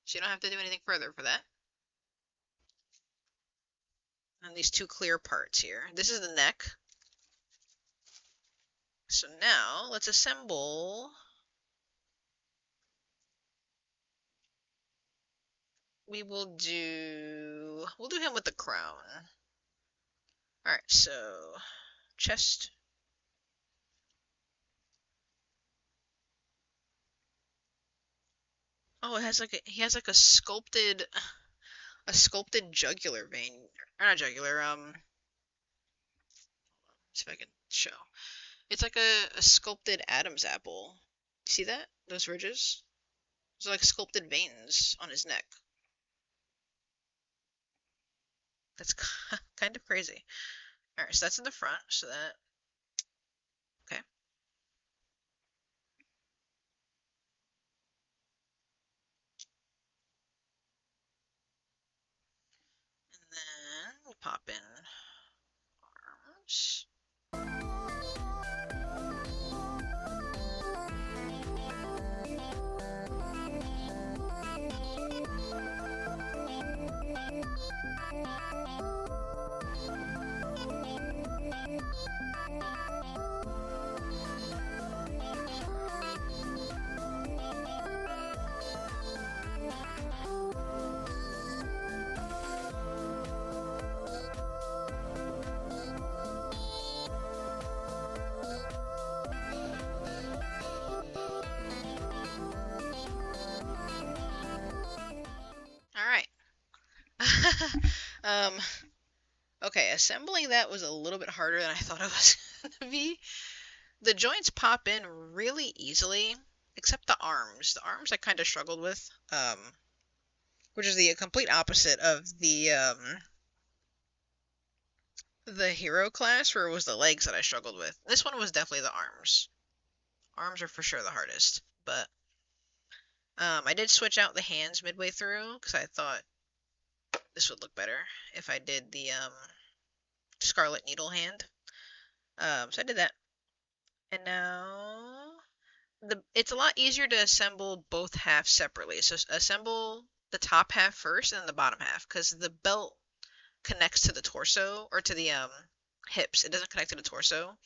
So you don't have to do anything further for that. And these two clear parts here. This is the neck. So now let's assemble. We'll do him with the crown. Alright, so chest. Oh, it has like he has like a sculpted jugular vein. Or not jugular, see if I can show. It's like a sculpted Adam's apple. See that? Those ridges? Those are like sculpted veins on his neck. That's kind of crazy. Alright, so that's in the front, so that, okay. And then we pop in arms. Alright. um, okay, assembling that was a little bit harder than I thought it was gonna be. The joints pop in really easily, except the arms. The arms I kind of struggled with, which is the complete opposite of the hero class, where it was the legs that I struggled with. This one was definitely the arms. Arms are for sure the hardest, but I did switch out the hands midway through because I thought this would look better if I did the Scarlet Needle hand. So I did that, and now it's a lot easier to assemble both halves separately. So assemble the top half first and then the bottom half, because the belt connects to the torso or to the hips. It doesn't connect to the torso.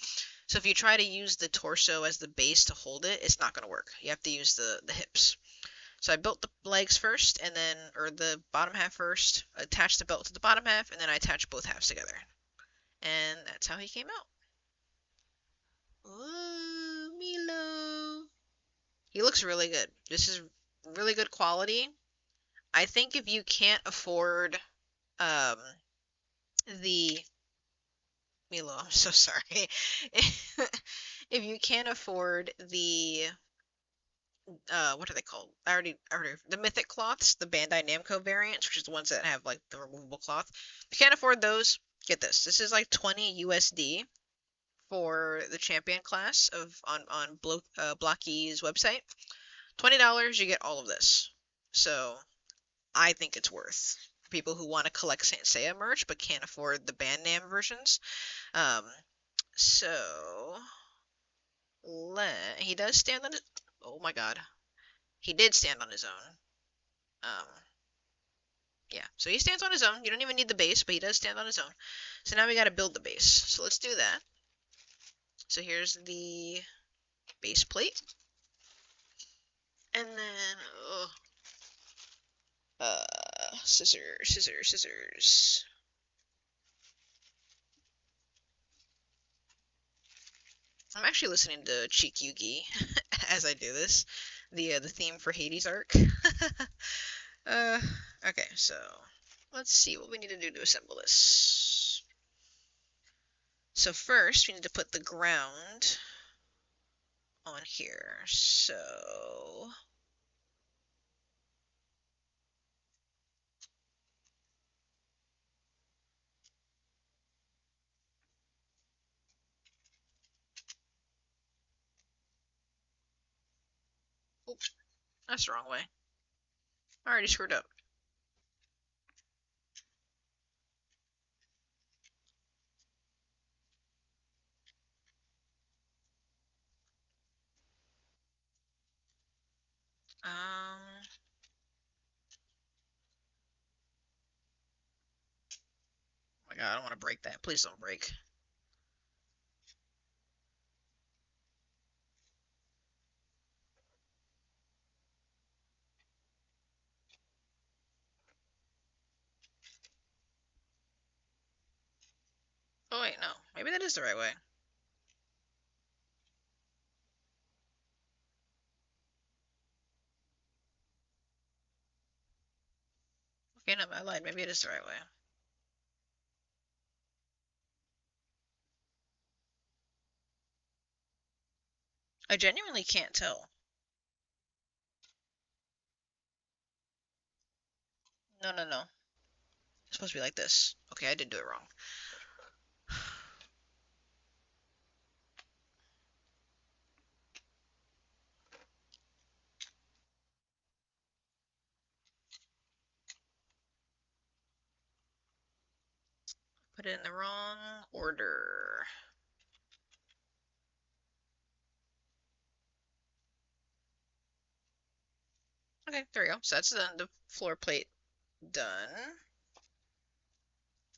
So if you try to use the torso as the base to hold it, it's not going to work. You have to use the hips. So I built the legs first, and then, or the bottom half first, attached the belt to the bottom half, and then I attached both halves together. And that's how he came out. Ooh, Milo. He looks really good. This is really good quality. I think if you can't afford um the Milo, I'm so sorry. If you can't afford the what are they called? I already the mythic cloths, the Bandai Namco variants, which is the ones that have like the removable cloth. If you can't afford those, get this. This is like 20 USD for the champion class of on Blokees website. $20, you get all of this. So I think it's worth for people who want to collect Saint Seiya merch but can't afford the Bandai versions. Um, so He does stand on his. Oh my God, he did stand on his own. Um, yeah, so he stands on his own. You don't even need the base, but he does stand on his own. So now we got to build the base. So let's do that. So here's the base plate, and then scissors, scissors, scissors. I'm actually listening to Cheek Yugi as I do this. The theme for Hades arc. uh, okay, so let's see what we need to do to assemble this. So first, we need to put the ground on here. So oops, that's the wrong way. I already screwed up. Oh my god, I don't want to break that. Please don't break. Oh wait, no. Maybe that is the right way. Okay, no, I lied. Maybe it is the right way. I genuinely can't tell. No, no, no. It's supposed to be like this. Okay, I did do it wrong. Put it in the wrong order. Okay, there we go. So that's the floor plate done.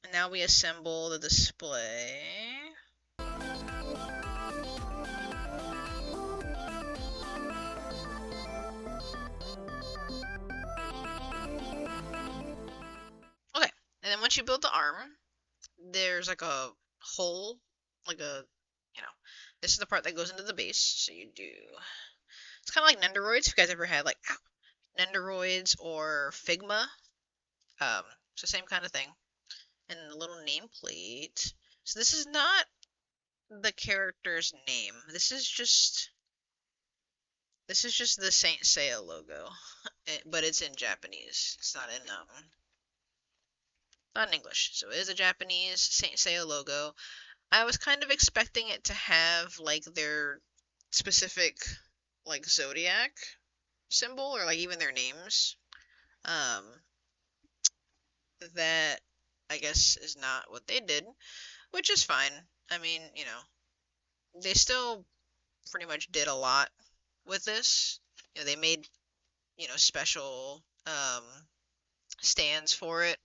And now we assemble the display. Okay, and then once you build the arm, there's like a hole, like a, you know, this is the part that goes into the base. So you do, it's kind of like Nendoroids. If you guys ever had like Nendoroids or Figma, um, it's the same kind of thing. And the little nameplate. So this is not the character's name. This is just the Saint Seiya logo, but it's in Japanese. It's not in English. So it is a Japanese Saint Seiya logo. I was kind of expecting it to have like their specific like zodiac symbol or like even their names. Um, that I guess is not what they did, which is fine. I mean, they still pretty much did a lot with this. They made, special stands for it.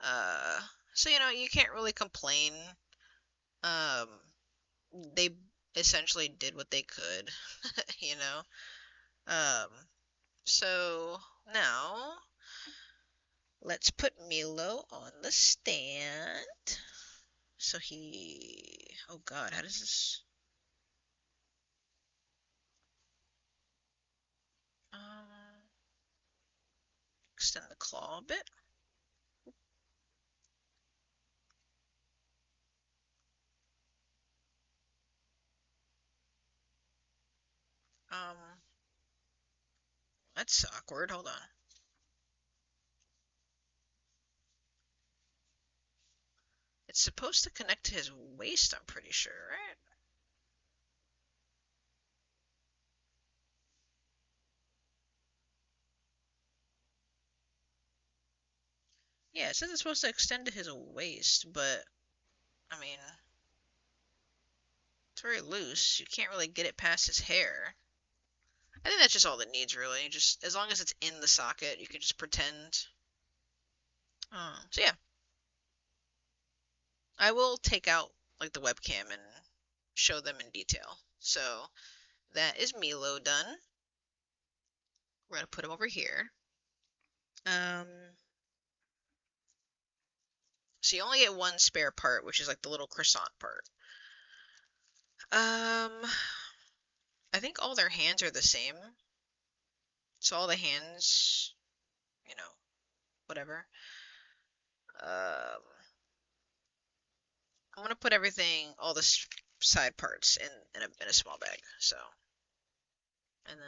Uh, so, you can't really complain. Um, they essentially did what they could, you know. Um, so now let's put Milo on the stand. So oh God, how does this, um, extend the claw a bit? Um, that's awkward. Hold on. It's supposed to connect to his waist, I'm pretty sure, right? Yeah, it says it's supposed to extend to his waist, but I mean, It's very loose. You can't really get it past his hair. I think that's just all it needs, really. Just as long as it's in the socket, you can just pretend. So yeah, I will take out like the webcam and show them in detail. So that is Milo done. We're gonna put him over here. Um, so you only get one spare part, which is like the little croissant part. I think all their hands are the same. So all the hands, you know, whatever. Um, I'm gonna put everything, all the side parts, in a small bag. So, and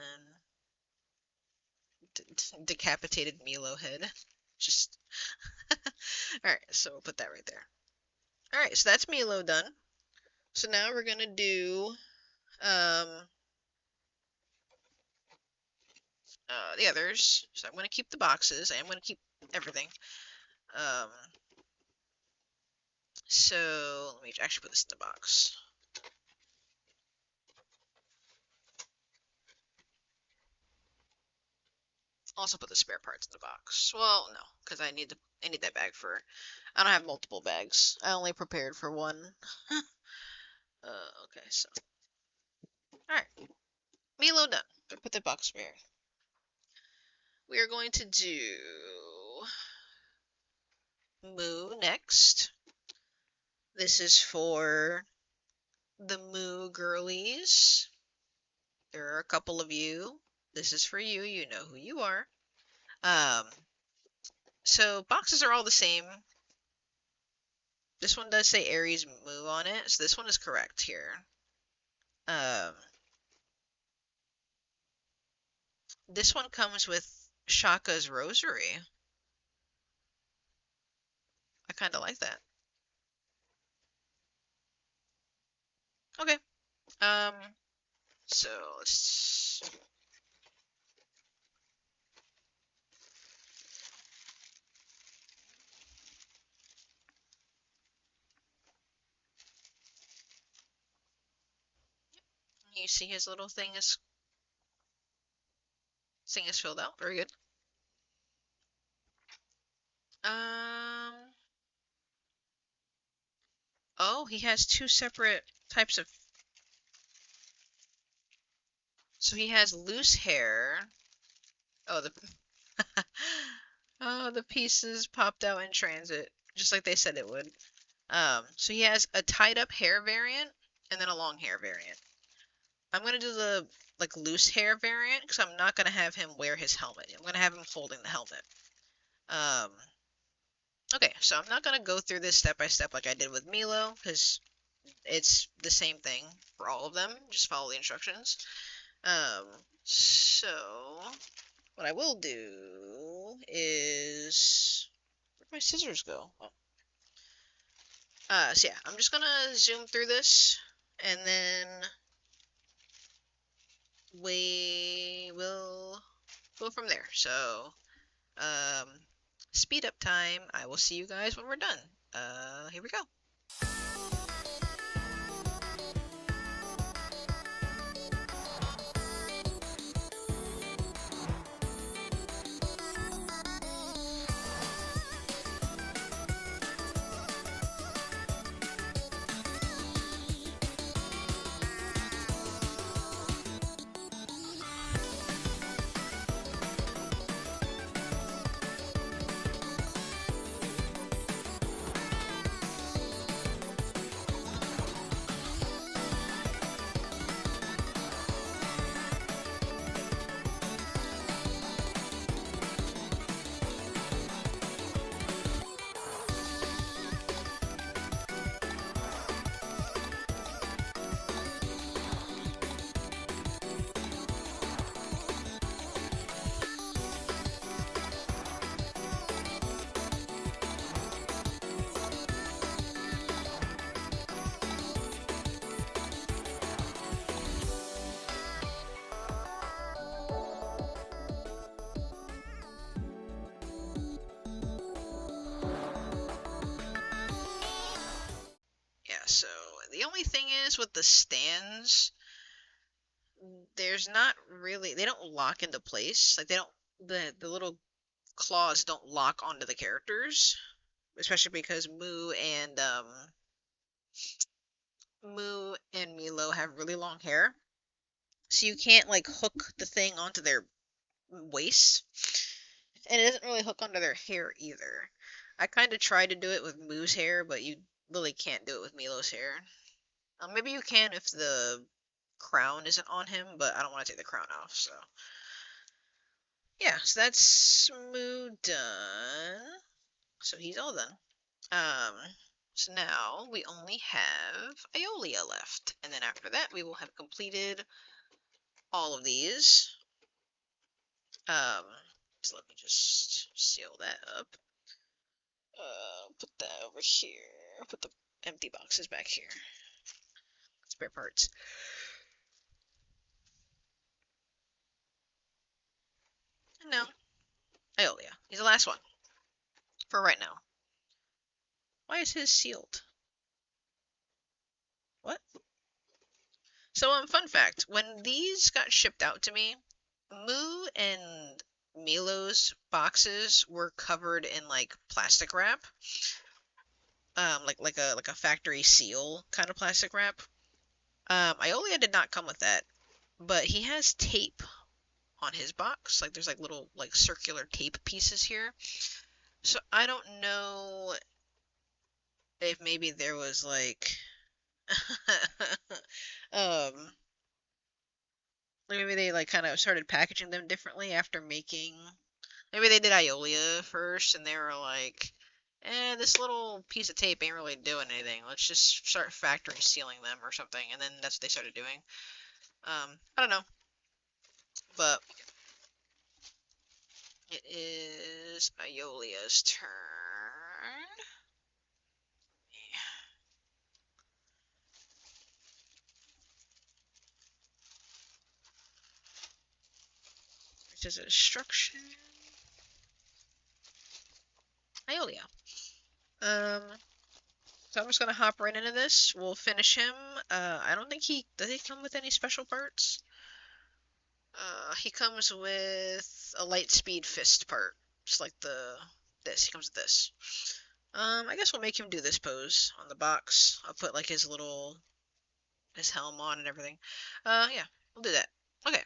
then decapitated Milo head. Just all right. So we'll put that right there. All right. So that's Milo done. So now we're gonna do the others. So I'm gonna keep the boxes. I'm gonna keep everything. Um, so let me actually put this in the box. Also put the spare parts in the box. Well, no, because I need that bag for. I don't have multiple bags. I only prepared for one. Okay, so all right, Milo done. Put the box here. We are going to do Moo next. This is for the Moo girlies. There are a couple of you. This is for you. You know who you are. Um, so boxes are all the same. This one does say Aries Moo on it, so this one is correct here. This one comes with Shaka's rosary. I kind of like that. Okay. Um, so let's. You see his little thing is filled out. Very good. Um. Oh, he has two separate types of. So he has loose hair. Oh, the. Oh, the pieces popped out in transit, just like they said it would. So he has a tied up hair variant and then a long hair variant. I'm gonna do the like loose hair variant because I'm not gonna have him wear his helmet. I'm gonna have him holding the helmet. Um, okay, so I'm not gonna go through this step by step like I did with Milo because it's the same thing for all of them. Just follow the instructions. Um, so what I will do is where'd my scissors go? Oh. So yeah, I'm just gonna zoom through this and then we will go from there. So, um, speed up time. I will see you guys when we're done. Here we go. The only thing is with the stands, there's not really, they don't lock into place. Like they don't, the little claws don't lock onto the characters, especially because Moo and Milo have really long hair, so you can't like hook the thing onto their waist, and it doesn't really hook onto their hair either. I kind of tried to do it with Moo's hair, but you really can't do it with Milo's hair. Maybe you can if the crown isn't on him, but I don't want to take the crown off, so yeah. So that's Moo done. So he's all done. Um, so now we only have Aiolia left, and then after that we will have completed all of these. Um, so let me just seal that up. Put that over here. Put the empty boxes back here. Spare parts. And now, Aiolia. He's the last one for right now. Why is his sealed? What? So, fun fact: when these got shipped out to me, Moo and Milo's boxes were covered in like plastic wrap, like a factory seal kind of plastic wrap. Aiolia did not come with that, but he has tape on his box. Like there's like little like circular tape pieces here. So I don't know if maybe there was like um maybe they like kind of started packaging them differently after making. Maybe they did Aiolia first, and they were like, this little piece of tape ain't really doing anything. Let's just start factory sealing them or something. And then that's what they started doing. I don't know. But it is Aiolia's turn. Which is instruction. Aiolia. So I'm just gonna hop right into this. We'll finish him. I don't think does he come with any special parts? He comes with a light speed fist part, just like this. He comes with this. I guess we'll make him do this pose on the box. I'll put like his helm on and everything. Yeah, we'll do that. Okay.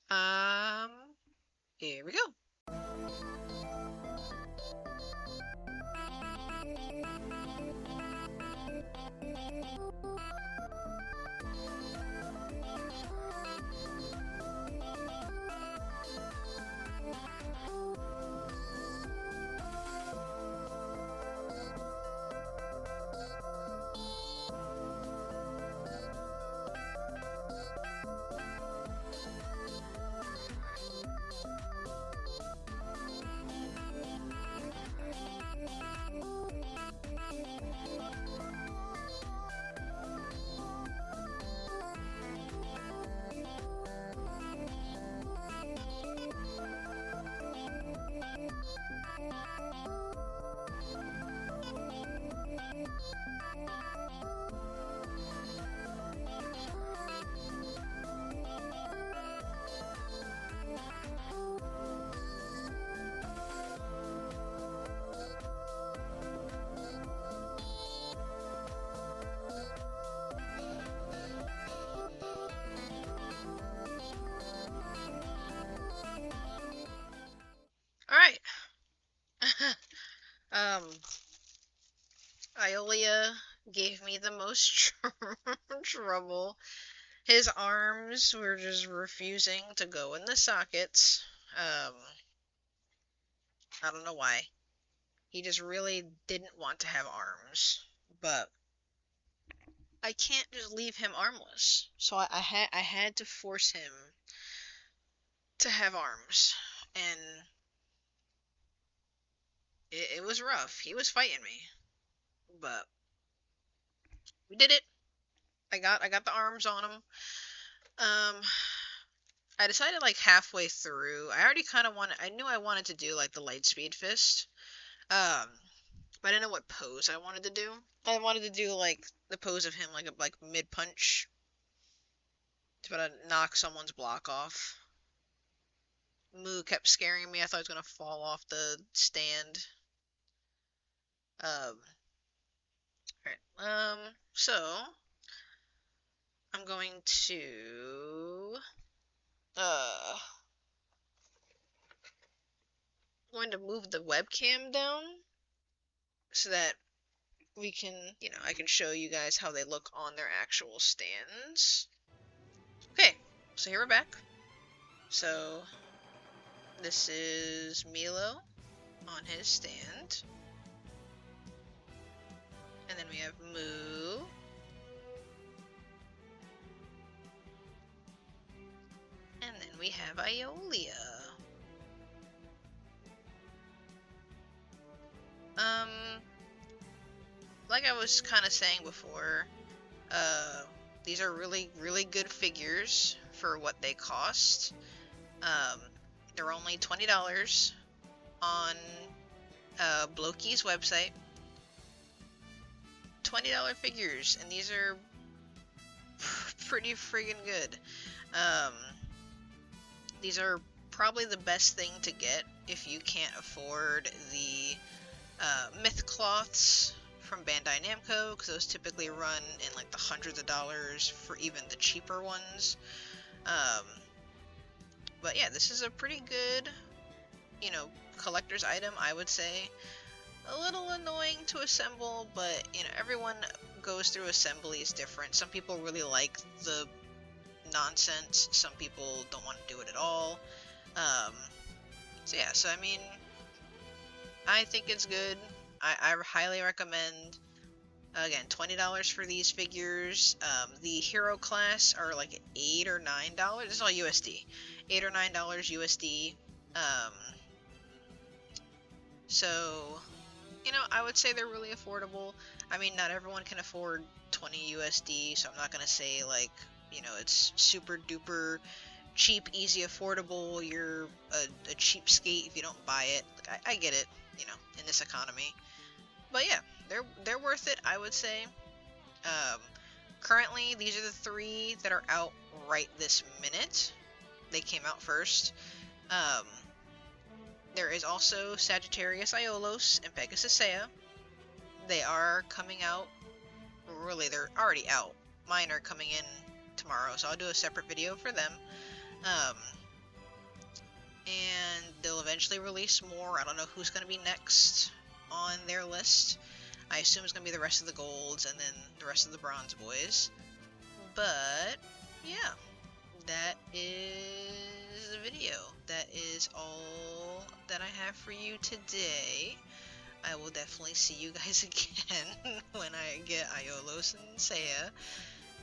Um, here we go. All right. um, Aiolia gave me the most trouble. His arms were just refusing to go in the sockets. Um, I don't know why. He just really didn't want to have arms. But I can't just leave him armless. So I had to force him to have arms. And it was rough. He was fighting me. But we did it. I got the arms on him. Um, I decided like halfway through. I already kind of wanted. I knew I wanted to do like the light speed fist. Um, but I didn't know what pose I wanted to do. I wanted to do like the pose of him like mid punch to try to knock someone's block off. Moo kept scaring me. I thought he was gonna fall off the stand. Alright. So I'm uh going to move the webcam down so that we can, I can show you guys how they look on their actual stands. Okay, so here we're back. So this is Milo on his stand. And then we have Moo. And then we have Aiolia. Like I was kind of saying before, these are really, really good figures for what they cost. They're only $20 on Blokees website. $20 figures, and these are pretty friggin' good. These are probably the best thing to get if you can't afford the myth cloths from Bandai Namco, because those typically run in like the hundreds of dollars for even the cheaper ones. But yeah, this is a pretty good, collector's item, I would say. A little annoying to assemble, but everyone goes through assemblies different. Some people really like the nonsense, some people don't want to do it at all. So yeah, I mean, I think it's good. I highly recommend. Again, $20 for these figures. The hero class are like $8 or $9. This is all USD. $8 or $9 USD. So, I would say they're really affordable. I mean, not everyone can afford 20 USD, so I'm not gonna say like, it's super duper cheap, easy, affordable. You're a cheapskate if you don't buy it. Like, I get it, in this economy. But yeah, they're worth it, I would say. Currently, these are the 3 that are out right this minute. They came out first. There is also Sagittarius Aiolos and Pegasus Seiya. They are coming out. Really, they're already out. Mine are coming in tomorrow, so I'll do a separate video for them. And they'll eventually release more. I don't know who's going to be next on their list. I assume it's going to be the rest of the golds and then the rest of the bronze boys. But yeah, that is the video. That is all that I have for you today. I will definitely see you guys again when I get Aiolos and Seiya.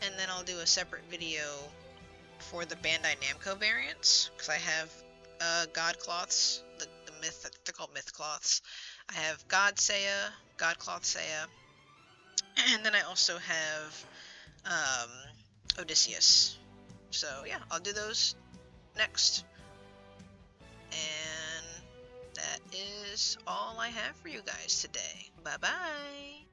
And then I'll do a separate video for the Bandai Namco variants, because I have God cloths, the myth, they're called myth cloths. I have God Seiya, God cloth Seiya, and then I also have Odysseus. So yeah, I'll do those next. And that is all I have for you guys today. Bye bye!